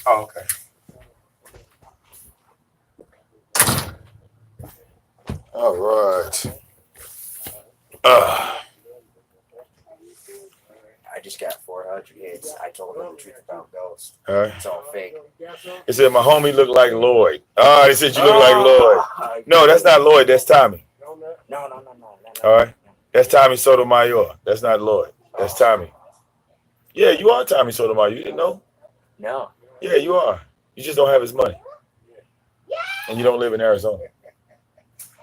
Oh, okay. All right. I just got 400 hits. I told him the truth about ghosts. All right. It's all fake. It said my homie looked like Lloyd. Oh, he said you look like Lloyd. No, that's not Lloyd. That's Tommy. No. All right. That's Tommy Sotomayor. That's not Lloyd. That's Tommy. Yeah, you are Tommy Sotomayor. You didn't know? No. Yeah, you are. You just don't have his money. And you don't live in Arizona.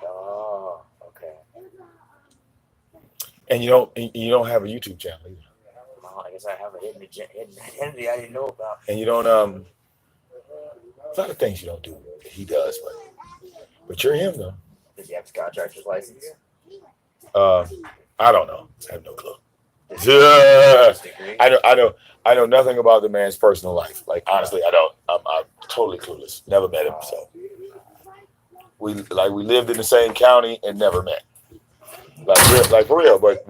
Oh, okay. And you don't have a YouTube channel either. Well, I guess I have a hidden identity I didn't know about. And you don't a lot of things you don't do. He does, but you're him though. Does he have his contractor's license? I don't know. I have no clue. Yeah. I know nothing about the man's personal life. Like honestly, I don't. I'm totally clueless. Never met him. So we lived in the same county and never met. Like for real. But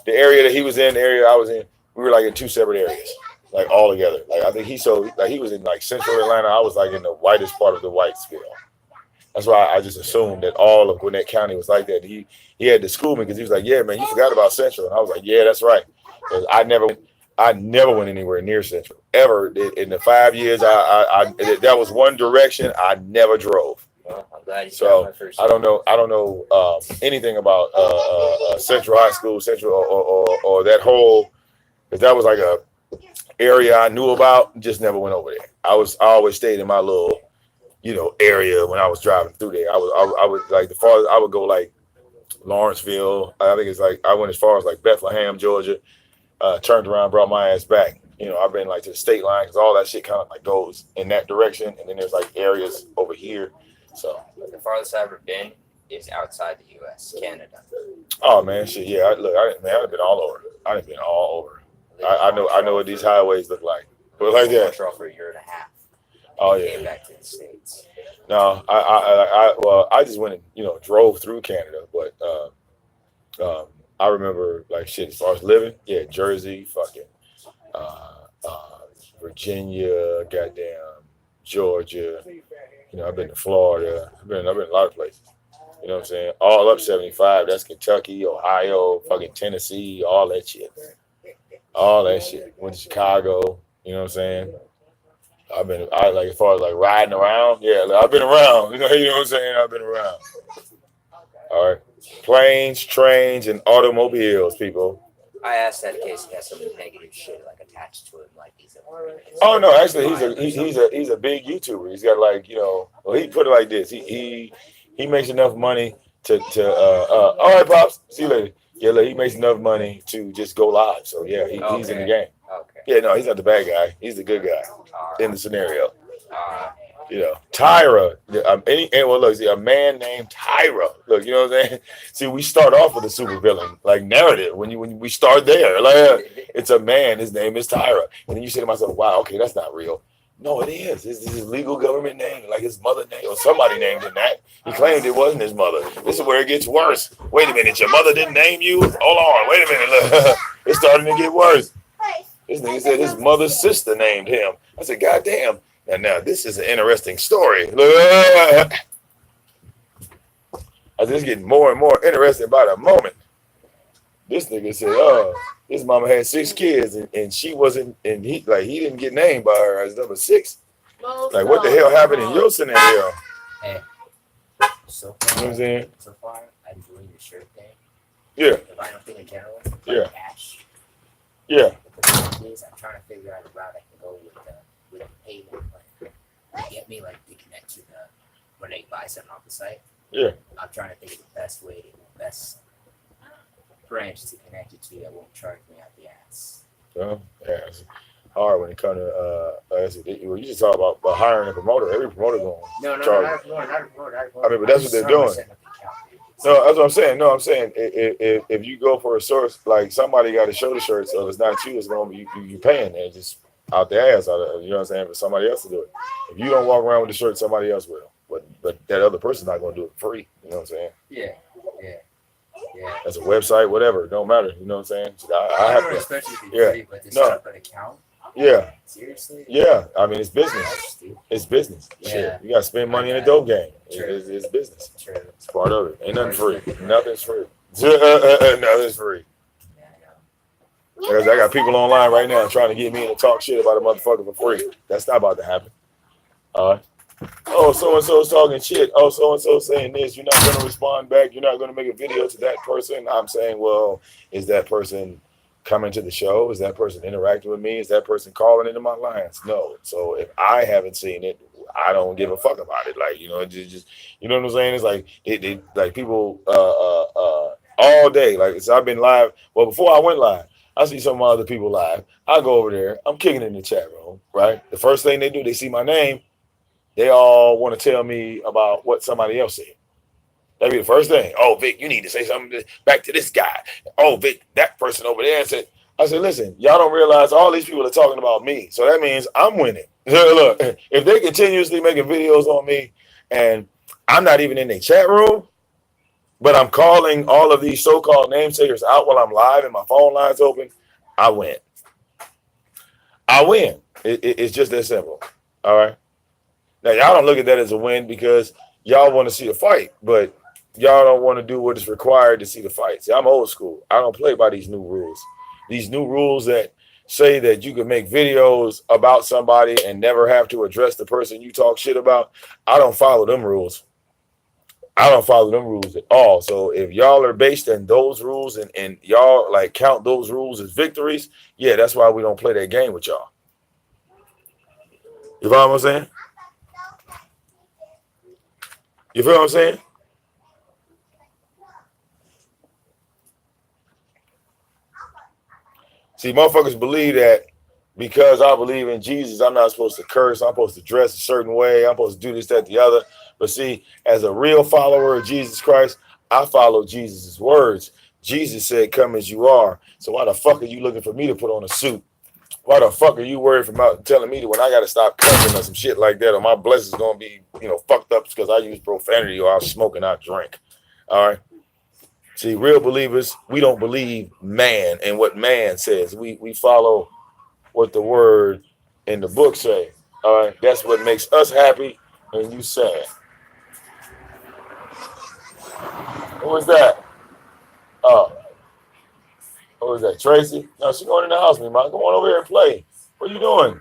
the area that he was in, the area I was in, we were like in two separate areas, like all together. Like I think he was in like central Atlanta. I was like in the whitest part of the Whitesville. That's why I just assumed that all of Gwinnett County was like that. He had to school me because he was like, "Yeah, man, you forgot about Central," and I was like, "Yeah, that's right." Because I never went anywhere near Central ever in the 5 years. That was one direction I never drove. Well, I'm glad you So got my first. I don't know anything about Central High School, Central or that whole. Because that was like a area I knew about, just never went over there. I always stayed in my little, area when I was driving through there. I would like the farthest I would go like Lawrenceville. I think it's like I went as far as like Bethlehem, Georgia. Turned around, brought my ass back. I've been like to the state line because all that shit kind of like goes in that direction, and then there's like areas over here. So the farthest I've ever been is outside the U.S., Canada. Oh man, shit, yeah. I've been all over. I've been all over. I know what these highways look like. But like that. Montreal for a year and a half. Oh yeah. Came back to the States. No, I just went and drove through Canada, but I remember like shit as far as living, yeah, Jersey, fucking Virginia, goddamn Georgia. I've been to Florida. I've been a lot of places. You know what I'm saying? All up 75. That's Kentucky, Ohio, fucking Tennessee, all that shit. All that shit. Went to Chicago. You know what I'm saying? As far as like riding around, yeah, I've been around. You know what I'm saying? I've been around. All right. Planes, trains, and automobiles, people. I asked that in case he has some negative shit like attached to him, like he's a. Oh no, actually he's a big YouTuber. He's got like well he put it like this. He makes enough money to all right, pops. See you later. Yeah, look, he makes enough money to just go live. So yeah, he's in the game. Okay. Yeah, no, he's not the bad guy. He's the good guy in the scenario. Tyra. A man named Tyra. Look, you know what I'm saying? See, we start off with a supervillain like narrative. When we start there, like it's a man. His name is Tyra, and then you say to myself, "Wow, okay, that's not real." No, it is. This is his legal government name, like his mother name or somebody named him that. He claimed it wasn't his mother. This is where it gets worse. Wait a minute, your mother didn't name you? Hold on, wait a minute. Look, it's starting to get worse. This nigga said his mother's sister named him. I said, God damn. Now this is an interesting story. Look, I was just getting more and more interested by the moment. This nigga said, his mama had 6 kids and she wasn't, and he didn't get named by her as number 6. Like, what the hell happened in your scenario? Hey, so far, you know what I'm saying? So far, I'm doing the shirt thing. Yeah. The vinyl thing in general. Yeah. Cash. Yeah. I'm trying to figure out a route I can go with a payment plan. Get me like to connect to when they buy something off the site. Yeah. I'm trying to think of the best branch to connect it to that won't charge me out the ass. So, yeah, it's hard when it comes to you just talk about hiring a promoter. Every promoter going No, charge. not a promoter. I mean, but that's what they're doing. No, that's what I'm saying. No, I'm saying if you go for a source, like somebody got to show the shirt, so if it's not you, it's gonna be you paying there just out the ass, you know what I'm saying, for somebody else to do it. If you don't walk around with the shirt, somebody else will. But that other person's not gonna do it for free. You know what I'm saying? Yeah. That's a website, whatever. It don't matter. You know what I'm saying? So I have to. Especially if Yeah. free, but this No. stuff gonna count. Yeah. Seriously? Yeah. I mean, it's business. It's business. Yeah. Shit. You gotta spend money in a dope game. It's business. True. It's part of it. Ain't nothing free. Nothing's free. Nothing's free. Because I got people online right now trying to get me to talk shit about a motherfucker for free. That's not about to happen. All right. Oh, so and so's talking shit. Oh, so and so saying this. You're not going to respond back. You're not going to make a video to that person. I'm saying, well, is that person coming to the show? Is that person interacting with me? Is that person calling into my lines? No. So if I haven't seen it, I don't give a fuck about it. Like, you know, just you know what I'm saying? It's like they like people all day. Like, so I've been live. Well, before I went live, I see some other people live. I go over there. I'm kicking in the chat room, right? The first thing they do, they see my name. They all want to tell me about what somebody else said. That'd be the first thing. Oh, Vic, you need to say something back to this guy. Oh, Vic, that person over there said. I said, listen, y'all don't realize all these people are talking about me. So that means I'm winning. Look, if they continuously making videos on me and I'm not even in their chat room, but I'm calling all of these so-called namesakers out while I'm live and my phone line's open, I win. I win. It's just that simple. All right. Now, y'all don't look at that as a win because y'all want to see a fight, but y'all don't want to do what is required to see the fight. See, I'm old school. I don't play by these new rules. These new rules that say that you can make videos about somebody and never have to address the person you talk shit about. I don't follow them rules. I don't follow them rules at all. So if y'all are based on those rules and y'all like count those rules as victories, yeah, that's why we don't play that game with y'all. You follow what I'm saying? You feel what I'm saying? See, motherfuckers believe that because I believe in Jesus, I'm not supposed to curse. I'm supposed to dress a certain way. I'm supposed to do this, that, the other. But see, as a real follower of Jesus Christ, I follow Jesus' words. Jesus said, come as you are. So why the fuck are you looking for me to put on a suit? Why the fuck are you worried about telling me that when I got to stop cussing or some shit like that, or my blessings going to be, fucked up because I use profanity or I smoke and I drink? All right. See, real believers, we don't believe man and what man says. We follow what the word in the book say. All right. That's what makes us happy and you sad. Who is that? Oh, who is that? Tracy? No, she's going in the house, man. Come on over here and play. What are you doing?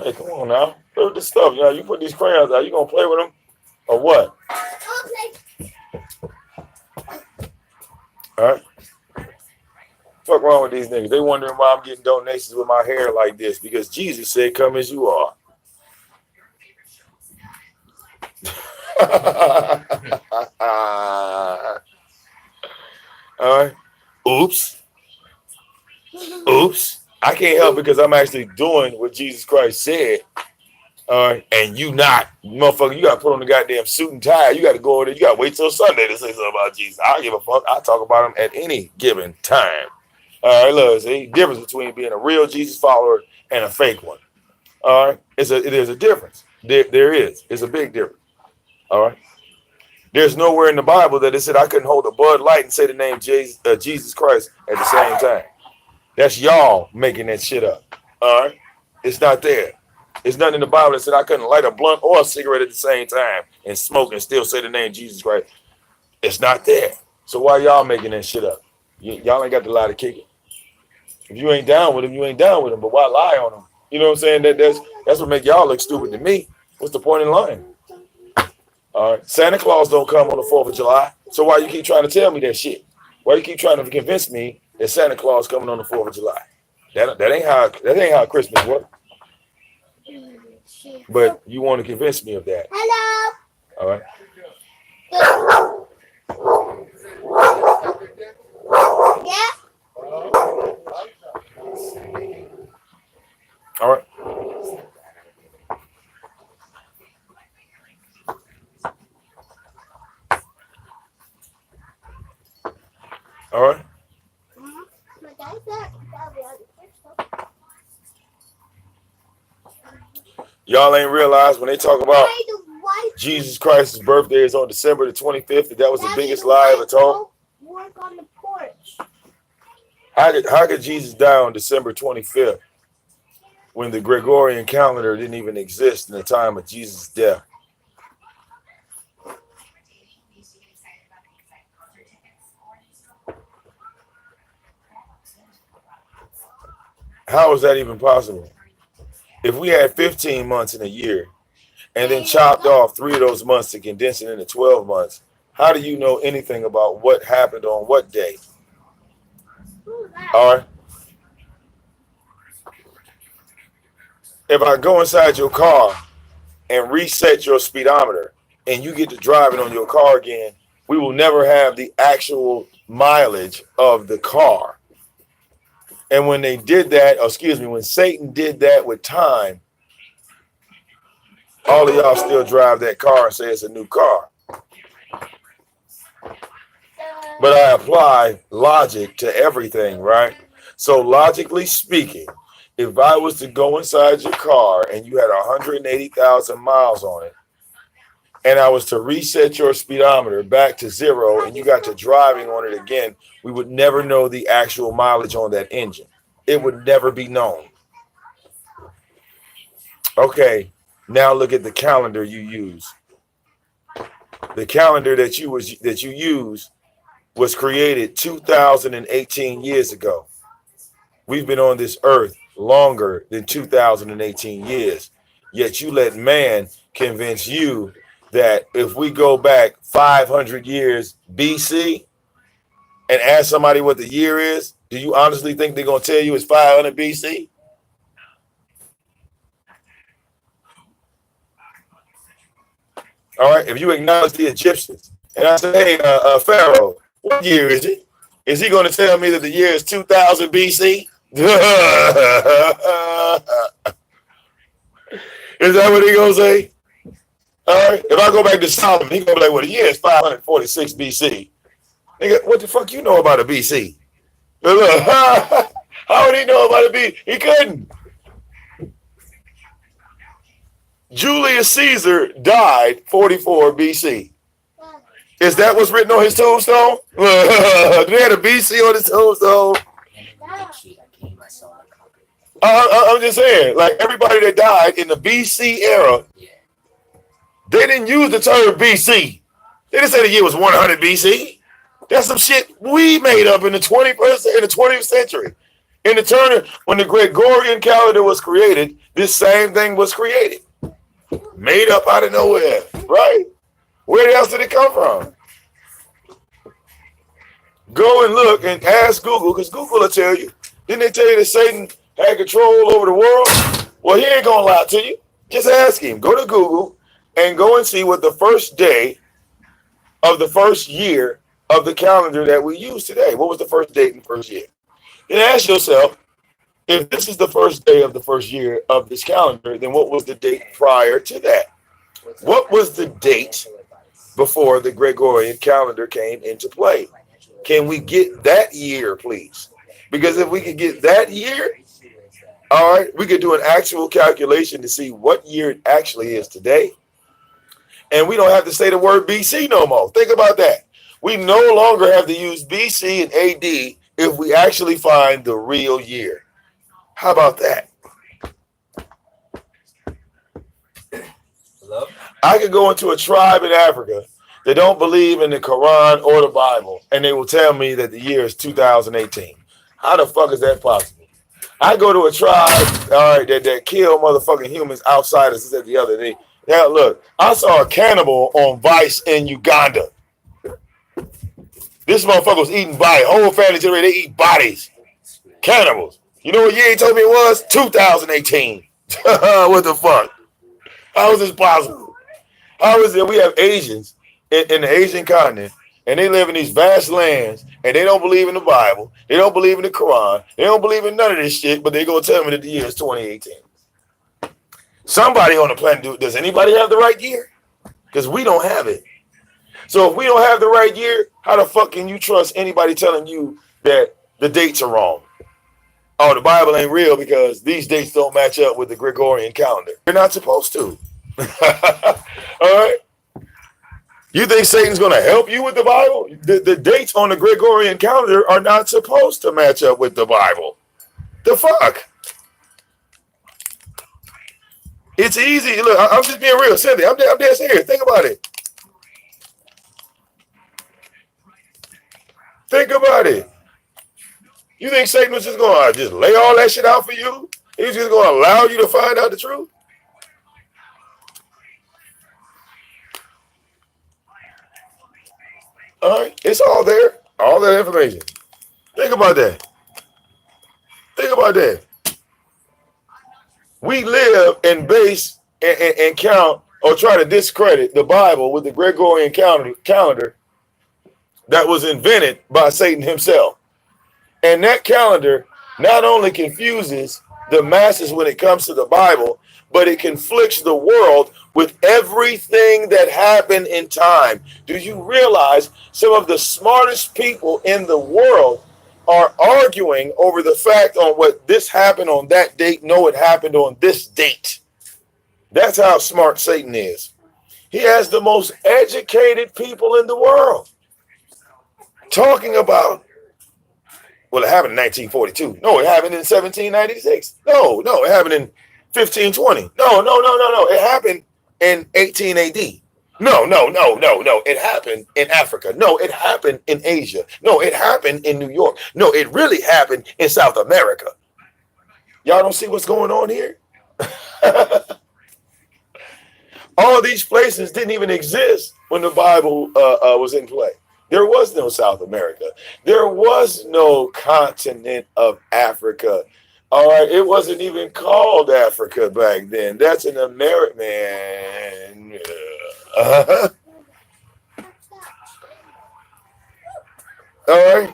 Hey, come on now. Play with this stuff. You put these crayons out. You gonna play with them or what? All right. Fuck wrong with these niggas? They wondering why I'm getting donations with my hair like this because Jesus said, "Come as you are." All right. Oops. I can't help because I'm actually doing what Jesus Christ said. All right. And you not, motherfucker, you got to put on the goddamn suit and tie. You got to go over there. You got to wait till Sunday to say something about Jesus. I don't give a fuck. I talk about him at any given time. All right. Look, see, difference between being a real Jesus follower and a fake one. All right. There's a difference. There is. It's a big difference. All right. There's nowhere in the Bible that it said I couldn't hold a Bud Light and say the name Jesus Christ at the same time. That's y'all making that shit up. All right. It's not there. There's nothing in the Bible that said I couldn't light a blunt or a cigarette at the same time and smoke and still say the name Jesus Christ. It's not there. So why y'all making that shit up? Y'all ain't got the lie to kick it. If you ain't down with him, you ain't down with him. But why lie on him? You know what I'm saying? That's what make y'all look stupid to me. What's the point in lying? All right. Santa Claus don't come on the 4th of July. So why you keep trying to tell me that shit? Why you keep trying to convince me that Santa Claus coming on the 4th of July? That ain't how Christmas works. But you want to convince me of that. Hello. All right. Yeah. All right. All right. My dad said that'll be on the first. Y'all ain't realized when they talk about Why the white Jesus Christ's birthday is on December the 25th, that was the Daddy, biggest the lie white ever told? folk work on the porch. How could Jesus die on December 25th when the Gregorian calendar didn't even exist in the time of Jesus' death? How is that even possible? If we had 15 months in a year and then chopped off 3 of those months to condense it into 12 months, how do you know anything about what happened on what day? Who's that? All right. If I go inside your car and reset your speedometer and you get to driving on your car again, we will never have the actual mileage of the car. And when they did that, when Satan did that with time, all of y'all still drive that car and say it's a new car. But I apply logic to everything, right? So logically speaking, if I was to go inside your car and you had 180,000 miles on it, and I was to reset your speedometer back to 0 and you got to driving on it again, we would never know the actual mileage on that engine. It would never be known. Okay, now look at the calendar you use. The calendar that you use was created 2,018 years ago. We've been on this earth longer than 2,018 years. Yet you let man convince you that if we go back 500 years BC and ask somebody what the year is, do you honestly think they're going to tell you it's 500 BC? All right. If you acknowledge the Egyptians and I say, hey, Pharaoh, what year is it? Is he going to tell me that the year is 2000 BC? Is that what he going to say? All right. If I go back to Solomon, he going to be like, well, the year is 546 BC. Nigga, what the fuck you know about a BC? How would he know about a BC? He couldn't. Julius Caesar died 44 BC. Is that what's written on his tombstone? They had a BC on his tombstone. I'm just saying, like everybody that died in the BC era, they didn't use the term BC. They didn't say the year was 100 BC. That's some shit we made up in the 20th century. In the turn, when the Gregorian calendar was created, this same thing was created. Made up out of nowhere, right? Where else did it come from? Go and look and ask Google, because Google will tell you. Didn't they tell you that Satan had control over the world? Well, he ain't going to lie to you. Just ask him. Go to Google and go and see what the first day of the first year of the calendar that we use today. What was the first date in the first year? Then ask yourself, if this is the first day of the first year of this calendar, then what was the date prior to that? What was the date before the Gregorian calendar came into play? Can we get that year, please? Because if we could get that year, all right, we could do an actual calculation to see what year it actually is today. And we don't have to say the word BC no more. Think about that. We no longer have to use BC and AD if we actually find the real year. How about that? Hello? I could go into a tribe in Africa that don't believe in the Quran or the Bible, and they will tell me that the year is 2018. How the fuck is that possible? I go to a tribe, all right, that kill motherfucking humans, outsiders, this and the other day. Now, look, I saw a cannibal on Vice in Uganda. This motherfucker was eating bodies. Whole family generation, they eat bodies. Cannibals. You know what year he told me it was? 2018. What the fuck? How is this possible? How is it we have Asians in the Asian continent and they live in these vast lands and they don't believe in the Bible, they don't believe in the Quran, they don't believe in none of this shit, but they gonna tell me that the year is 2018. Somebody on the planet, does anybody have the right year? Because we don't have it. So if we don't have the right year, how the fuck can you trust anybody telling you that the dates are wrong? Oh, the Bible ain't real because these dates don't match up with the Gregorian calendar. They're not supposed to. All right. You think Satan's going to help you with the Bible? The dates on the Gregorian calendar are not supposed to match up with the Bible. The fuck? It's easy. Look, I'm just being real, Cynthia. I'm dead serious. Think about it. Think about it. You think Satan was just going to just lay all that shit out for you? He's just going to allow you to find out the truth? All right, it's all there. All that information. Think about that. Think about that. We live and base and count or try to discredit the Bible with the Gregorian calendar that was invented by Satan himself. And that calendar not only confuses the masses when it comes to the Bible, but it conflicts the world with everything that happened in time. Do you realize some of the smartest people in the world are arguing over the fact on what this happened on that date? No, it happened on this date. That's how smart Satan is. He has the most educated people in the world talking about, well, it happened in 1942. No, it happened in 1796. No, it happened in 1520. No. It happened in 18 AD. No. It happened in Africa. No, it happened in Asia. No, it happened in New York. No, it really happened in South America. Y'all don't see what's going on here? All these places didn't even exist when the Bible was in play. There was no South America. There was no continent of Africa. All right, it wasn't even called Africa back then. That's an American man. All right.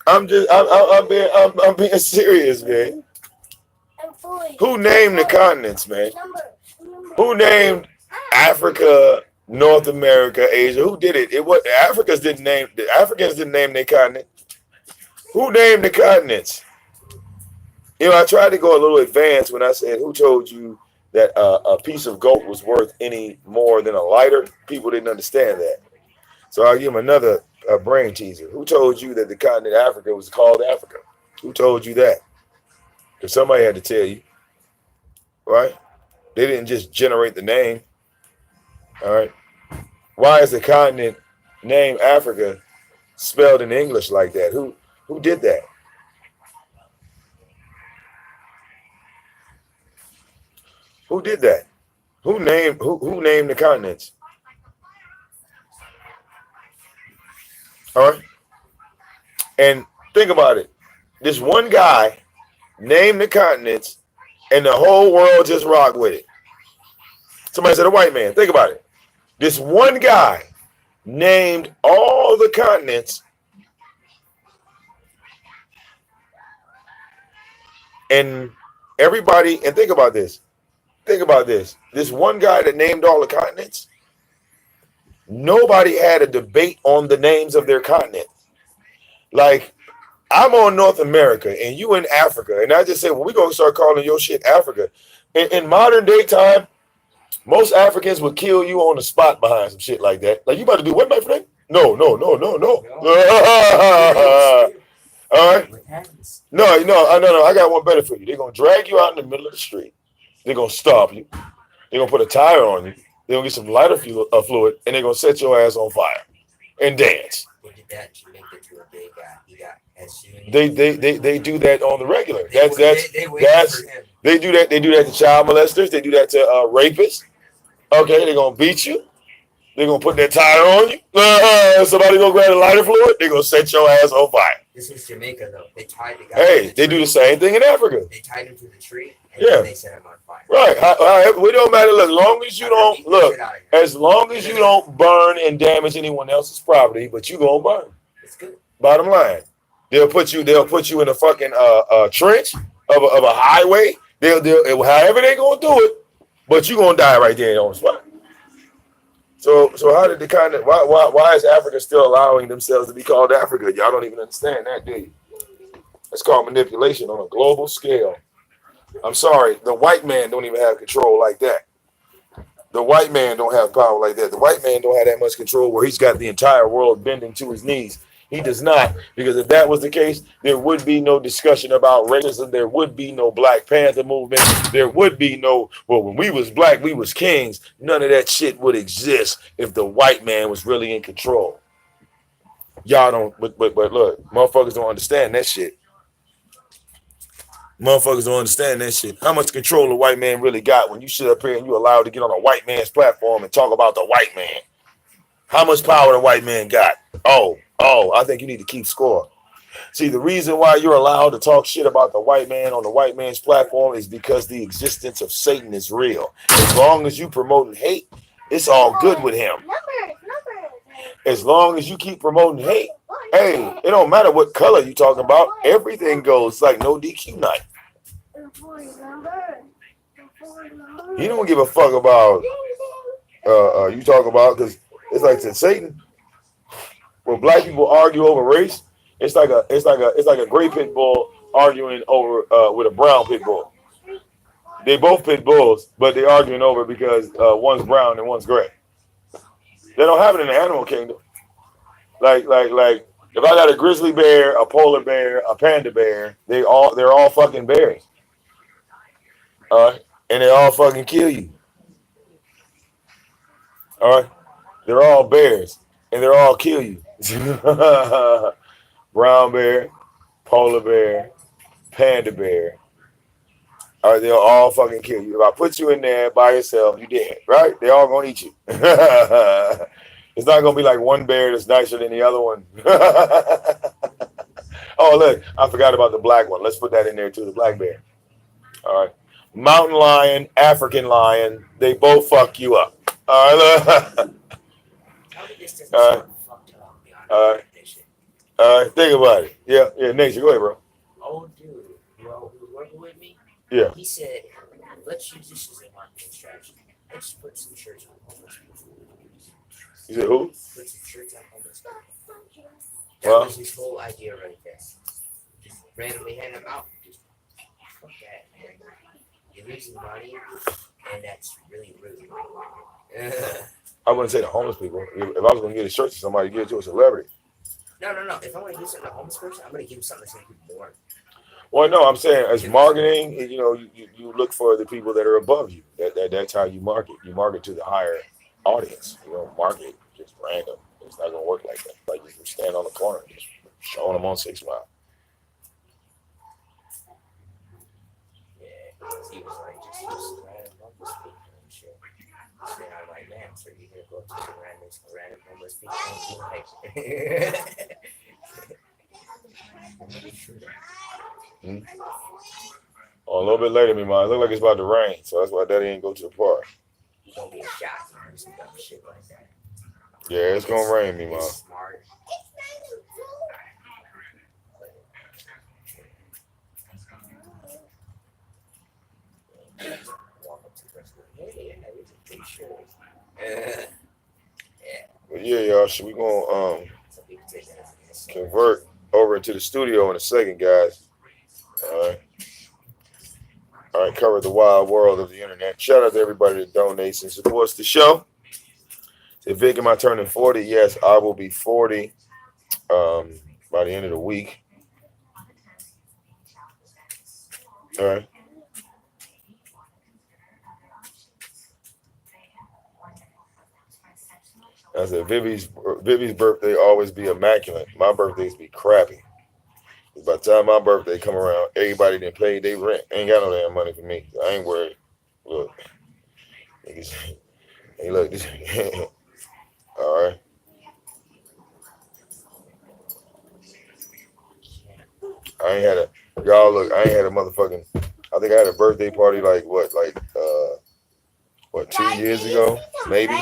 I'm being serious, man. Who named the continents, man? Who named Africa, North America, Asia? Who did it? The Africans didn't name their continent. Who named the continents? You know, I tried to go a little advanced when I said, who told you that a piece of gold was worth any more than a lighter? People didn't understand that. So I'll give them another brain teaser. Who told you that the continent Africa was called Africa? Who told you that? Because somebody had to tell you, right? They didn't just generate the name. All right. Why is the continent named Africa spelled in English like that? Who did that? Who did that? Who named the continents? All right. And think about it. This one guy named the continents and the whole world just rocked with it. Somebody said a white man. Think about it. This one guy named all the continents and everybody, and think about this. Think about this. This one guy that named all the continents, nobody had a debate on the names of their continent. Like, I'm on North America and you in Africa, and I just say, well, we're going to start calling your shit Africa. In modern day time, most Africans would kill you on the spot behind some shit like that. Like, you about to do what, my friend? No. All right. No. I got one better for you. They're going to drag you out in the middle of the street. They're going to stop you. They're going to put a tire on you. They're going to get some lighter fluid, and they're going to set your ass on fire and dance. They do that on the regular. They do that. They do that to child molesters. They do that to rapists. Okay, they're going to beat you. They're going to put that tire on you. Somebody going to grab the lighter fluid. They're going to set your ass on fire. This was Jamaica, though. They tied the guy. Hey, they do the same thing in Africa. They tied him to the tree, and then they set him on fire. Right. It don't matter. Look, as long as you don't burn and damage anyone else's property, but you gonna burn. It's good. Bottom line. They'll put you in a fucking trench of a highway. They'll however they gonna do it, but you gonna die right there on the spot. So how did the why is Africa still allowing themselves to be called Africa? Y'all don't even understand that, do you? It's called manipulation on a global scale. I'm sorry, the white man don't even have control like that. The white man don't have power like that. The white man don't have that much control where he's got the entire world bending to his knees. He does not, because if that was the case, there would be no discussion about racism. There would be no Black Panther movement. There would be no, well, when we was black, we was kings. None of that shit would exist if the white man was really in control. Y'all don't, but look, motherfuckers don't understand that shit. Motherfuckers don't understand that shit. How much control the white man really got when you sit up here and you allowed to get on a white man's platform and talk about the white man? How much power the white man got? Oh, I think you need to keep score. See, the reason why you're allowed to talk shit about the white man on the white man's platform is because the existence of Satan is real. As long as you promoting hate, it's all good with him. As long as you keep promoting hate, hey, it don't matter what color you talking about. Everything goes like no DQ night. He don't give a fuck about you talk about, because it's like to Satan. When black people argue over race, it's like a gray pit bull arguing over with a brown pit bull. They both pit bulls, but they're arguing over because one's brown and one's gray. They don't have it in the animal kingdom. Like if I got a grizzly bear, a polar bear, a panda bear, they're all fucking bears. And they all fucking kill you. All right, they're all bears, and they're all kill you. Brown bear, polar bear, panda bear. All right, they'll all fucking kill you. If I put you in there by yourself, you dead, right? They all gonna eat you. It's not gonna be like one bear that's nicer than the other one. Oh, look, I forgot about the black one. Let's put that in there too, the black bear. All right. Mountain lion, African lion, they both fuck you up. All right. Think about it. Yeah, nature. Go ahead, bro. Old dude who was working with me, Yeah. he said, let's use this as a marketing strategy. Let's put some shirts on homeless people. You said who? Put some shirts on homeless people. That Well, was his whole idea right there. Just randomly hand them out. Just fuck that, man. You're losing money, and that's really rude. I wouldn't say the homeless people. If I was gonna get a shirt to somebody, give it to a celebrity. No. If I'm gonna give something to a homeless person, I'm gonna give him something that's gonna be more. Well, no, I'm saying as marketing, you know, you look for the people that are above you. That's how you market. You market to the higher audience. You don't market just random. It's not gonna work like that. Like you can stand on the corner just showing them on 6 Mile. Yeah, he was like, just random homeless people and shit. And I'm like, man, so you're gonna go to some random homeless people and be like, Oh, a little bit later, me, man. It look like it's about to rain, so that's why Daddy ain't go to the park. you don't get shot or some dumb shit like that. Yeah, it's gonna rain, me, man. Smart. But yeah, y'all, so we gonna convert over into the studio in a second, guys. All right, cover the wild world of the internet. Shout out to everybody that donates and supports the show. Say, Vic, am I turning 40? Yes, I will be 40 by the end of the week. All right. I said, Vivi's birthday always be immaculate. My birthdays be crappy. By the time my birthday come around, everybody done paid their rent. Ain't got no damn money for me. I ain't worried. Look. Hey, look. This. All right. I ain't had a motherfucking, I think I had a birthday party like 2 years ago, maybe.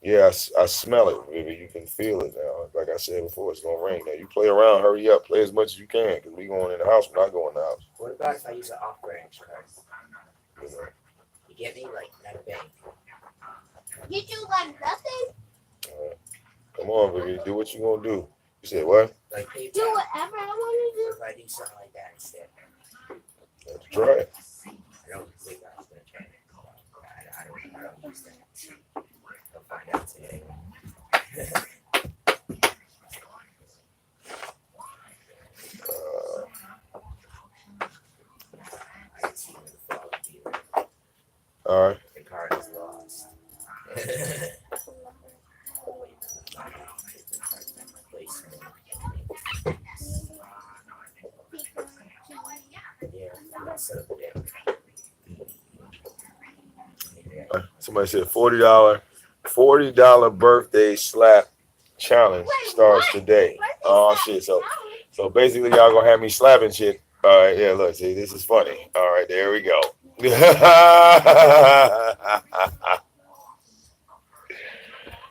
Yeah, I smell it, baby. You can feel it now. Like I said before, it's gonna rain now. You play around, hurry up, play as much as you can, because we going in the house. We're not going in the house. What about if I use an off-branch card? You know? You get me? Like, not a bank. You do like nothing? Come on, baby. Do what you gonna do. You said what? Like PayPal. Do whatever I want What if I do something like that instead? Let's try it. I don't think I was gonna try it. I don't use that. I'll find out today. I can see when the fall will be like, All right. the card is lost. Yeah, set up the day. Somebody said $40 birthday slap challenge starts today. Oh shit! So basically, y'all gonna have me slapping shit. All right, yeah. Look, see, this is funny. All right, there we go.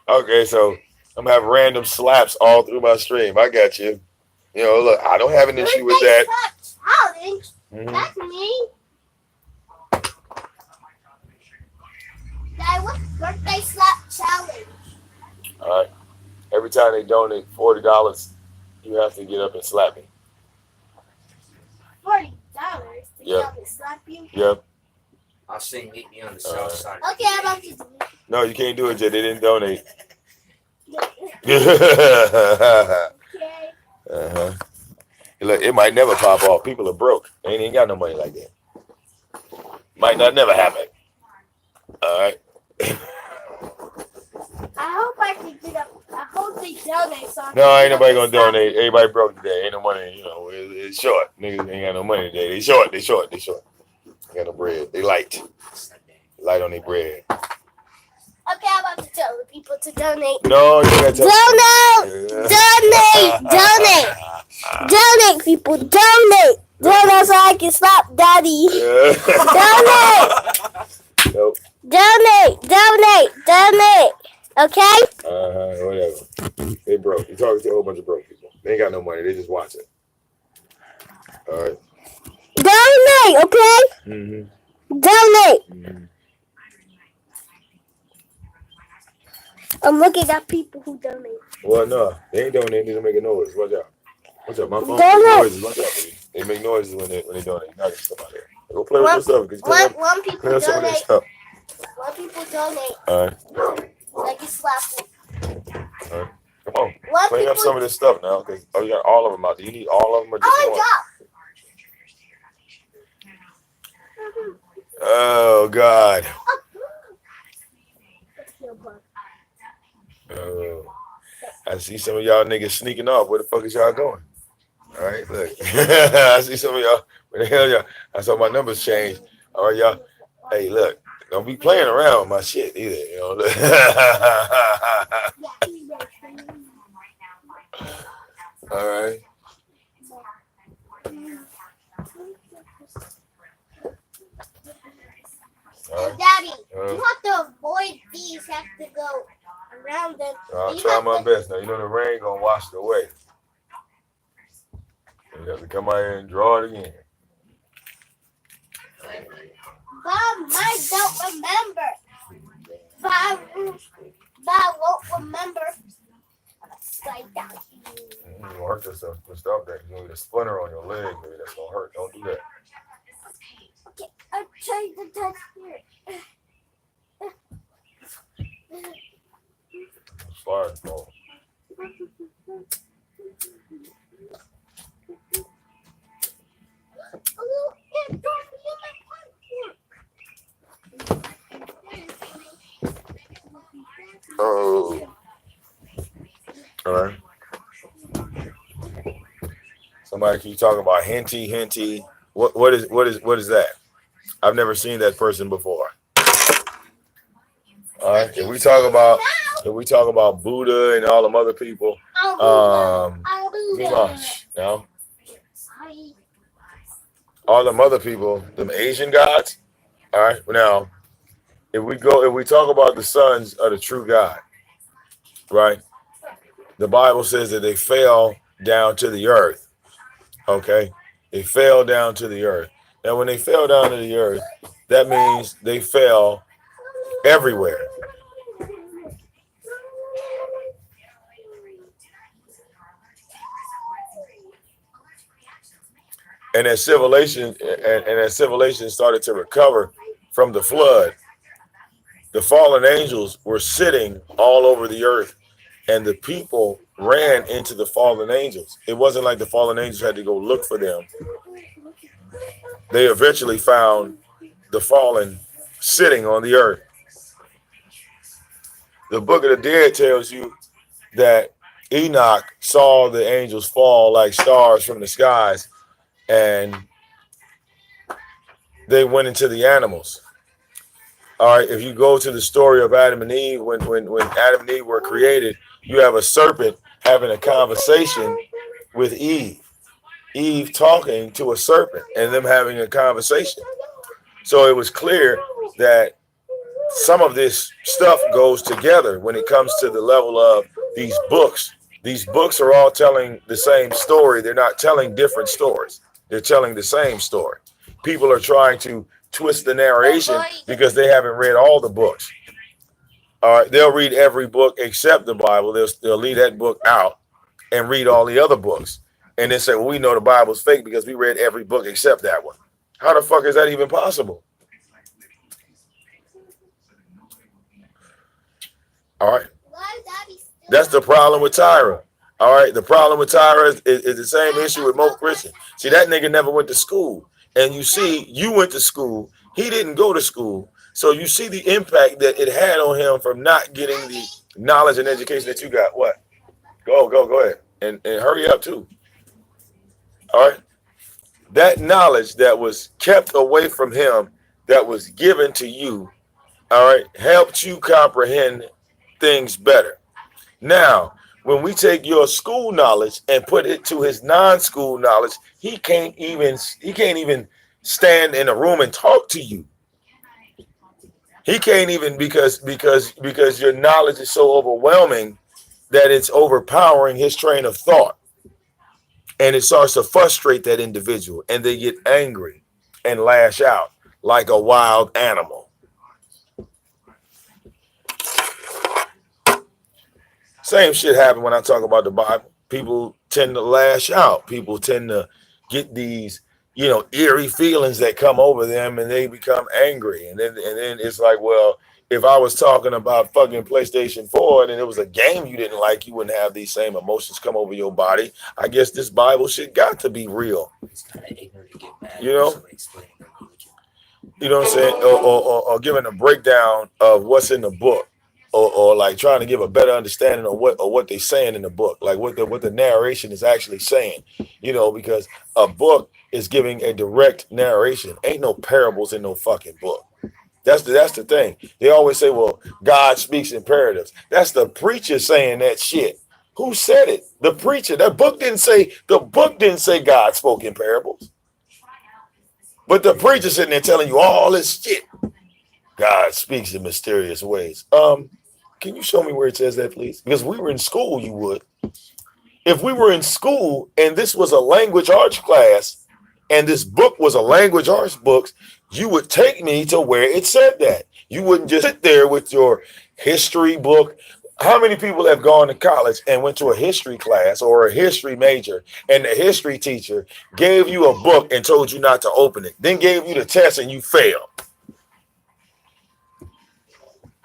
Okay, so I'm gonna have random slaps all through my stream. I got you. You know, look, I don't have an issue with that. Challenge? Mhm. That's me. Dad, what's birthday slap challenge? All right. Every time they donate $40, you have to get up and slap me. $40 to Yeah. get up and slap you? Yep. I'll sing Meet Me on the South Side. Okay, I'm about to do it. No, you can't do it yet. They didn't donate. Okay. Uh-huh. Look, it might never pop off. People are broke. They ain't got no money like that. Might not never happen. All right. I hope I can get up. I hope they donate. So No, ain't nobody gonna donate. Everybody broke today. Ain't no money. You know, it's short. Niggas ain't got no money today. They short. They short. They short. They got no bread. They light. Light on their bread. Okay, I'm about to tell the people to donate. No, you gotta tell Donate! Donate, people! Donate! Donate so I can slap Daddy. Nope. Donate! Okay? Whatever. They broke. You're talking to a whole bunch of broke people. They ain't got no money. They just watch it. All right. Donate, okay? Mm-hmm. Donate! Mm-hmm. I'm looking at people who donate. Well, no, they ain't donating. They need to make a noise. Watch out. Watch out. My phone Donate. makes noises. Watch out, baby. They make noises when they donate. Now get stuff out there. Go play with your stuff. One people Clean up some of that donate. stuff. One people donate. All right. Like you slap them. All right. Come on. One Clean up some of this stuff now. Cause, you got all of them out there. You need all of them or just one? Oh, God. Oh. I see some of y'all niggas sneaking off. Where the fuck is y'all going? All right, look. I see some of y'all. Where the hell y'all? I saw my numbers change. All right, y'all. Hey, look. Don't be playing around with my shit either. You know. All right. And Daddy, you have to avoid these. You have to go around them. I'll try my best. Now, you know the rain gonna wash it away. You have to come out here and draw it again. Bob might don't remember. Bob won't remember. Slide down. You gonna hurt yourself. Just stop that. You're gonna get a splinter on your leg, baby. That's gonna hurt. Don't do that. Okay, I'm trying to touch here. Slide, ball. Oh. All right. Somebody keep talking about hinty. What is that? I've never seen that person before. All right. If we talk about Buddha and all them other people, now all them other people, them Asian gods. All right. Now, if we talk about the sons of the true God, right? The Bible says that they fell down to the earth. Okay, they fell down to the earth. Now, when they fell down to the earth, that means they fell everywhere. And as civilization started to recover from the flood, the fallen angels were sitting all over the earth, and the people ran into the fallen angels. It wasn't like the fallen angels had to go look for them. They eventually found the fallen sitting on the earth. The Book of the Dead tells you that Enoch saw the angels fall like stars from the skies, and they went into the animals. All right, if you go to the story of Adam and Eve, when Adam and Eve were created, you have a serpent having a conversation with Eve. Eve talking to a serpent and them having a conversation. So it was clear that some of this stuff goes together when it comes to the level of these books. These books are all telling the same story. They're not telling different stories. They're telling the same story. People are trying to twist the narration because they haven't read all the books. All right, they'll read every book except the Bible. They'll leave that book out and read all the other books. And then say, well, we know the Bible's fake because we read every book except that one. How the fuck is that even possible? All right. That's the problem with Tyra. All right. The problem with Tyra is the same issue with Mo Christian. See, that nigga never went to school. And you see, you went to school. He didn't go to school. So you see the impact that it had on him from not getting the knowledge and education that you got. What? Go ahead. And hurry up too. All right. That knowledge that was kept away from him, that was given to you, all right, helped you comprehend things better. Now, when we take your school knowledge and put it to his non-school knowledge, he can't even stand in a room and talk to you. He can't even because your knowledge is so overwhelming that it's overpowering his train of thought. And it starts to frustrate that individual, and they get angry and lash out like a wild animal. Same shit happened when I talk about the Bible. People tend to lash out. People tend to get these, eerie feelings that come over them, and they become angry. And then it's like, well, if I was talking about fucking PlayStation 4 and it was a game you didn't like, you wouldn't have these same emotions come over your body. I guess this Bible shit got to be real. It's kind of ignorant to get mad. You know what I'm saying? Or giving a breakdown of what's in the book, or like trying to give a better understanding of what they're saying in the book, like what the narration is actually saying. Because a book is giving a direct narration. Ain't no parables in no fucking book. That's the thing. They always say, well, God speaks in parables. That's the preacher saying that shit. Who said it? The preacher. The book didn't say God spoke in parables. But the preacher sitting there telling you all this shit. God speaks in mysterious ways. Can you show me where it says that, please? Because we were in school, you would. If we were in school and this was a language arts class and this book was a language arts book, you would take me to where it said that. You wouldn't just sit there with your history book. How many people have gone to college and went to a history class or a history major, and the history teacher gave you a book and told you not to open it, then gave you the test and you failed?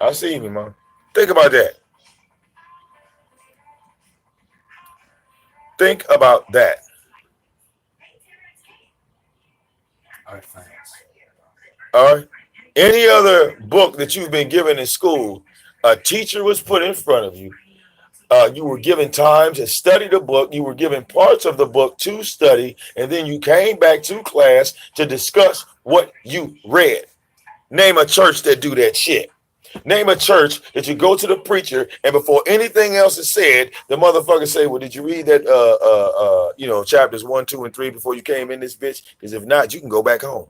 I see you, man. Think about that. Think about that. All right, thanks. All right. Any other book that you've been given in school, a teacher was put in front of you. You were given time to study the book. You were given parts of the book to study, and then you came back to class to discuss what you read. Name a church that do that shit. Name a church that you go to the preacher, and before anything else is said, the motherfucker say, well, did you read that, chapters 1, 2, and 3 before you came in this bitch? Because if not, you can go back home.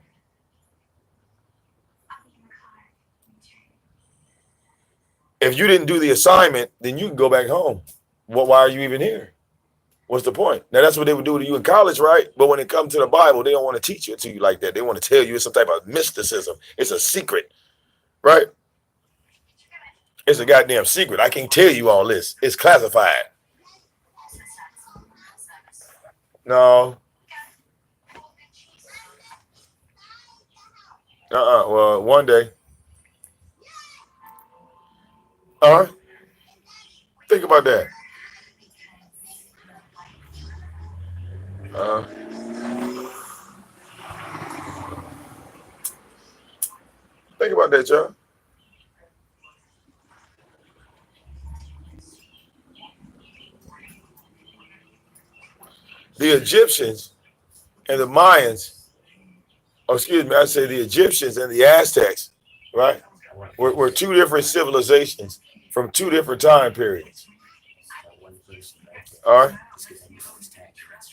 If you didn't do the assignment, then you can go back home. Why are you even here? What's the point? Now, that's what they would do to you in college, right? But when it comes to the Bible, they don't want to teach it to you like that. They want to tell you it's some type of mysticism. It's a secret, right? It's a goddamn secret. I can't tell you all this. It's classified. No. Well, one day. Think about that. Think about that, y'all. The Egyptians and the Mayans, I say the Egyptians and the Aztecs, right? Were two different civilizations from two different time periods. All right.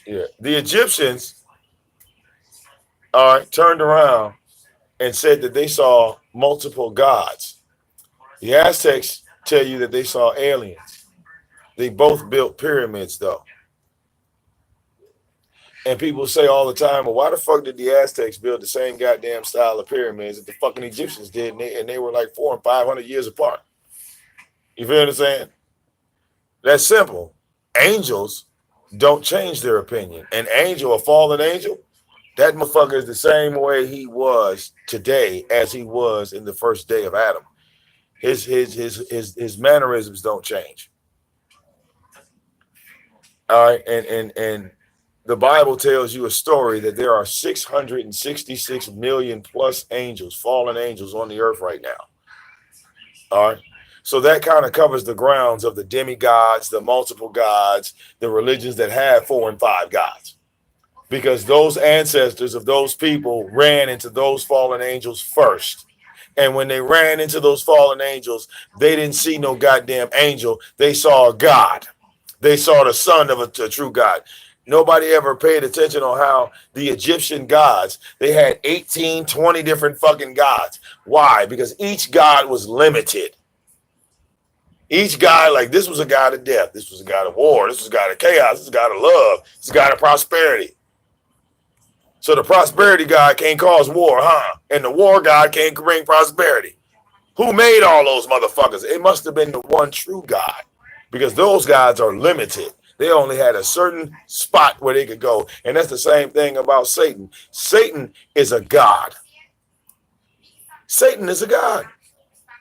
Yeah. The Egyptians, all right, turned around and said that they saw multiple gods. The Aztecs tell you that they saw aliens. They both built pyramids, though. And people say all the time, well, why the fuck did the Aztecs build the same goddamn style of pyramids that the fucking Egyptians did? And they were like 400 and 500 years apart. You feel what I'm saying? That's simple. Angels don't change their opinion. An angel, a fallen angel, that motherfucker is the same way he was today as he was in the first day of Adam. His mannerisms don't change. All right, and the Bible tells you a story that there are 666 million plus angels, fallen angels on the earth right now. All right. So that kind of covers the grounds of the demigods, the multiple gods, the religions that have 4 and 5 gods. Because those ancestors of those people ran into those fallen angels first. And when they ran into those fallen angels, they didn't see no goddamn angel. They saw a God. They saw the son of a true God. Nobody ever paid attention on how the Egyptian gods, they had 18, 20 different fucking gods. Why? Because each god was limited. Each god, like this was a god of death. This was a god of war. This was a god of chaos. This was a god of love. This is a god of prosperity. So the prosperity god can't cause war, huh? And the war god can't bring prosperity. Who made all those motherfuckers? It must have been the one true God, because those gods are limited. They only had a certain spot where they could go. And that's the same thing about Satan. Satan is a god. Satan is a god.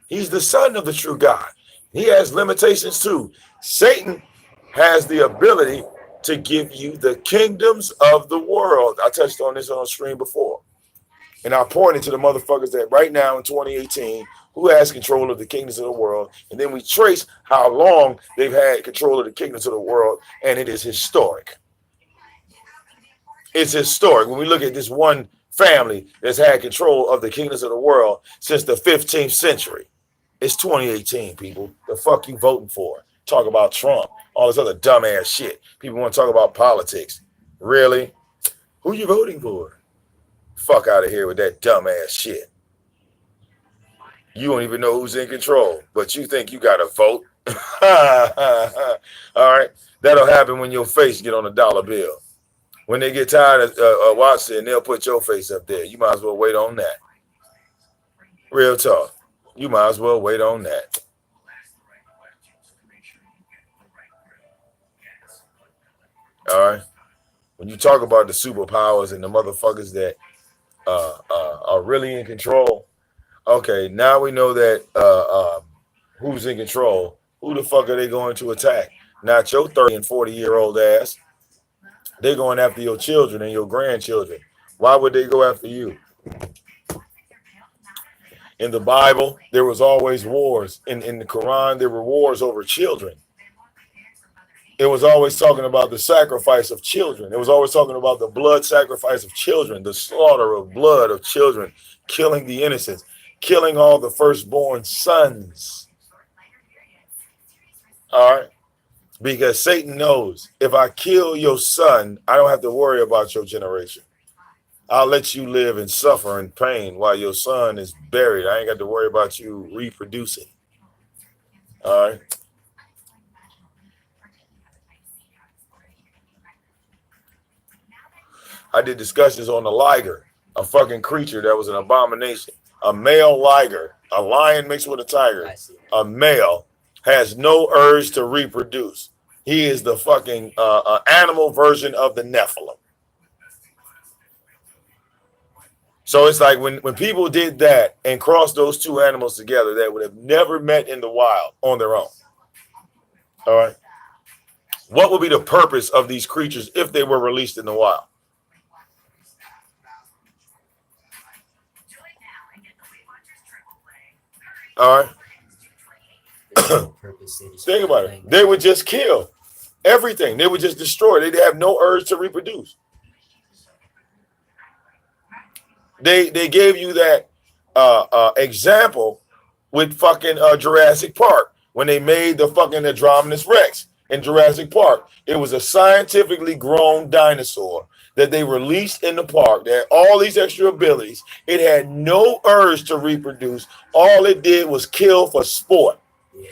He's the son of the true God. He has limitations too. Satan has the ability to give you the kingdoms of the world. I touched on this on stream before. And I pointed to the motherfuckers that right now in 2018, who has control of the kingdoms of the world. And then we trace how long they've had control of the kingdoms of the world. And it is historic. It's historic. When we look at this one family that's had control of the kingdoms of the world since the 15th century. It's 2018, people. The fuck you voting for? Talk about Trump, all this other dumbass shit. People want to talk about politics. Really? Who you voting for? Fuck out of here with that dumbass shit. You don't even know who's in control, but you think you got to vote. All right. That'll happen when your face get on a dollar bill. When they get tired of watching, they'll put your face up there. You might as well wait on that. Real talk. You might as well wait on that. All right. When you talk about the superpowers and the motherfuckers that are really in control, okay, now we know that who's in control. Who the fuck are they going to attack? Not your 30 and 40-year-old ass. They're going after your children and your grandchildren. Why would they go after you? In the Bible, there was always wars. In the Quran, there were wars over children. It was always talking about the sacrifice of children. It was always talking about the blood sacrifice of children, the slaughter of blood of children, killing the innocents, killing all the firstborn sons. All right? Because Satan knows if I kill your son, I don't have to worry about your generation. I'll let you live and suffer in pain while your son is buried. I ain't got to worry about you reproducing. All right. I did discussions on the liger, a fucking creature that was an abomination. A male liger, a lion mixed with a tiger. A male has no urge to reproduce. He is the fucking animal version of the Nephilim. So it's like when people did that and crossed those two animals together, that would have never met in the wild on their own. All right. What would be the purpose of these creatures if they were released in the wild? All right. Think about it. They would just kill everything. They would just destroy. They'd have no urge to reproduce. They gave you that example with fucking Jurassic Park when they made the fucking Andromedus Rex in Jurassic Park. It was a scientifically grown dinosaur that they released in the park. They had all these extra abilities. It had no urge to reproduce. All it did was kill for sport. Yeah.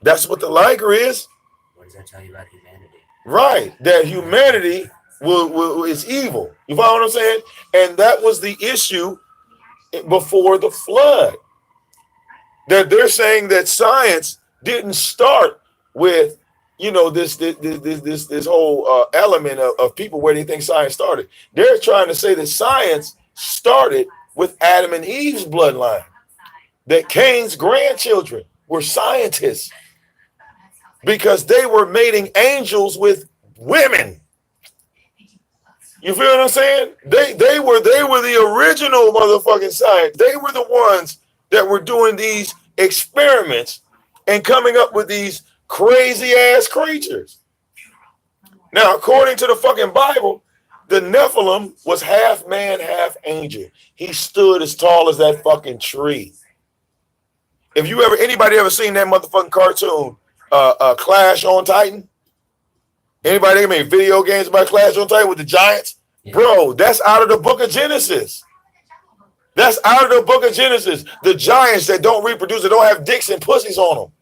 That's what the liger is. What does that tell you about humanity? Right. That humanity is evil. You follow what I'm saying? And that was the issue before the flood. That they're saying that science didn't start with, you know, this whole element of people where they think science started. They're trying to say that science started with Adam and Eve's bloodline. That Cain's grandchildren were scientists because they were mating angels with women. You feel what I'm saying? They were the original motherfucking science. They were the ones that were doing these experiments and coming up with these crazy ass creatures. Now, according to the fucking Bible, the Nephilim was half man, half angel. He stood as tall as that fucking tree. If you anybody ever seen that motherfucking cartoon, Clash on Titan? Anybody ever made video games about Clash on Titan with the giants? Yeah. Bro, that's out of the book of Genesis. That's out of the book of Genesis. The giants that don't reproduce, that don't have dicks and pussies on them.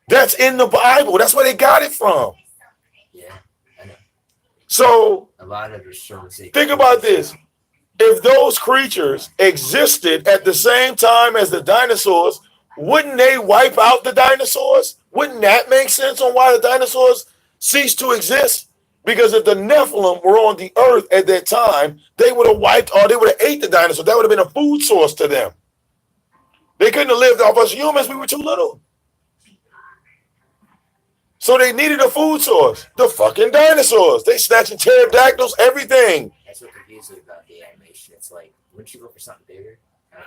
That's in the Bible. That's where they got it from. Yeah, I know. So a lot of it shows. Think about this. If those creatures existed at the same time as the dinosaurs, wouldn't they wipe out the dinosaurs? Wouldn't that make sense on why the dinosaurs ceased to exist? Because if the Nephilim were on the earth at that time, they would have wiped, or they would have ate the dinosaurs. That would have been a food source to them. They couldn't have lived off us humans. We were too little. So they needed a food source. The fucking dinosaurs. They snatching pterodactyls, everything. That's what confused me about the animation. It's like, wouldn't you go for something bigger?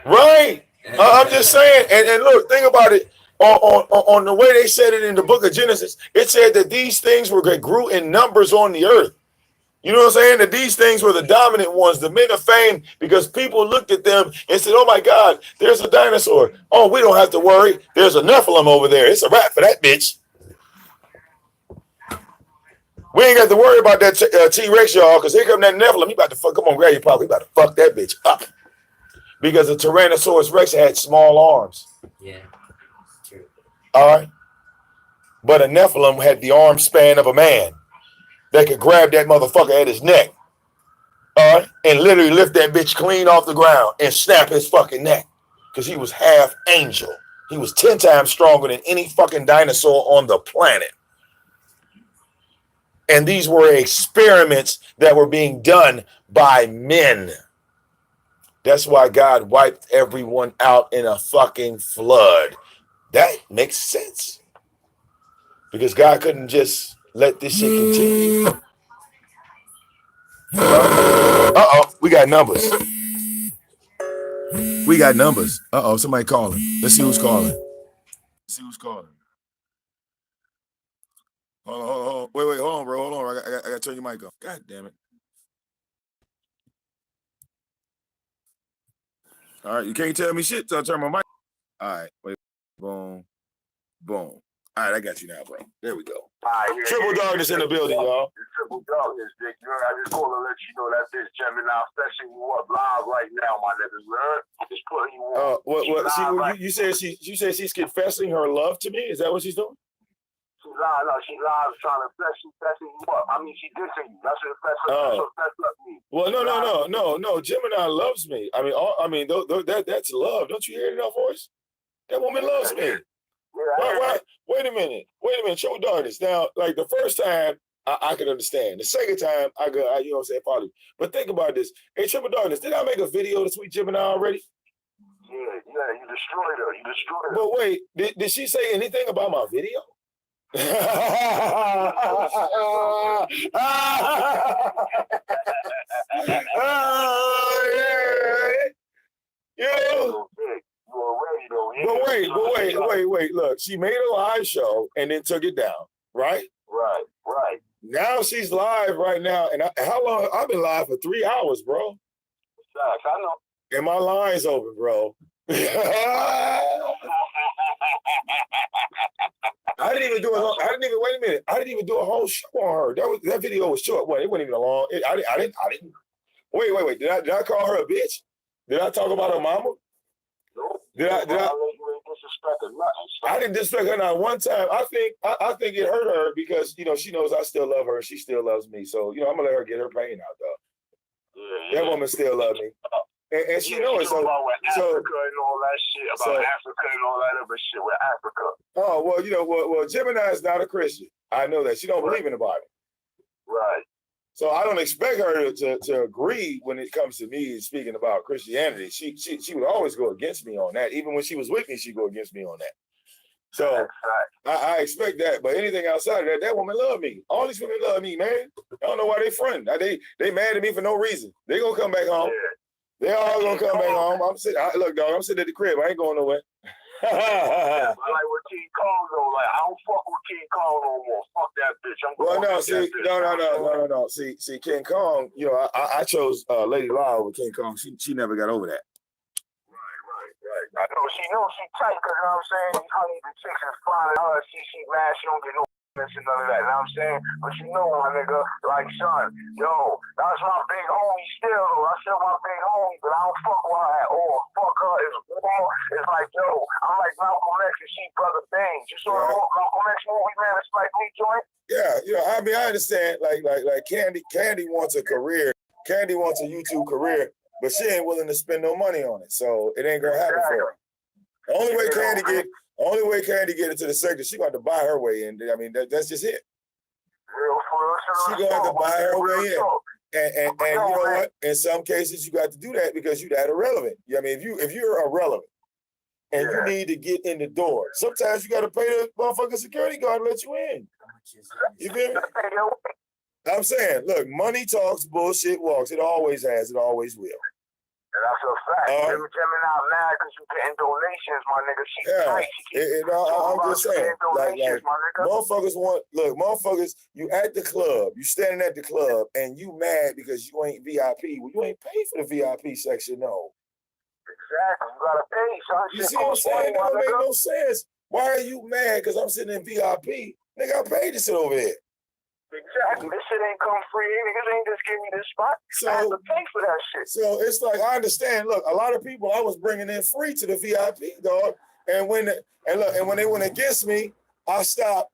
Right. I'm just saying. And look, think about it. On the way they said it in the book of Genesis, it said that these things grew in numbers on the earth. You know what I'm saying? That these things were the dominant ones, the men of fame, because people looked at them and said, oh my God, there's a dinosaur. Oh, we don't have to worry. There's a Nephilim over there. It's a wrap for that bitch. We ain't got to worry about that T-Rex, y'all, because here come that Nephilim. He about to fuck. Come on, grab your pop. He about to fuck that bitch up. Because the Tyrannosaurus Rex had small arms. Yeah, true. All right. But a Nephilim had the arm span of a man that could grab that motherfucker at his neck. All right. And literally lift that bitch clean off the ground and snap his fucking neck. Because he was half angel. He was 10 times stronger than any fucking dinosaur on the planet. And these were experiments that were being done by men. That's why God wiped everyone out in a fucking flood. That makes sense. Because God couldn't just let this shit continue. Uh-oh, we got numbers. We got numbers. Uh-oh, somebody calling. Let's see who's calling. Hold on. Wait, hold on, bro. Hold on. I got to turn your mic off. God damn it. All right, you can't tell me shit till I turn my mic. All right, wait. Boom. All right, I got you now, bro. There we go. Triple darkness in the building, y'all. Triple darkness, Dick. I just want to let you know that this Gemini session you up live right right now, my nigga. You heard? Just putting you on. What? You said she's confessing her love to me. Is that what she's doing? She's lying. No, she's lying. Trying to fessing you up. I mean, she dissing you. That's what fess up means. Well, no. Gemini loves me. I mean, that's love. Don't you hear it in her voice? That woman loves me. Yeah. Why? Wait a minute. Show darkness. Now, like the first time, I could understand. The second time, you know what I'm saying, probably. But think about this. Hey, Triple Darkness, did I make a video to Sweet Gemini already? Yeah, you destroyed her. But wait, did she say anything about my video? But wait. Look, she made a live show and then took it down, right? Right. Now she's live right now. And how long? I've been live for 3 hours, bro. Facts, I know. And my line's open, bro. I didn't even wait a minute. I didn't even do a whole show on her. That video was short. Well, it wasn't even long. I didn't. Wait. Did I call her a bitch? Did I talk about her mama? No. Did I? I didn't disrespect her not one time. I think it hurt her because she knows I still love her and she still loves me. So I'm gonna let her get her pain out though. Yeah. That woman still loves me. And she knows it. So about Africa and all that shit, Africa and all that other shit with Africa. Oh, well, Gemini is not a Christian. I know that. She don't believe in the Bible. Right. So I don't expect her to agree when it comes to me speaking about Christianity. She would always go against me on that. Even when she was with me, she'd go against me on that. So I expect that. But anything outside of that woman love me. All these women love me, man. I don't know why they friend. They mad at me for no reason. They gonna come back home. Yeah. They all gonna come back home. I'm sitting at the crib. I ain't going nowhere. I like with King Kong though. Like I don't fuck with King Kong no more. Fuck that bitch. I'm going no. See, King Kong. I chose Lady Law over King Kong. She never got over that. Right. I know she tight because you know what I'm saying. These honey the chicks is fine. She mad. She don't get no and none of that. You know what I'm saying? But my nigga, like son, that's my big homie still. Though. That's still my big homie, but I don't fuck with her at all. Fuck her is war. It's like I'm like Malcolm X and she brother things. You saw the Malcolm X movie, man? It's like me joint. Yeah. I mean, I understand. Like Candy wants a career. Candy wants a YouTube career, but she ain't willing to spend no money on it. So it ain't gonna happen for her. The only way Candy get into the sector, she got to buy her way in. I mean, that's just it. She gonna have to buy her way in. And you know what? In some cases, you got to do that because you're that irrelevant. I mean, if you're irrelevant and you need to get in the door, sometimes you got to pay the motherfucking security guard to let you in. You feel me? I'm saying, look, money talks, bullshit walks. It always has. It always will. That's a fact. Gemini mad because you getting donations, my nigga. I'm just saying, motherfuckers, you at the club, you standing at the club, and you mad because you ain't VIP. Well, you ain't paid for the VIP section, no. Exactly. You gotta pay, son. You see what I'm saying? That don't make no sense. Why are you mad because I'm sitting in VIP? Nigga, I paid to sit over here. Exactly. This shit ain't come free. Niggas ain't just give me this spot. I have to pay for that shit. So it's like, I understand. Look, a lot of people I was bringing in free to the VIP, dog. And when they went against me, I stopped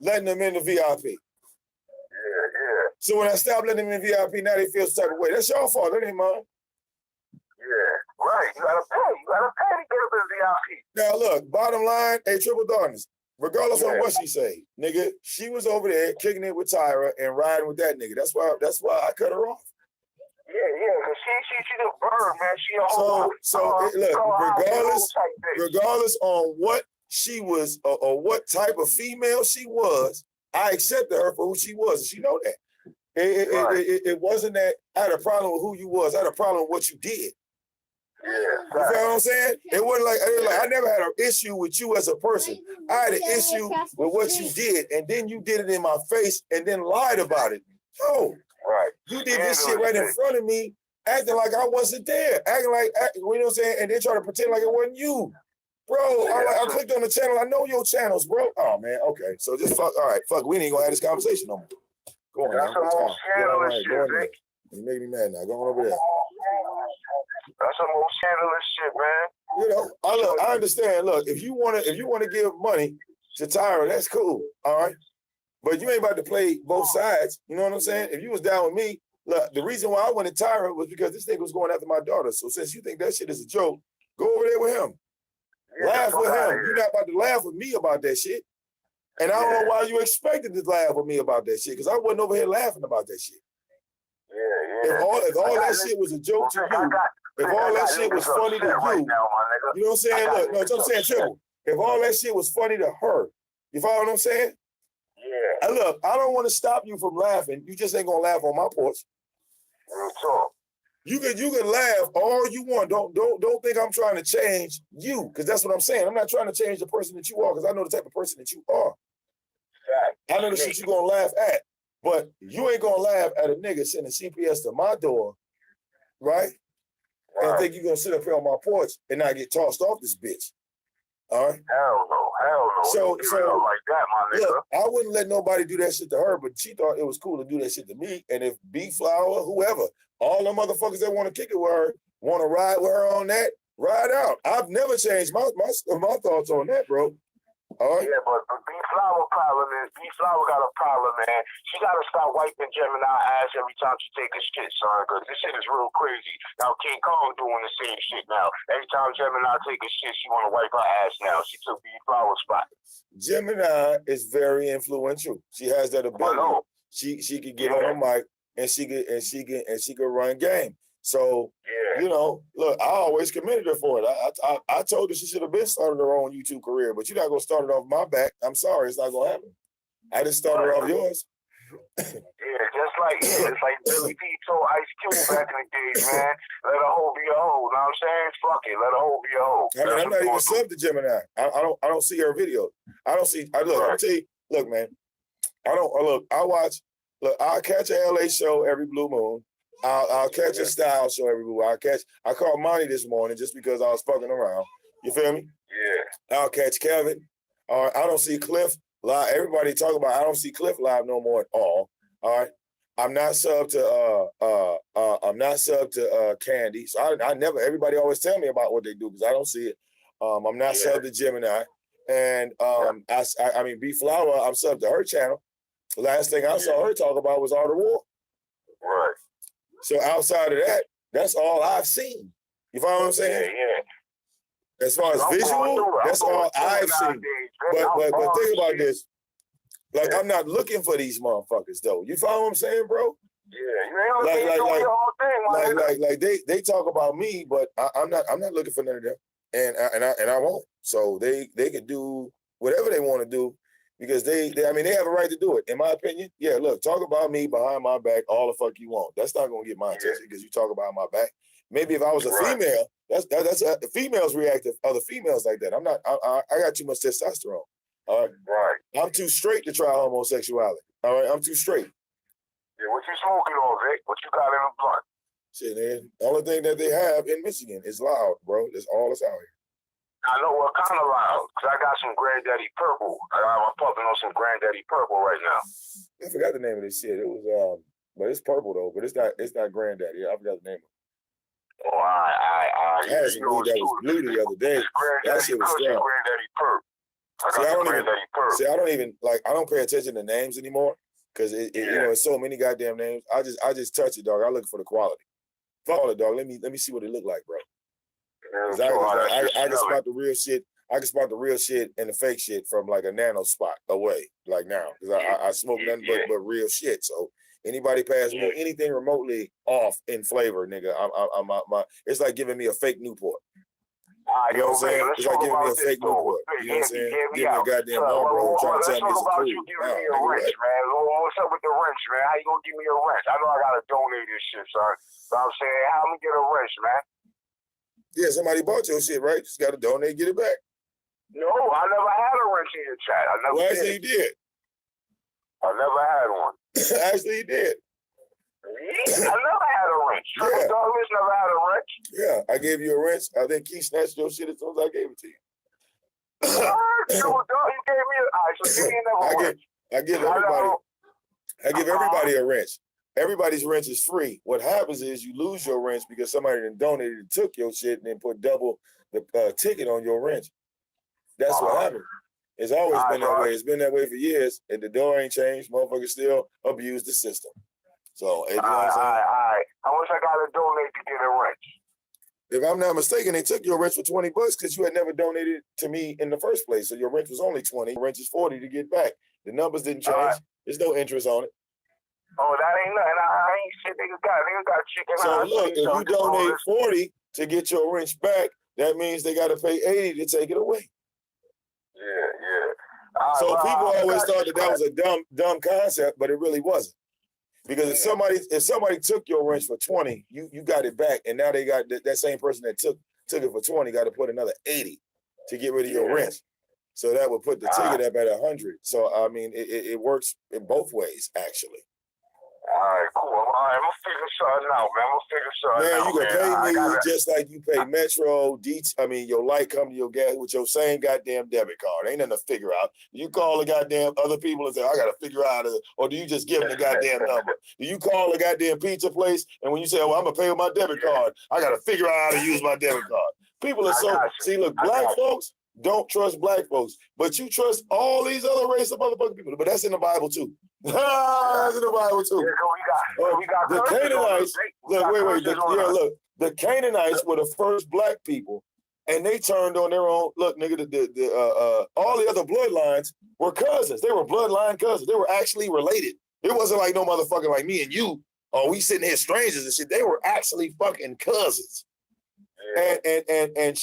letting them in the VIP. Yeah. So when I stopped letting them in VIP, now they feel some type of way. That's your fault. That ain't mine. Yeah, right. You gotta pay. You gotta pay to get up in VIP. Now look, bottom line, Triple Darkness. Regardless of what she say, nigga, she was over there kicking it with Tyra and riding with that nigga. That's why I cut her off. Yeah, cause she the bird, man. She a whole regardless on what she was or what type of female she was, I accepted her for who she was. She know that. It wasn't that I had a problem with who you was. I had a problem with what you did. Yeah, you feel what I'm saying? It wasn't like I never had an issue with you as a person. I had an issue with what you did, and then you did it in my face and then lied about it. No, you did this shit right in front of me, acting like I wasn't there, acting like you know what I'm saying, and then try to pretend like it wasn't you, bro. I clicked on the channel. I know your channels, bro. Oh man, okay. So just fuck. All right, fuck. We ain't gonna have this conversation no more. Go on, man. Go on. You made me mad now. Go on over there. That's some old scandalous shit, man. You know, I understand. Look, if you wanna give money to Tyra, that's cool. All right. But you ain't about to play both sides. You know what I'm saying? If you was down with me, look, the reason why I wanted Tyra was because this nigga was going after my daughter. So since you think that shit is a joke, go over there with him. Yeah, Laugh with him. You're not about to laugh with me about that shit. And I don't know why you expected to laugh with me about that shit, because I wasn't over here laughing about that shit. Yeah. If all that shit was a joke to you, if all that shit was funny to you, right now, my nigga. you know what I'm saying? Look, no, I'm saying triple. If all that shit was funny to her, you follow what I'm saying? Yeah. And look, I don't want to stop you from laughing. You just ain't gonna laugh on my porch. Real talk. You can laugh all you want. Don't think I'm trying to change you, because that's what I'm saying. I'm not trying to change the person that you are, because I know the type of person that you are. I know the shit you gonna laugh at, but you ain't gonna laugh at a nigga sending CPS to my door, right? And think you're gonna sit up here on my porch and not get tossed off this bitch. All right? Hell no. So like that, my nigga. Look, I wouldn't let nobody do that shit to her, but she thought it was cool to do that shit to me. And if B Flower, whoever, all the motherfuckers that want to kick it with her, want to ride with her on that, ride out. I've never changed my thoughts on that, bro. All right? Yeah, but B Flower problem is B Flower got a problem, man. She gotta stop wiping Gemini ass every time she take a shit, son, because this shit is real crazy. Now King Kong doing the same shit now. Every time Gemini take a shit, she wanna wipe her ass now. She took B Flower's spot. Gemini is very influential. She has that ability. She could get on a mic and she could run game. So you know, look, I always commended her for it. I told her she should have been started her own YouTube career, but you're not gonna start it off my back. I'm sorry, it's not gonna happen. I just started off yours. It's like Billy P told Ice Cube back in the days, man. Let a hoe be a hoe. Know what I'm saying? Fuck it, let a hoe be a hoe. I mean, I'm not even sub to Gemini. I don't see her video. I don't see. I'll tell you. Look, man. I'll catch a LA show every blue moon. I'll catch a style show every blue moon. I called Monty this morning just because I was fucking around. You feel me? Yeah. I'll catch Kevin. I don't see Cliff live. Everybody talk about I don't see Cliff live no more at all. All right. I'm not sub to Candy. So I never, everybody always tell me about what they do because I don't see it. I'm not sub to Gemini. And I mean B Flower, I'm sub to her channel. The last thing I saw her talk about was Art of War. Right. So outside of that, that's all I've seen. You follow what I'm saying? Yeah. As far as visual, that's all I've seen. But think about this. Like, I'm not looking for these motherfuckers, though. You follow what I'm saying, bro? Yeah, you ain't doing your own thing, like they talk about me, but I'm not looking for none of them, and I won't. So they can do whatever they want to do because they have a right to do it. In my opinion, yeah. Look, talk about me behind my back all the fuck you want. That's not gonna get my attention because you talk about my back. Maybe if I was a female, that's the females react to other females like that. I'm not. I got too much testosterone. All right. Right. I'm too straight to try homosexuality. All right. I'm too straight. Yeah, what you smoking on, Vic? What you got in the blunt? Shit, man. The only thing that they have in Michigan is loud, bro. That's all that's out here. I know what kind of loud, because I got some Granddaddy Purple. I'm pumping on some Granddaddy Purple right now. I forgot the name of this shit. It was but it's purple though, but it's not Granddaddy. I forgot the name of it. Oh, I had some weed that was blue the other day. That shit was strong. Granddaddy Purple. I don't pay attention to names anymore because you know it's so many goddamn names. I just touch it, dog. I look for the quality. Follow it, dog. Let me see what it look like, bro. Cause I can spot the real shit. I can spot the real shit and the fake shit from like a nano spot away, like now. Because I smoke nothing but real shit. So anybody pass me anything remotely off in flavor, nigga, it's like giving me a fake Newport. You know what I'm saying? It's like giving me a fake Newport. You know what I'm saying? Give me a goddamn Marlboro trying to tell me it's a about you giving me a wrench, man. What's up with the wrench, man? How you gonna give me a wrench? I know I gotta donate this shit, son. So I'm saying, how am I gonna get a wrench, man? Yeah, somebody bought your shit, right? Just gotta donate, get it back. No, I never had a wrench in your chat. I never Actually, you did. I never had one. Actually, you did. I never had a wrench. Yeah. Douglas never had a wrench. Yeah, I gave you a wrench. I think Keith snatched your shit as soon as I gave it to you. You gave me a wrench. I give everybody a wrench. everybody's rent is free. What happens is you lose your rent because somebody then donated and took your shit and then put double the ticket on your rent. That's what happened. It's always been that way. It's been that way for years, and the door ain't changed. Motherfuckers still abuse the system. So, you know what I'm saying? How much I gotta donate to get a rent? If I'm not mistaken, they took your rent for $20 because you had never donated to me in the first place. So your rent was only 20. Rent is 40 to get back. The numbers didn't change. There's no interest on it. Oh, that ain't nothing. I ain't shit. Nigga got chicken. So look, if you donate 40 to get your rent back, that means they got to pay 80 to take it away. Yeah. So people always thought that was a dumb concept, but it really wasn't. Because if somebody took your rent for 20, you got it back, and now they got that same person that took it for 20 got to put another 80 to get rid of your rent. So that would put the ticket up at 100. So I mean, it works in both ways actually. All right, cool. All right, I'm gonna figure something out, man. Man, you can pay me just like you pay Metro, your light company, your gas with your same goddamn debit card. Ain't nothing to figure out. You call the goddamn other people and say, I got to figure out or do you just give them the goddamn number? Do you call the goddamn pizza place and when you say, oh, I'm going to pay with my debit card, I got to figure out how to use my debit card. People are see, look, black folks don't trust black folks, but you trust all these other race of motherfucking people. But that's in the Bible too. That's in the Bible too. We got the Canaanites. Look, the Canaanites were the first black people, and they turned on their own. Look, nigga, all the other bloodlines were cousins. They were bloodline cousins. They were actually related. It wasn't like no motherfucker like me and you. Oh, we sitting here strangers and shit. They were actually fucking cousins. And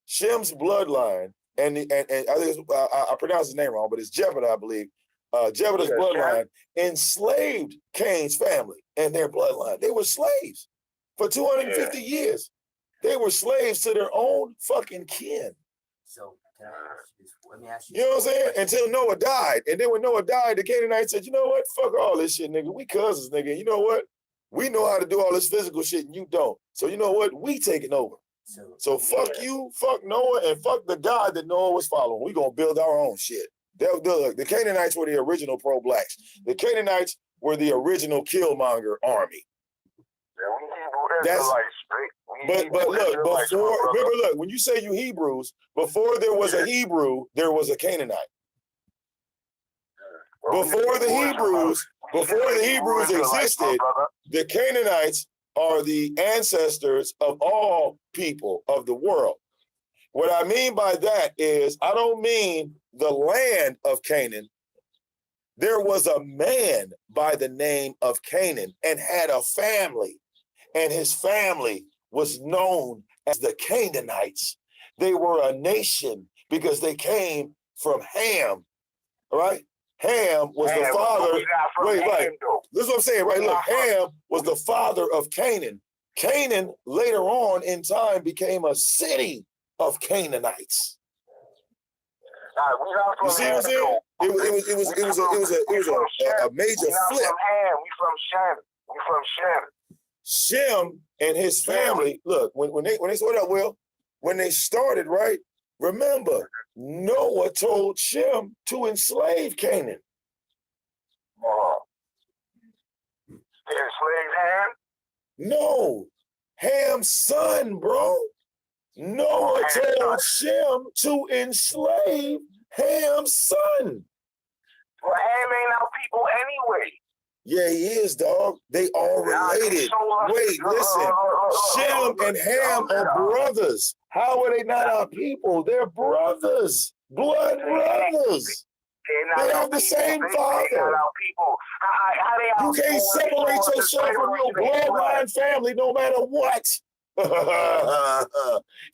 Shem's bloodline, and I think I pronounced his name wrong, but it's Jephthah, I believe. Jephthah's bloodline enslaved Cain's family and their bloodline. They were slaves for 250 years. They were slaves to their own fucking kin. So can I ask you this? Let me ask you. You know what I'm saying? Until Noah died, and then when Noah died, the Canaanites said, "You know what? Fuck all this shit, nigga. We cousins, nigga. You know what? We know how to do all this physical shit, and you don't. So you know what? We taking over." So fuck you, fuck Noah, and fuck the God that Noah was following. We gonna build our own shit. The Canaanites were the original pro-blacks. The Canaanites were the original Killmonger army. But look, look, when you say you Hebrews, before there was a Hebrew, there was a Canaanite. Before the Hebrews existed, the Canaanites are the ancestors of all people of the world. What I mean by that is, I don't mean the land of Canaan. There was a man by the name of Canaan and had a family, and his family was known as the Canaanites. They were a nation because they came from Ham, right? Ham was the father. This is what I'm saying, right? Look, Ham was the father of Canaan. Canaan later on in time became a city of Canaanites. You see what I'm saying? It was a major flip. We from Shem. Shem and his family. Look, when they sort out, well, when they started, right? Remember, Noah told Shem to enslave Canaan. Enslave Ham? No, Ham's son, bro. Noah told Shem to enslave Ham's son. Well, Ham ain't our people anyway. Yeah, he is, dog. They all related. Wait, listen. Shem and Ham are brothers. How are they not our people? They're brothers. Blood brothers. They have the same father. You can't separate yourself from your bloodline family no matter what.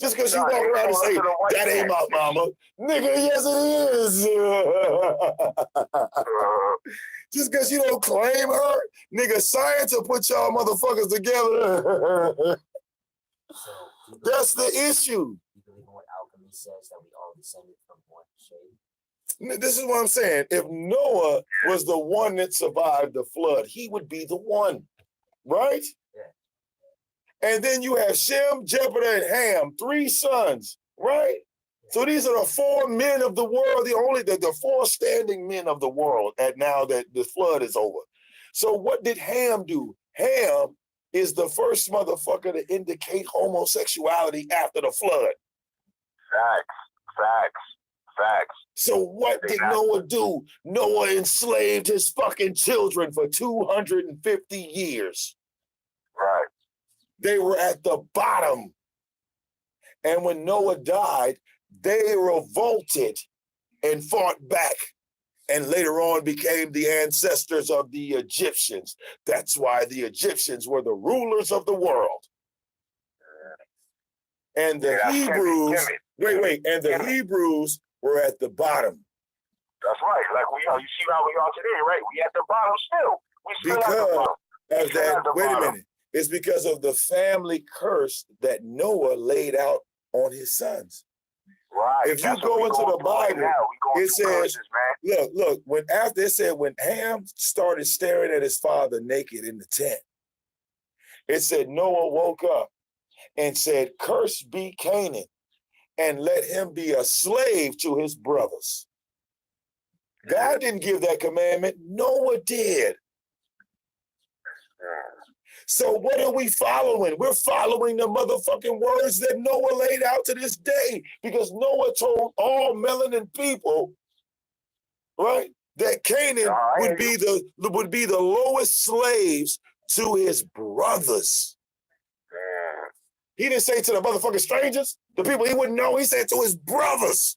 Just because you walk around and say, that ain't my mama. Nigga, yes it is. Just because you don't claim her, nigga, science will put y'all motherfuckers together. That's the issue. You believe in what alchemy says, that we all descended from one shade? This is what I'm saying. If Noah was the one that survived the flood, he would be the one, right? Yeah. And then you have Shem, Jephthah, and Ham, 3 sons, right? So these are the 4 men of the world, the 4 standing men of the world at now that the flood is over. So what did Ham do? Ham is the first motherfucker to indicate homosexuality after the flood. Facts. So what did Noah do? Noah enslaved his fucking children for 250 years. Right. They were at the bottom. And when Noah died, they revolted and fought back. And later on became the ancestors of the Egyptians. That's why the Egyptians were the rulers of the world. And the Hebrews, and the Hebrews were at the bottom. That's right. Like we are. You see how we are today, right? We at the bottom still. We still at the bottom. Of that, wait a minute. It's because of the family curse that Noah laid out on his sons. Right. If you go into the Bible, it says, look, when after it said when Ham started staring at his father naked in the tent, it said Noah woke up and said, "Cursed be Canaan, and let him be a slave to his brothers." God didn't give that commandment. Noah did. So what are we following? We're following the motherfucking words that Noah laid out to this day, because Noah told all melanin people, right, that Canaan would be the lowest slaves to his brothers. He didn't say to the motherfucking strangers, the people he wouldn't know. He said to his brothers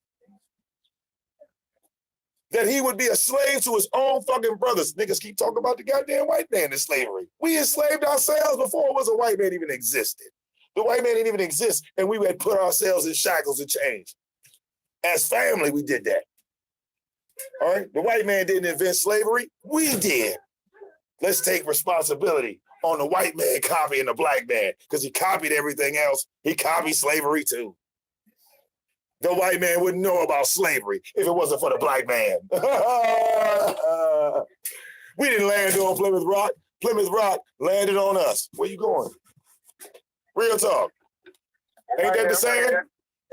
that he would be a slave to his own fucking brothers. Niggas keep talking about the goddamn white man in slavery. We enslaved ourselves before it was a white man even existed. The white man didn't even exist, and we had put ourselves in shackles and chains. As family, we did that. All right? The white man didn't invent slavery. We did. Let's take responsibility on the white man copying the black man, because he copied everything else. He copied slavery too. The white man wouldn't know about slavery if it wasn't for the black man. We didn't land on Plymouth Rock. Plymouth Rock landed on us. Where you going? Real talk. Ain't that the saying?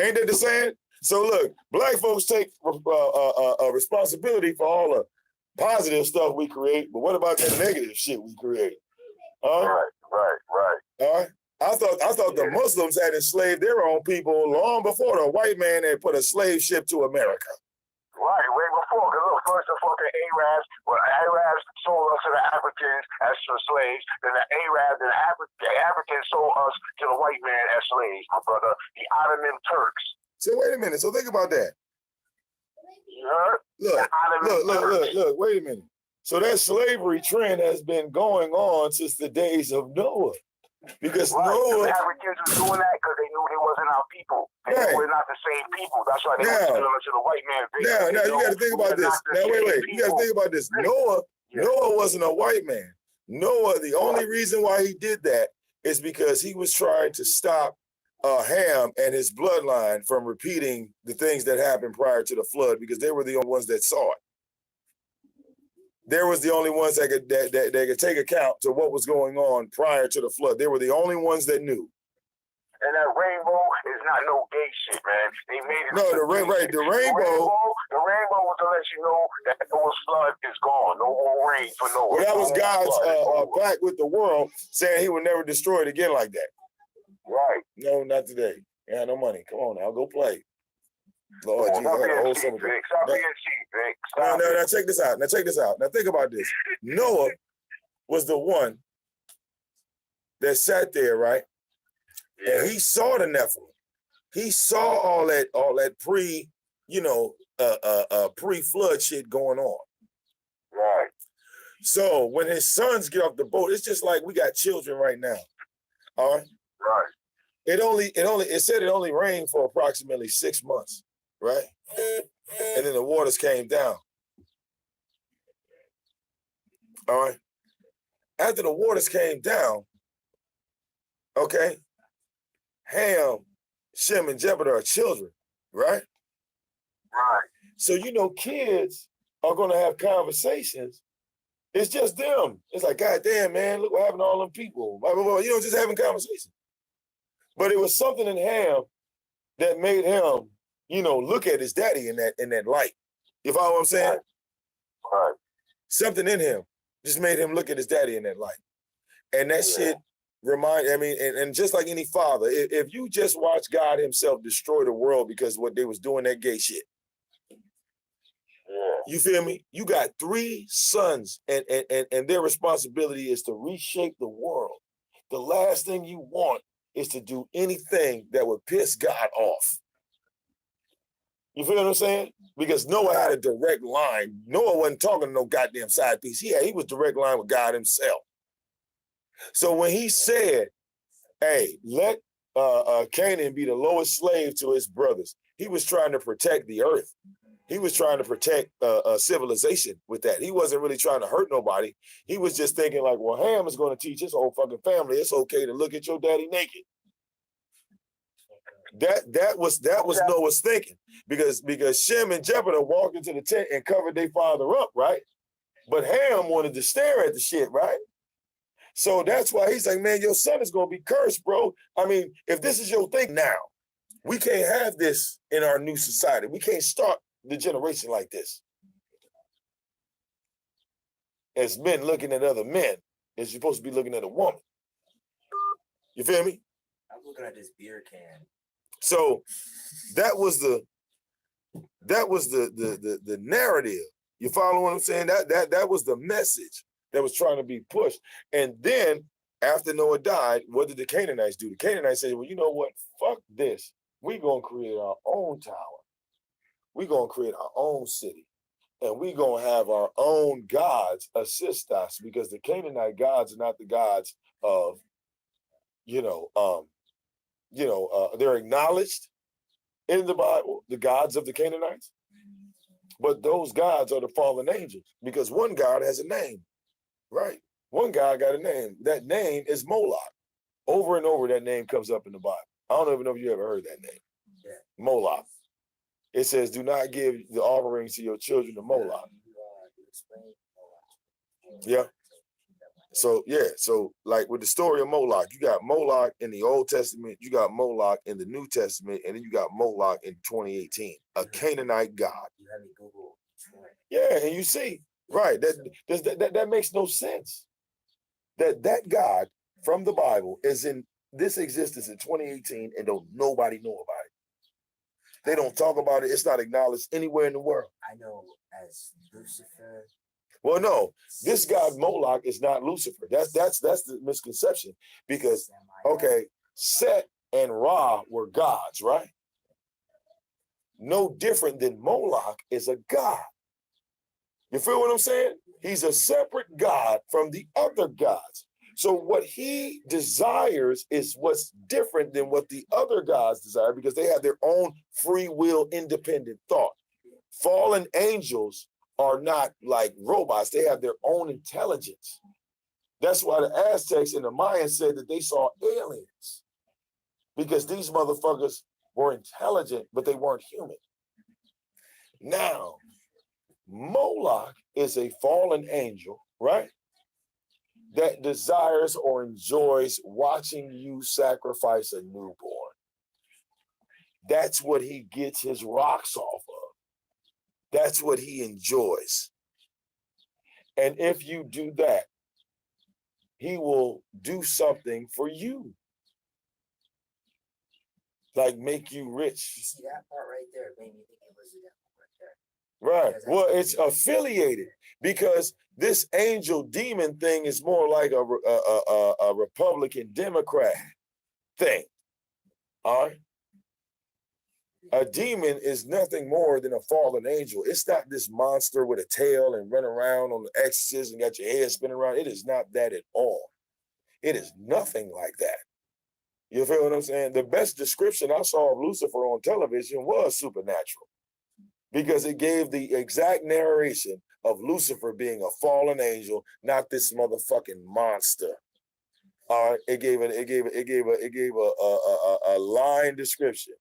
Ain't that the saying? So look, black folks take responsibility for all the positive stuff we create, but what about that negative shit we create? Right. All right. I thought the Muslims had enslaved their own people long before the white man had put a slave ship to America. Right, way before. Because look, first the fucking Arabs sold us to the Africans as slaves. Then the Arabs and the Africans sold us to the white man as slaves, my brother. The Ottoman Turks. So wait a minute. So think about that. You heard? Look. Wait a minute. So that slavery trend has been going on since the days of Noah. Because Noah, the Africans were doing that because they knew they wasn't our people. They knew we're not the same people. That's why they were selling us to the white man. Now you got to think about this. Now wait. You got to think about this. Noah wasn't a white man. Noah, the only reason why he did that is because he was trying to stop Ham and his bloodline from repeating the things that happened prior to the flood, because they were the only ones that saw it. They was the only ones that could take account to what was going on prior to the flood. They were the only ones that knew. And that rainbow is not no gay shit, man. They made it. No, the rainbow was to let you know that Noah's flood is gone. No more rain for Noah. Well, that was God's pact with the world, saying he would never destroy it again like that. Right. No, not today. Yeah, no money. Come on now, go play. Lord Jesus, Stop being cheap, Vic. Now check this out. Now think about this. Noah was the one that sat there, right? Yeah. And he saw the Nephilim. He saw all that pre-flood shit going on. Right. So when his sons get off the boat, it's just like we got children right now. All right. Right. It said it only rained for approximately 6 months. Right? And then the waters came down. All right. After the waters came down, okay, Ham, Shem, and Japheth are children, right? Right. So, kids are going to have conversations. It's just them. It's like, God damn, man, look what happened to all them people. Blah, blah, blah. Just having conversations. But it was something in Ham that made him look at his daddy in that light. You follow what I'm saying? Right. Something in him. Just made him look at his daddy in that light. And that shit and just like any father, if you just watch God himself destroy the world because what they was doing, that gay shit. Yeah. You feel me? You got 3 sons and their responsibility is to reshape the world. The last thing you want is to do anything that would piss God off. You feel what I'm saying? Because Noah had a direct line. Noah wasn't talking to no goddamn side piece. He was direct line with God himself. So when he said, hey, let Canaan be the lowest slave to his brothers, he was trying to protect the earth. He was trying to protect civilization with that. He wasn't really trying to hurt nobody. He was just thinking like, well, Ham is going to teach his whole fucking family it's okay to look at your daddy naked. That was Noah's thinking because Shem and Japheth walked into the tent and covered their father up, right? But Ham wanted to stare at the shit, right? So that's why he's like, man, your son is gonna be cursed, bro. I mean, if this is your thing now, we can't have this in our new society. We can't start the generation like this. As men looking at other men, as you're supposed to be looking at a woman. You feel me? I'm looking at this beer can. So that was the narrative. You follow what I'm saying? That was the message that was trying to be pushed. And then after Noah died, what did the Canaanites do? The Canaanites said, well, you know what? Fuck this. We're going to create our own tower. We're going to create our own city. And we're going to have our own gods assist us because the Canaanite gods are not the gods of, they're acknowledged in the Bible, the gods of the Canaanites. But those gods are the fallen angels because one God has a name, right? One God got a name. That name is Moloch. Over and over, that name comes up in the Bible. I don't even know if you ever heard that name. Yeah. Moloch. It says, do not give the offerings to your children to Moloch. Yeah. So like with the story of Moloch, you got Moloch in the Old Testament, you got Moloch in the New Testament, and then you got Moloch in 2018, a Canaanite god. You have me Google. Yeah, and you see, right, that makes no sense. That God from the Bible is in this existence in 2018 and don't nobody know about it. They don't talk about it. It's not acknowledged anywhere in the world. I know as Lucifer. Well, no, this god Moloch is not Lucifer. That's the misconception because Set and Ra were gods, right? No different than Moloch is a god. You feel what I'm saying? He's a separate god from the other gods. So what he desires is what's different than what the other gods desire because they have their own free will, independent thought. Fallen angels are not like robots. They have their own intelligence. That's why the Aztecs and the Mayans said that they saw aliens because these motherfuckers were intelligent, but they weren't human. Now, Moloch is a fallen angel, right? That desires or enjoys watching you sacrifice a newborn. That's what he gets his rocks off of. That's what he enjoys. And if you do that, he will do something for you. Like make you rich. You see that part right there made me think it was that part right there. Right. Well, it's affiliated because this angel demon thing is more like a Republican Democrat thing. All right. A demon is nothing more than a fallen angel. It's not this monster with a tail and run around on the exorcist and got your head spinning around. It is not that at all. It is nothing like that. You feel what I'm saying? The best description I saw of Lucifer on television was Supernatural because it gave the exact narration of Lucifer being a fallen angel, not this motherfucking monster. All right, it gave a line description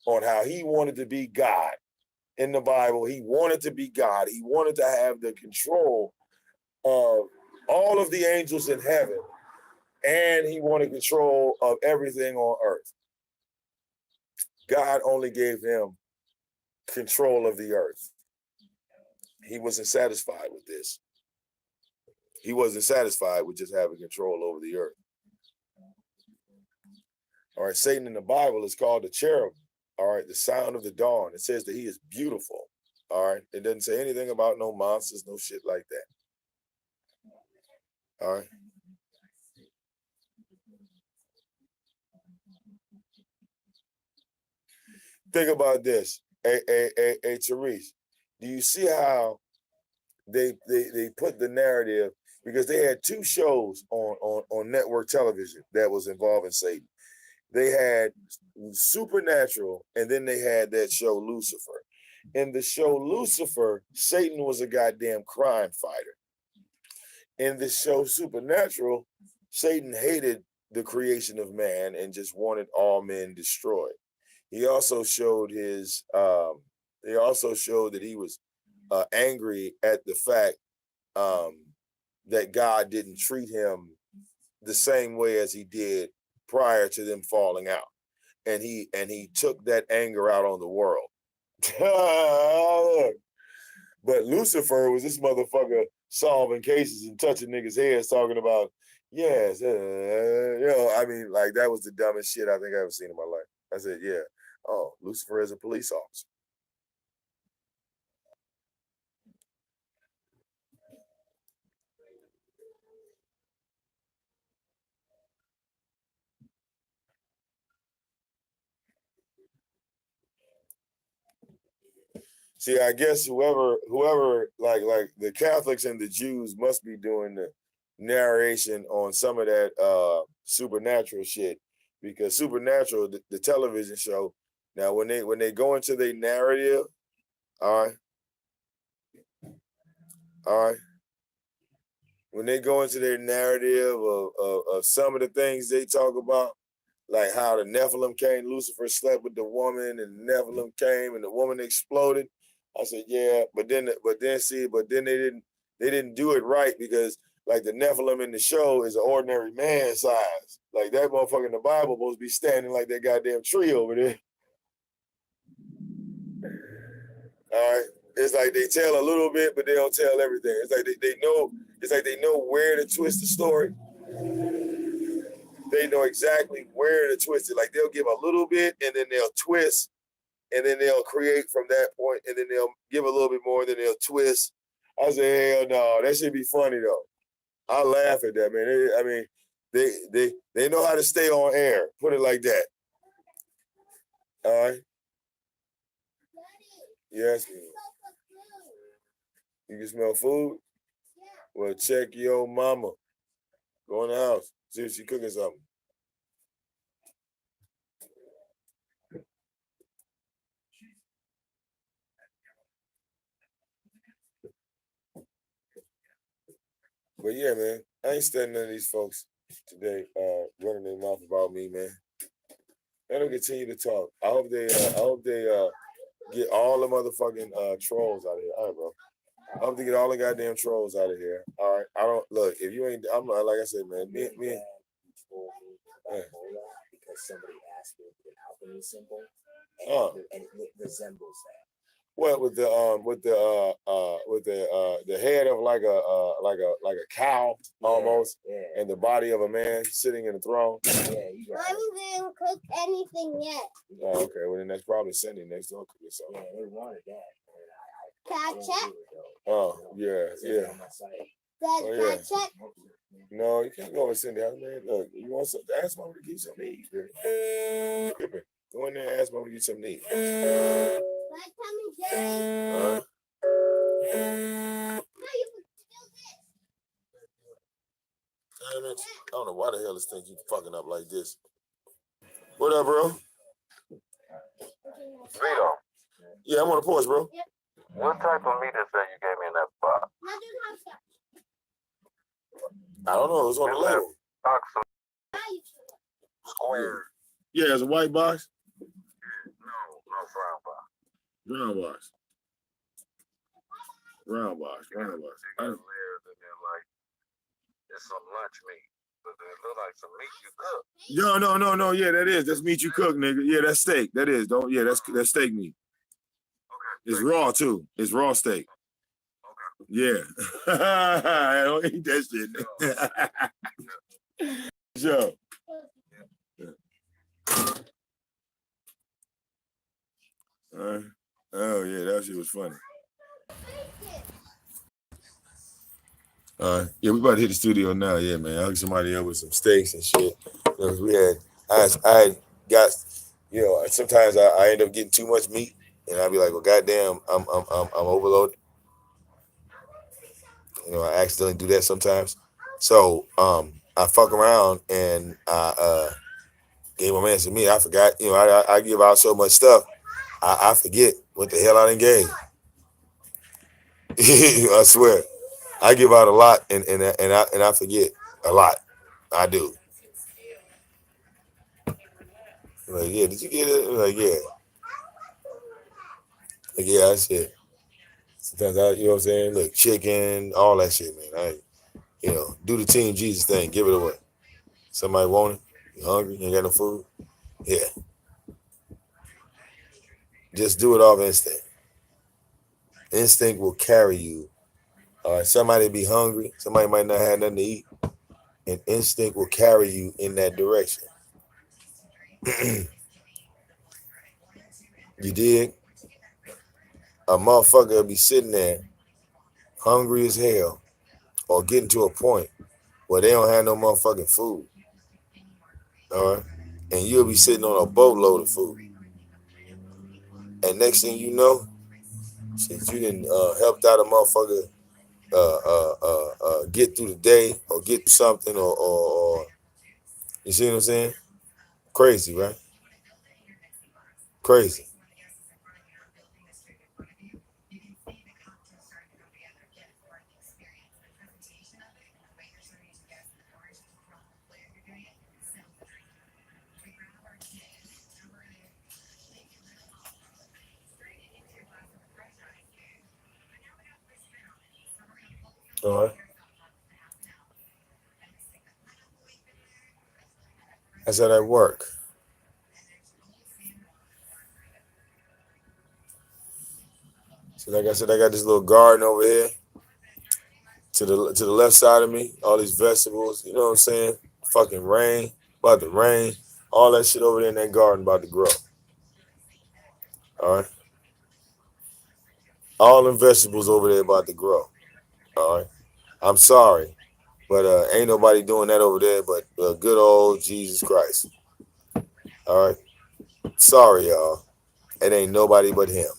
on how he wanted to be God in the Bible. He wanted to be God. He wanted to have the control of all of the angels in heaven, and he wanted control of everything on earth. God only gave him control of the earth. He wasn't satisfied with this. He wasn't satisfied with just having control over the earth. All right, Satan in the Bible is called the cherub. All right, the sound of the dawn. It says that he is beautiful. All right, it doesn't say anything about no monsters, no shit like that. All right. Think about this. Hey, Therese, do you see how they put the narrative, because they had two shows on network television that was involving Satan. They had Supernatural, and then they had that show Lucifer. In the show Lucifer, Satan was a goddamn crime fighter. In the show Supernatural, Satan hated the creation of man and just wanted all men destroyed. He also showed his. He also showed that he was angry at the fact that God didn't treat him the same way as he did prior to them falling out, and he took that anger out on the world. But Lucifer was this motherfucker solving cases and touching niggas' heads, talking about yes, I mean, like that was the dumbest shit I think I've ever seen in my life. I said, yeah, oh, Lucifer is a police officer. See, I guess whoever like the Catholics and the Jews must be doing the narration on some of that Supernatural shit, because Supernatural, the television show, now when they go into their narrative, all right, when they go into their narrative of some of the things they talk about, like how the Nephilim came, Lucifer slept with the woman, and the Nephilim came, and the woman exploded. I said, yeah, but then they didn't do it right, because like the Nephilim in the show is an ordinary man size. Like that motherfucker in the Bible supposed to be standing like that goddamn tree over there. All right. It's like they tell a little bit, but they don't tell everything. It's like they know. It's like they know where to twist the story. They know exactly where to twist it. Like they'll give a little bit, and then they'll twist, and then they'll create from that point, and then they'll give a little bit more, and then they'll twist. I say, hell no, that should be funny though. I laugh at that, man. They know how to stay on air. Put it like that. All right. Yes, ma'am. You can smell food? Well, check your mama. Go in the house. See if she cooking something. But yeah, man, I ain't studying none of these folks today running their mouth about me, man. Let them continue to talk. I hope they get all the motherfucking trolls out of here. All right, bro. I hope they get all the goddamn trolls out of here. All right. I don't look, if you ain't, I'm like I said, man, me because somebody asked me an alchemy symbol, and it resembles that. What with the head of like a cow almost, and the body of a man sitting in the throne. Yeah, you got I didn't cook anything yet. Oh, okay. Well, then that's probably Cindy next door cooking something. Yeah, they wanted that. Can I check? Oh, yeah. Can I check? No, you can't go over Cindy house, man. Look, you want some? Ask mama to give you something to eat. Go in there and ask mama to get something to eat. My tummy, Jerry. Damn it. I don't know why the hell this thing keeps fucking up like this. What up, bro? Vito, Yeah, I'm on the porch, bro. what type of meat is that you gave me in that box? I don't know. It was on the label. Box of square. Yeah, it's a white box. No brown box. Brown box. Brown box. Brown box. You got layers in there like it's some lunch meat, but it look like some meat you cook. No. Yeah, that is. That's meat you cook, nigga. Yeah, that's steak. That is. Don't. Yeah, that's steak meat. Okay. It's raw too. It's raw steak. Okay. Yeah. I don't eat that shit. Sure. Oh yeah, that shit was funny. Yeah, we about to hit the studio now. Yeah, man. I hooked somebody up with some steaks and shit. We had, I got, sometimes I end up getting too much meat, and I'd be like, well, goddamn, I'm overloaded. I accidentally do that sometimes. So, I fuck around and I gave my man some meat. I forgot, I give out so much stuff, I forget what the hell I done gave. I swear, I give out a lot, and I forget a lot. I do. Like, yeah, did you get it? Like, yeah. Like, yeah, I said. Sometimes you know what I'm saying? Look, chicken, all that shit, man. Do the Team Jesus thing. Give it away. Somebody want it? You hungry? You ain't got no food? Yeah. Just do it off instinct. Instinct will carry you. All right, somebody be hungry. Somebody might not have nothing to eat. And instinct will carry you in that direction. You dig? A motherfucker will be sitting there hungry as hell or getting to a point where they don't have no motherfucking food. All right? And you'll be sitting on a boatload of food. And next thing you know, since you didn't helped out a motherfucker get through the day or get something or you see what I'm saying? Crazy, right? Crazy. All right. That's how that work. So like I said, I got this little garden over here to the left side of me. All these vegetables, you know what I'm saying? Fucking rain, about to rain. All that shit over there in that garden about to grow. All right. All them vegetables over there about to grow. All right. I'm sorry, but ain't nobody doing that over there but good old Jesus Christ. All right. Sorry, y'all. It ain't nobody but him.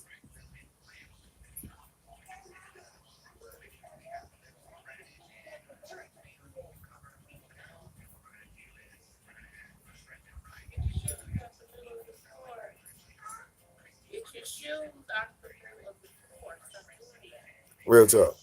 Get your shoes out the floor. Real talk.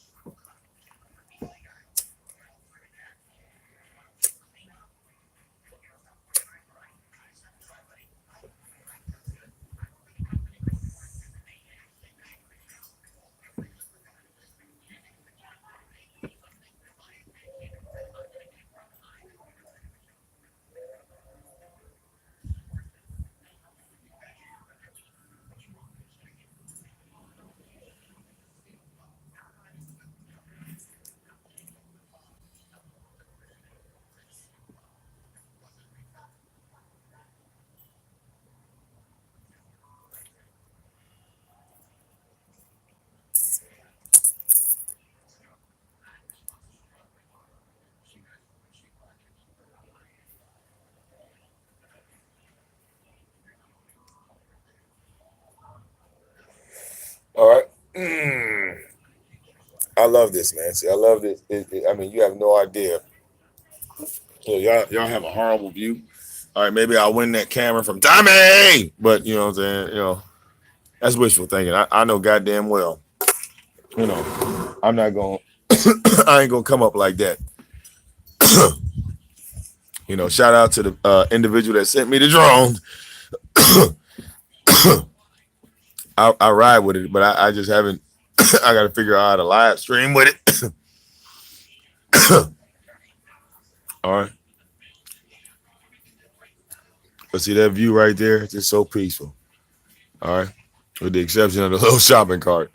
All right. I love this, man. See, I love this. I mean, you have no idea. Y'all have a horrible view. All right, maybe I'll win that camera from Tommy. But you know what I'm saying? That's wishful thinking. I know goddamn well. I'm not going I ain't gonna come up like that. Shout out to the individual that sent me the drone. I ride with it, but I just haven't. I got to figure out how to live stream with it. All right. But see that view right there? It's just so peaceful. All right. With the exception of the little shopping cart.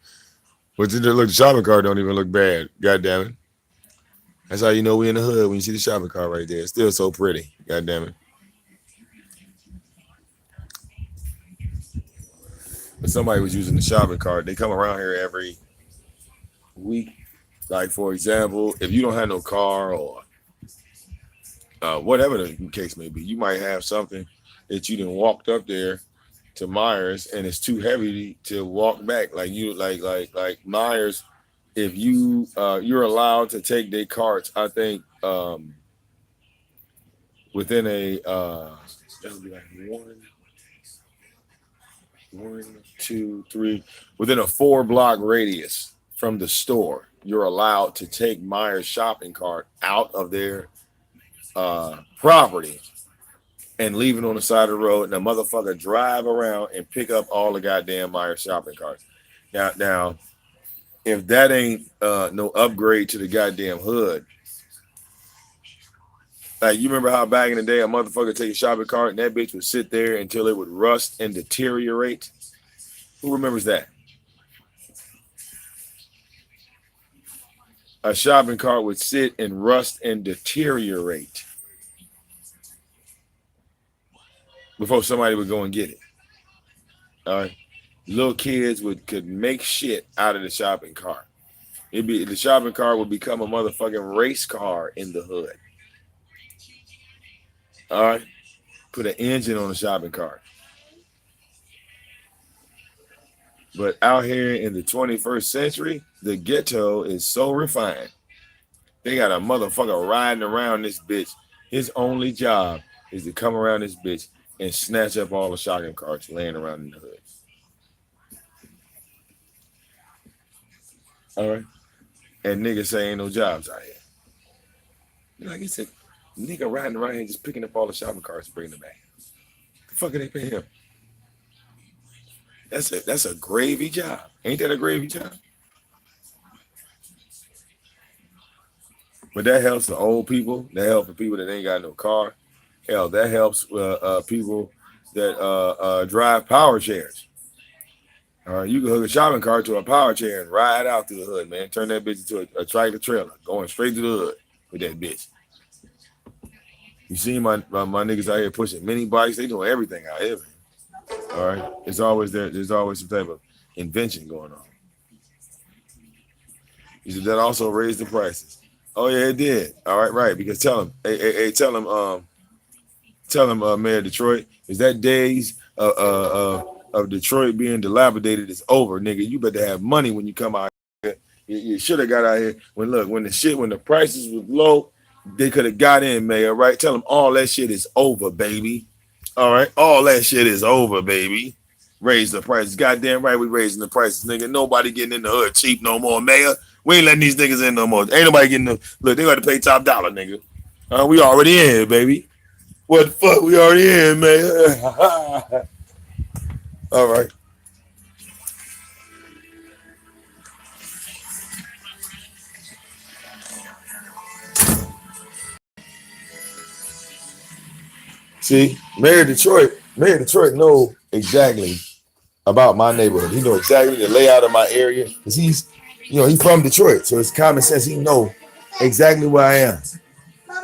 But the shopping cart don't even look bad. God damn it. That's how you know we in the hood when you see the shopping cart right there. It's still so pretty. God damn it. If somebody was using the shopping cart, they come around here every week. Like, for example, if you don't have no car or whatever the case may be, you might have something that you done walked up there to Myers and it's too heavy to walk back. Like Myers, if you're allowed to take their carts, I think within a that would be like one, two, three, within a 4-block radius from the store, you're allowed to take Myers shopping cart out of their property and leave it on the side of the road, and the motherfucker drive around and pick up all the goddamn Myers shopping carts. Now, if that ain't no upgrade to the goddamn hood, like you remember how back in the day a motherfucker take a shopping cart and that bitch would sit there until it would rust and deteriorate? Who remembers that? A shopping cart would sit and rust and deteriorate before somebody would go and get it. All right. Little kids could make shit out of the shopping cart. The shopping cart would become a motherfucking race car in the hood. All right. Put an engine on the shopping cart. But out here in the 21st century, the ghetto is so refined. They got a motherfucker riding around this bitch. His only job is to come around this bitch and snatch up all the shopping carts laying around in the hood. All right. And niggas say ain't no jobs out here. Like I said, nigga riding around here just picking up all the shopping carts and bringing them back. The fuck are they paying him? That's a gravy job. Ain't that a gravy job? But that helps the old people. That helps the people that ain't got no car. Hell, that helps people that drive power chairs. All right, you can hook a shopping cart to a power chair and ride out through the hood, man. Turn that bitch into a tractor trailer, going straight to the hood with that bitch. You see my niggas out here pushing mini bikes. They doing everything out here, man. All right, it's always there. There's always some type of invention going on. You said that also raised the prices. Oh yeah, it did. All right, right. Because tell him, tell him, Mayor of Detroit, is that days of Detroit being dilapidated is over, nigga. You better have money when you come out here. You should have got out here when the prices was low, they could have got in, Mayor. Right? Tell them all that shit is over, baby. All right, all that shit is over, baby. Raise the prices. Goddamn right, we raising the prices, nigga. Nobody getting in the hood cheap no more, Mayor. We ain't letting these niggas in no more. Ain't nobody getting them. Look, they got to pay top dollar, nigga. We already in, baby. What the fuck? We already in, man. All right. See, Mayor of Detroit know exactly about my neighborhood. He know exactly the layout of my area. Cause he's from Detroit. So it's common sense. He know exactly where I am.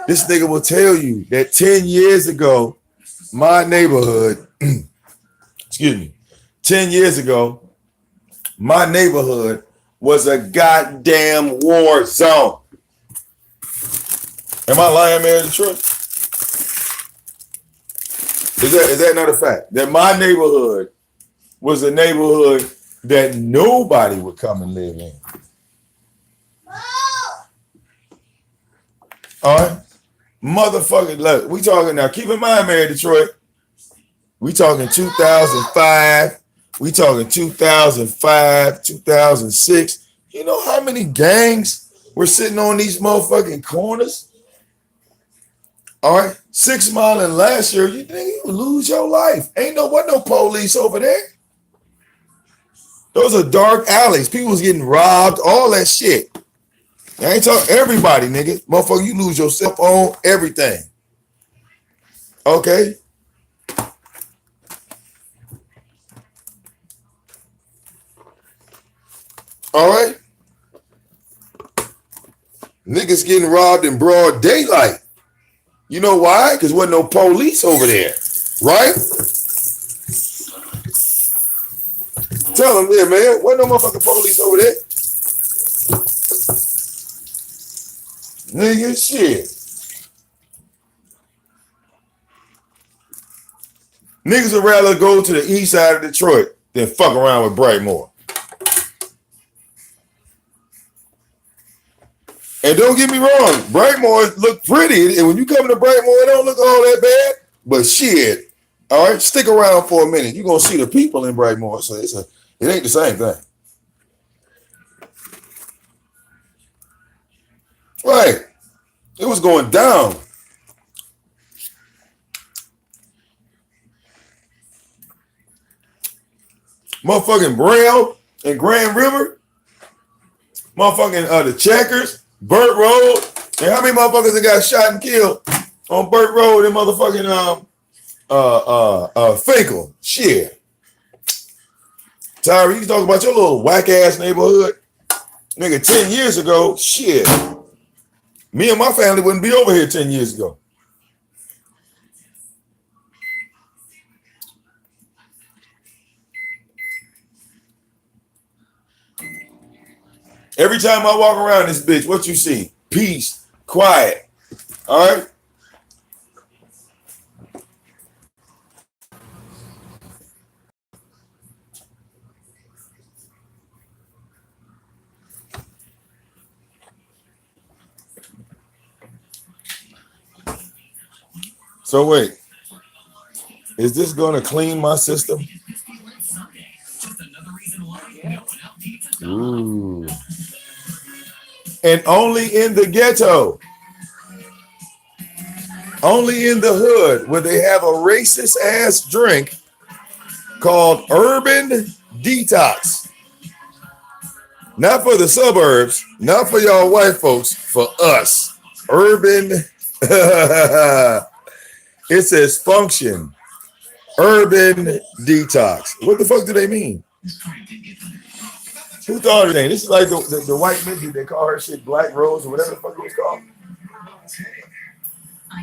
This nigga will tell you that 10 years ago, my neighborhood, excuse me, 10 years ago, my neighborhood was a goddamn war zone. Am I lying, Mayor of Detroit? Is that not a fact? That my neighborhood was a neighborhood that nobody would come and live in. All right? Motherfucker, look, we talking now. Keep in mind, Mayor of Detroit, we talking 2005. We talking 2005, 2006. You know how many gangs were sitting on these motherfucking corners? All right, 6 Mile and last year, you think you would lose your life. Ain't no police over there. Those are dark alleys. People was getting robbed, all that shit. I ain't talking everybody, nigga. Motherfucker, you lose your cell phone, everything. Okay? All right? Niggas getting robbed in broad daylight. You know why? Because wasn't no police over there. Right? Tell them, yeah, man. Wasn't no motherfucking police over there. Nigga, shit. Niggas would rather go to the east side of Detroit than fuck around with Brightmoor. And don't get me wrong, Brightmoor look pretty. And when you come to Brightmoor, it don't look all that bad. But shit, all right, stick around for a minute. You're going to see the people in Brightmoor. So it ain't the same thing. Right. It was going down. Motherfucking Braille and Grand River. Motherfucking the Checkers, Burt Road. And how many motherfuckers that got shot and killed on Burt Road and motherfucking Finkel? Shit. Tyree, you talking about your little whack ass neighborhood? Nigga, 10 years ago, shit. Me and my family wouldn't be over here 10 years ago. Every time I walk around this bitch, what you see? Peace, quiet. All right? So wait, is this going to clean my system? Ooh. And only in the ghetto, only in the hood, where they have a racist ass drink called Urban Detox. Not for the suburbs, not for y'all white folks, for us. Urban. It says function. Urban Detox. What the fuck do they mean? Who thought of it? This is like the white midget. They call her shit Black Rose or whatever the fuck it was called.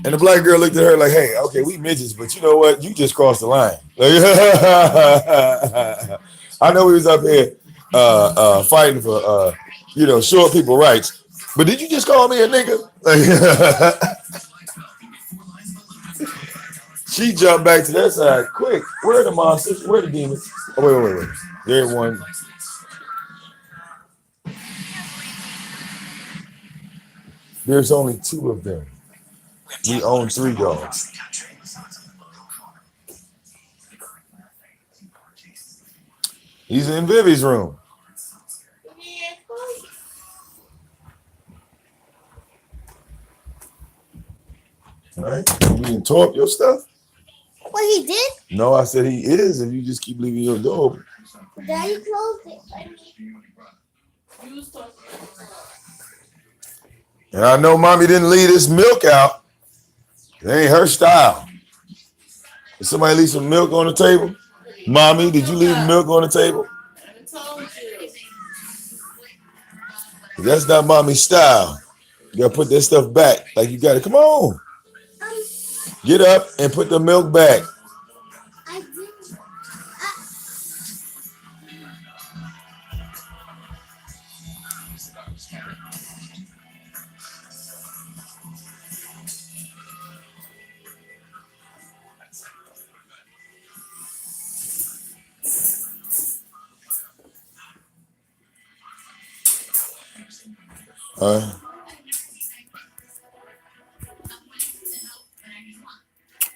And the black girl looked at her like, hey, okay, we midgets, but you know what? You just crossed the line. I know we was up here fighting for, short people rights. But did you just call me a nigga? She jumped back to that side quick. Where are the monsters? Where are the demons? Oh, wait. There's one. There's only 2 of them. We own 3 dogs. He's in Vivi's room. All right. You didn't tore up your stuff? What he did? No, I said he is, and you just keep leaving your door open. Daddy closed it. And I know mommy didn't leave this milk out. It ain't her style. Did somebody leave some milk on the table? Mommy, did you leave milk on the table? That's not mommy's style. You gotta put that stuff back. Like you gotta, come on. Get up and put the milk back. I did.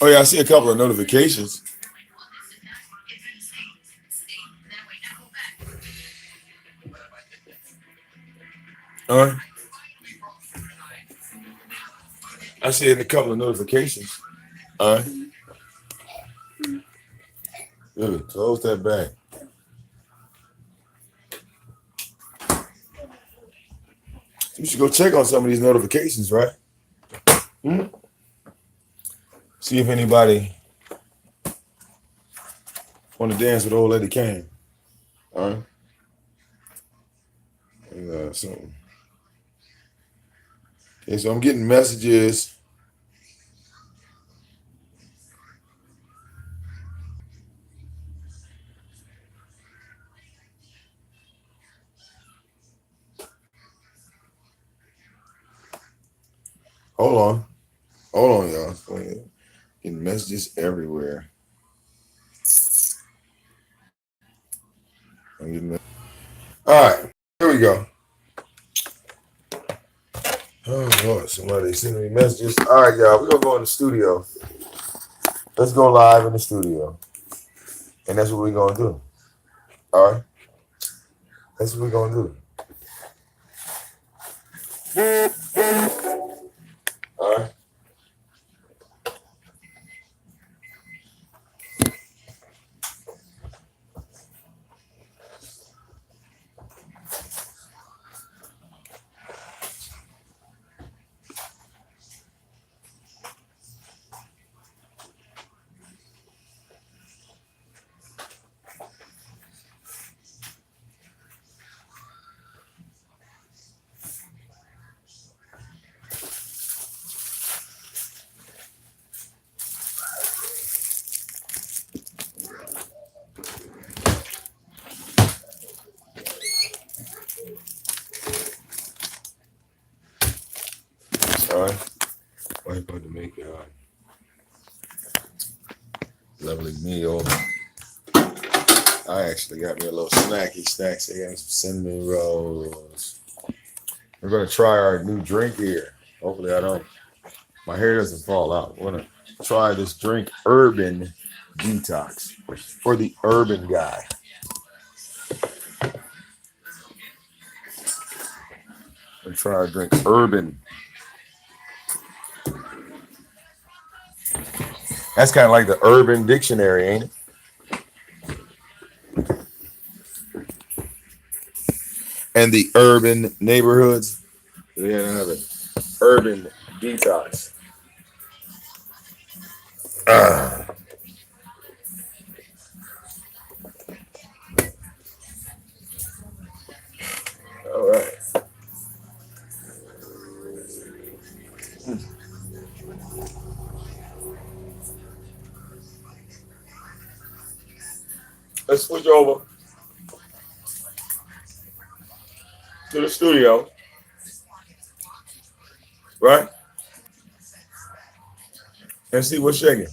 Oh yeah, I see a couple of notifications. All right. I see a couple of notifications. All right. Good. Close that back. You should go check on some of these notifications, right? See if anybody want to dance with old Lady Kane. All right. got something. Okay, so I'm getting messages. Hold on, y'all. Go ahead. Getting messages everywhere. All right, here we go. Oh Lord, somebody sending me messages. All right, y'all, we're gonna go in the studio. Let's go live in the studio. And that's what we're gonna do. All right. That's what we're gonna do. All right. All right. I'm about to make a lovely meal. I actually got me a little snacky snacks. I got some cinnamon rolls. We're gonna try our new drink here. Hopefully, my hair doesn't fall out. We're gonna try this drink, Urban Detox, for the urban guy. We're gonna try our drink, Urban. That's kind of like the Urban Dictionary, ain't it? And the urban neighborhoods. We have an Urban Detox. All right. Let's switch over to the studio, right? And see what's shaking.